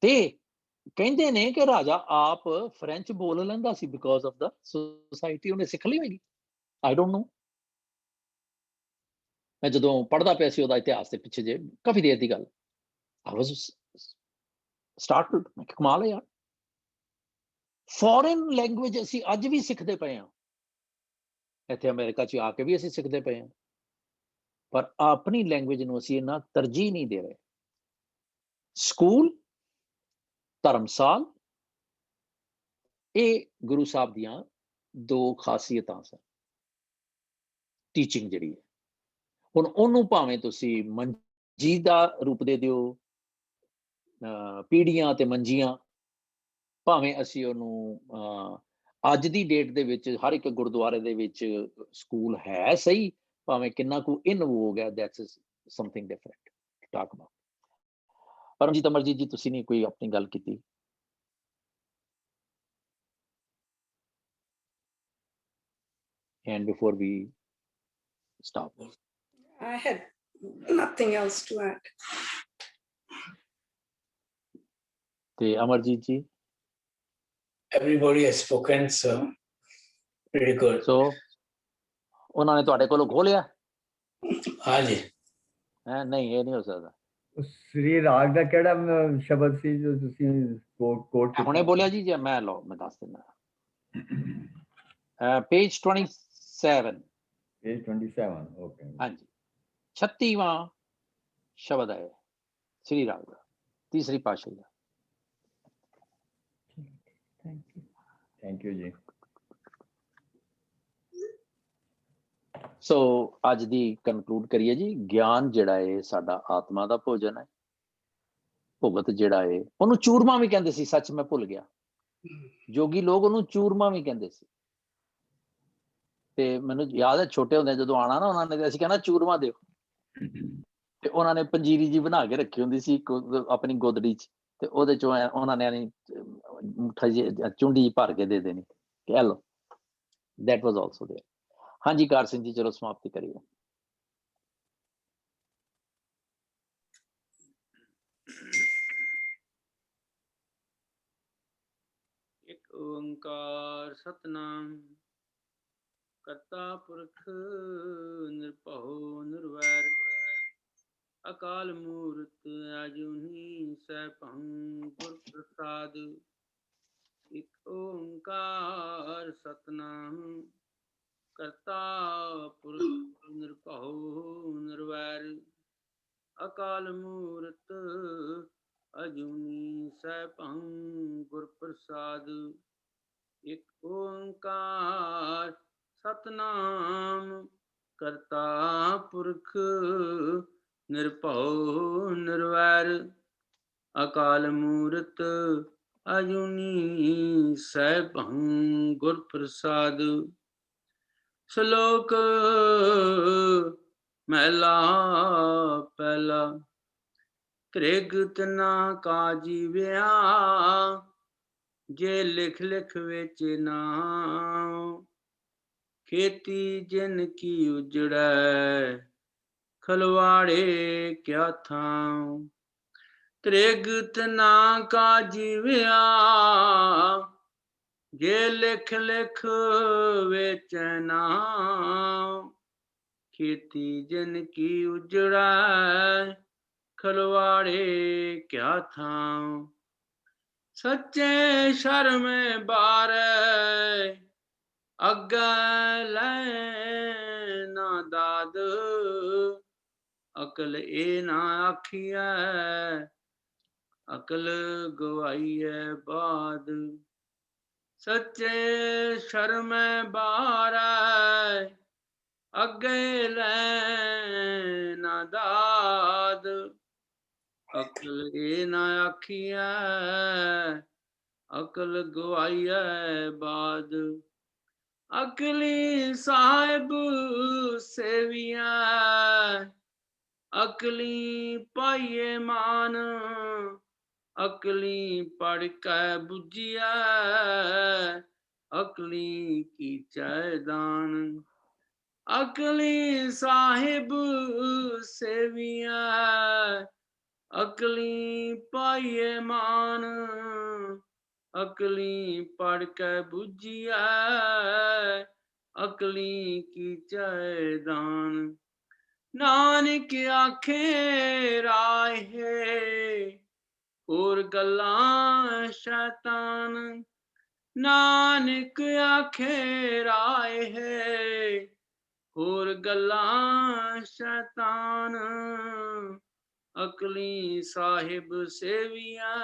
ਤੇ ਕਹਿੰਦੇ ਨੇ ਕਿ ਰਾਜਾ ਆਪ ਫ੍ਰੈਂਚ ਬੋਲ ਲੈਂਦਾ ਸੀ ਬਿਕੋਜ਼ ਆਫ ਦਾ ਸੋਸਾਇਟੀ। ਉਹਨੇ ਸਿੱਖ ਲਈ ਹੋਏਗੀ, ਆਈ ਡੋਂਟ ਨੋ। ਮੈਂ ਜਦੋਂ ਪੜ੍ਹਦਾ ਪਿਆ ਸੀ ਉਹਦਾ ਇਤਿਹਾਸ ਦੇ ਪਿੱਛੇ ਜੇ ਕਾਫੀ ਦੇਰ ਦੀ ਗੱਲ, ਆਈ ਵਾਸ ਸਟਾਰਟਡ। ਮੈਂ ਕਿਹਾ ਕਮਾਲ ਹੈ ਯਾਰ, ਫੋਰਨ ਲੈਂਗੁਏਜ ਅਸੀਂ ਅੱਜ ਵੀ ਸਿੱਖਦੇ ਪਏ ਹਾਂ, ਇੱਥੇ ਅਮਰੀਕਾ 'ਚ ਆ ਕੇ ਵੀ ਅਸੀਂ ਸਿੱਖਦੇ ਪਏ ਹਾਂ, ਪਰ ਆਪਣੀ ਲੈਂਗੁਏਜ ਨੂੰ ਅਸੀਂ ਇੰਨਾ ਤਰਜੀਹ ਨਹੀਂ ਦੇ ਰਹੇ। ਸਕੂਲ, ਧਰਮਸਾਲ, ਇਹ ਗੁਰੂ ਸਾਹਿਬ ਦੀਆਂ ਦੋ ਖਾਸੀਅਤਾਂ ਸਨ। ਟੀਚਿੰਗ ਜਿਹੜੀ ਹੈ, ਹੁਣ ਉਹਨੂੰ ਭਾਵੇਂ ਤੁਸੀਂ ਮੰਜੀ ਦਾ ਰੂਪ ਦੇ ਦਿਓ, ਪੀੜ੍ਹੀਆਂ ਤੇ ਮੰਜੀਆਂ, ਭਾਵੇਂ ਅਸੀਂ ਉਹਨੂੰ ਅੱਜ ਦੀ ਡੇਟ ਦੇ ਵਿੱਚ ਹਰ ਇੱਕ ਗੁਰਦੁਆਰੇ ਦੇ ਵਿੱਚ ਸਕੂਲ ਹੈ ਸਹੀ, ਭਾਵੇਂ ਕਿੰਨਾ ਕੁ ਇਨਵੋਗ ਹੈ, that's something different to talk about. Paramjit Amarjit ji, ਤੁਸੀਂ ਨਹੀਂ ਕੋਈ ਆਪਣੀ ਗੱਲ ਕੀਤੀ? And before we stop, I had nothing else to add. ਤੇ ਅਮਰਜੀਤ ਜੀ? Everybody has spoken, so pretty good. So ਉਹਨਾਂ ਨੇ ਤੁਹਾਡੇ ਕੋਲੋਂ ਖੋਲਿਆ? ਹਾਂਜੀ। ਨਹੀਂ, ਇਹ ਨਹੀਂ ਹੋ ਸਕਦਾ। ਸ੍ਰੀ ਰਾਗ ਦਾ ਕਿਹੜਾ ਸ਼ਬਦ ਸੀ ਜੋ ਤੁਸੀਂ ਕੋਟ ਕੀਤਾ? ਹੁਣੇ ਬੋਲਿਆ ਜੀ, ਜੇ ਮੈਂ ਲਓ ਮੈਂ ਦੱਸ ਦਿੰਦਾ। ਪੇਜ 27। Page 27, okay. ਹਾਂਜੀ, 36ਵਾਂ ਸ਼ਬਦ ਹੈ ਸ੍ਰੀ ਰਾਗ ਦਾ, ਤੀਸਰੀ ਪਾਤਸ਼ਾਹੀ ਦਾ। ਥੈਂਕ ਯੂ ਜੀ। ਸੋ ਅੱਜ ਦੀ ਕਨਕਲੂਡ ਕਰੀਏ ਜੀ। ਗਿਆਨ ਜਿਹੜਾ ਹੈ ਸਾਡਾ ਆਤਮਾ ਦਾ ਭੋਜਨ ਹੈ। ਭੁਗਤ ਜਿਹੜਾ ਹੈ ਉਹਨੂੰ ਚੂਰਮਾ ਵੀ ਕਹਿੰਦੇ ਸੀ, ਸੱਚ ਮੈਂ ਭੁੱਲ ਗਿਆ। ਜੋਗੀ ਲੋਕ ਉਹਨੂੰ ਚੂਰਮਾ ਵੀ ਕਹਿੰਦੇ ਸੀ। ਤੇ ਮੈਨੂੰ ਯਾਦ ਹੈ ਛੋਟੇ ਹੁੰਦੇ ਜਦੋਂ ਆਉਣਾ ਨਾ ਉਹਨਾਂ ਨੇ, ਅਸੀਂ ਕਹਿਣਾ ਚੂਰਮਾ ਦਿਓ, ਤੇ ਉਹਨਾਂ ਨੇ ਪੰਜੀਰੀ ਜੀ ਬਣਾ ਕੇ ਰੱਖੀ ਹੁੰਦੀ ਸੀ ਆਪਣੀ ਗੋਦੜੀ 'ਚ, ਤੇ ਉਹਦੇ ਚੋਂ ਉਹਨਾਂ ਨੇ ਮੁੱਠਾ ਜੀ ਚੁੰਡੀ ਭਰ ਕੇ ਦੇ ਦੇਣੀ, ਕਹਿ ਲਓ। That was also there. ਹਾਂਜੀ ਕਾਰ ਸਿੰਘ ਜੀ, ਚਲੋ ਸਮਾਪਤੀ ਕਰੀਏ। ਇੱਕ ਓੰਕਾਰ ਸਤਨਾਮ ਕਰਤਾ ਪੁਰਖ ਨਿਰਭਉ ਨਿਰਵੈਰ ਅਕਾਲ ਮੂਰਤ ਅਜੂਨੀ ਸੈਭੰ ਗੁਰ ਪ੍ਰਸਾਦ। ਇੱਕ ਓੰਕਾਰ ਸਤਨਾਮ ਕਰਤਾ ਪੁਰਖ ਨਿਰਭਉ ਨਿਰਵੈਰ ਅਕਾਲ ਮੂਰਤ ਅਜੂਨੀ ਸੈਭੰ ਗੁਰ ਪ੍ਰਸਾਦ। ਇੱਕ ਓੰਕਾਰ ਸਤਨਾਮ ਕਰਤਾ ਪੁਰਖ ਨਿਰਭਉ ਨਿਰਵੈਰ ਅਕਾਲ ਮੂਰਤ ਅਜੂਨੀ ਸੈਭੰ ਗੁਰ ਪ੍ਰਸਾਦ। ਸ਼ਲੋਕ ਮਹਿਲਾ ਪਹਿਲਾ। ਤ੍ਰਿਗ ਤਨਾ ਕਾ ਜੀਵਿਆ ਜੇ ਲਿਖ ਲਿਖ ਵਿੱਚ ਨਾਮ ਖੇਤੀ ਜਿਨ ਕੀ ਉਜੜੈ ਖਲਵਾੜੇ ਕਿਆ ਥਾਂ। ਤ੍ਰਿਗ ਤਨਾ ਕਾ ਜੀਵਿਆ ਜੇ ਲਿਖ ਲਿਖ ਵਿੱਚ ਨਾਮ ਖੇਤੀ ਜਿਨ ਕੀ ਉਜੜੈ ਖਲਵਾੜੇ ਕਿਆ ਥਾਂ। ਸੱਚੇ ਸ਼ਰਮੇ ਬਾਰੈ ਅੱਗੇ ਲੈ ਨਾ ਦਾਦ ਅਕਲ ਇਹ ਨਾ ਆਖੀਐ ਅਕਲ ਗਵਾਈਐ ਬਾਦ। ਸੱਚੇ ਸ਼ਰਮੇ ਬਾਰੈ ਅੱਗੇ ਲੈ ਨਾ ਦਾਦ ਅਕਲ ਇਹ ਨਾ ਆਖੀਐ ਅਕਲ ਗਵਾਈਐ ਬਾਦ। ਅਕਲੀ ਸਾਹਿਬ ਸੇਵੀਐ ਅਕਲੀ ਪਾਈਏ ਮਾਨ ਅਕਲੀ ਪੜ ਕੇ ਬੁਝਿਆ ਅਕਲੀ ਕੀਚੈ ਦਾਨ ਅਕਲੀ ਸਾਹਿਬ ਸੇਵੀਆ ਅਕਲੀ ਪਾਈਏ ਮਾਨ ਅਕਲੀ ਪੜ ਕੇ ਬੁਝਿਆ ਅਕਲੀ ਕੀਚੈ ਦਾਨ ਨਾਨਕ ਆਖੇ ਰਾਹੇ ਹੋਰ ਗੱਲਾਂ ਸ਼ੈਤਾਨ ਨਾਨਕ ਆਖੇ ਰਾਹੇ ਹੋਰ ਗੱਲਾਂ ਸ਼ੈਤਾਨ ਅਕਲੀ ਸਾਹਿਬ ਸੇਵੀਆਂ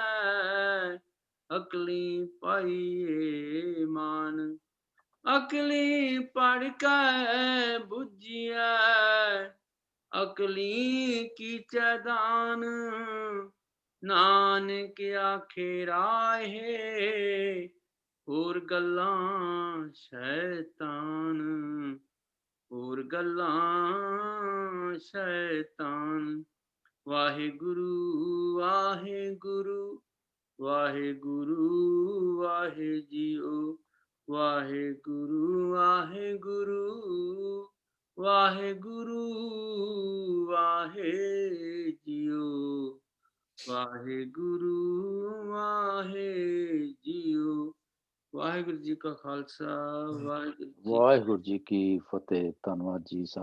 ਅਕਲੀ ਪਾਈਏ ਮਾਨ ਅਕਲੀ ਪੜ ਕੇ ਬੁਝਿਆ ਅਕਲੀ ਕੀਚੈ ਦਾਨ ਨਾਨਕ ਆਖੇ ਰਾਹੇ ਹੋਰ ਗੱਲਾਂ ਸ਼ੈਤਾਨ ਹੋਰ ਗੱਲਾਂ ਸ਼ੈਤਾਨ Waheguru Waheguru Waheguru ਵਾਹਿ JIO Waheguru Waheguru Waheguru ਵਾਹਿ JIO Waheguru ਵਾਹਿ JIO Waheguru ji ਕਾ ਖਾਲਸਾ ਵਾਹਿਗੁਰੂ ਜੀ ਕੀ ਫਤਿਹ। ਧੰਨਵਾਦ ਜੀ।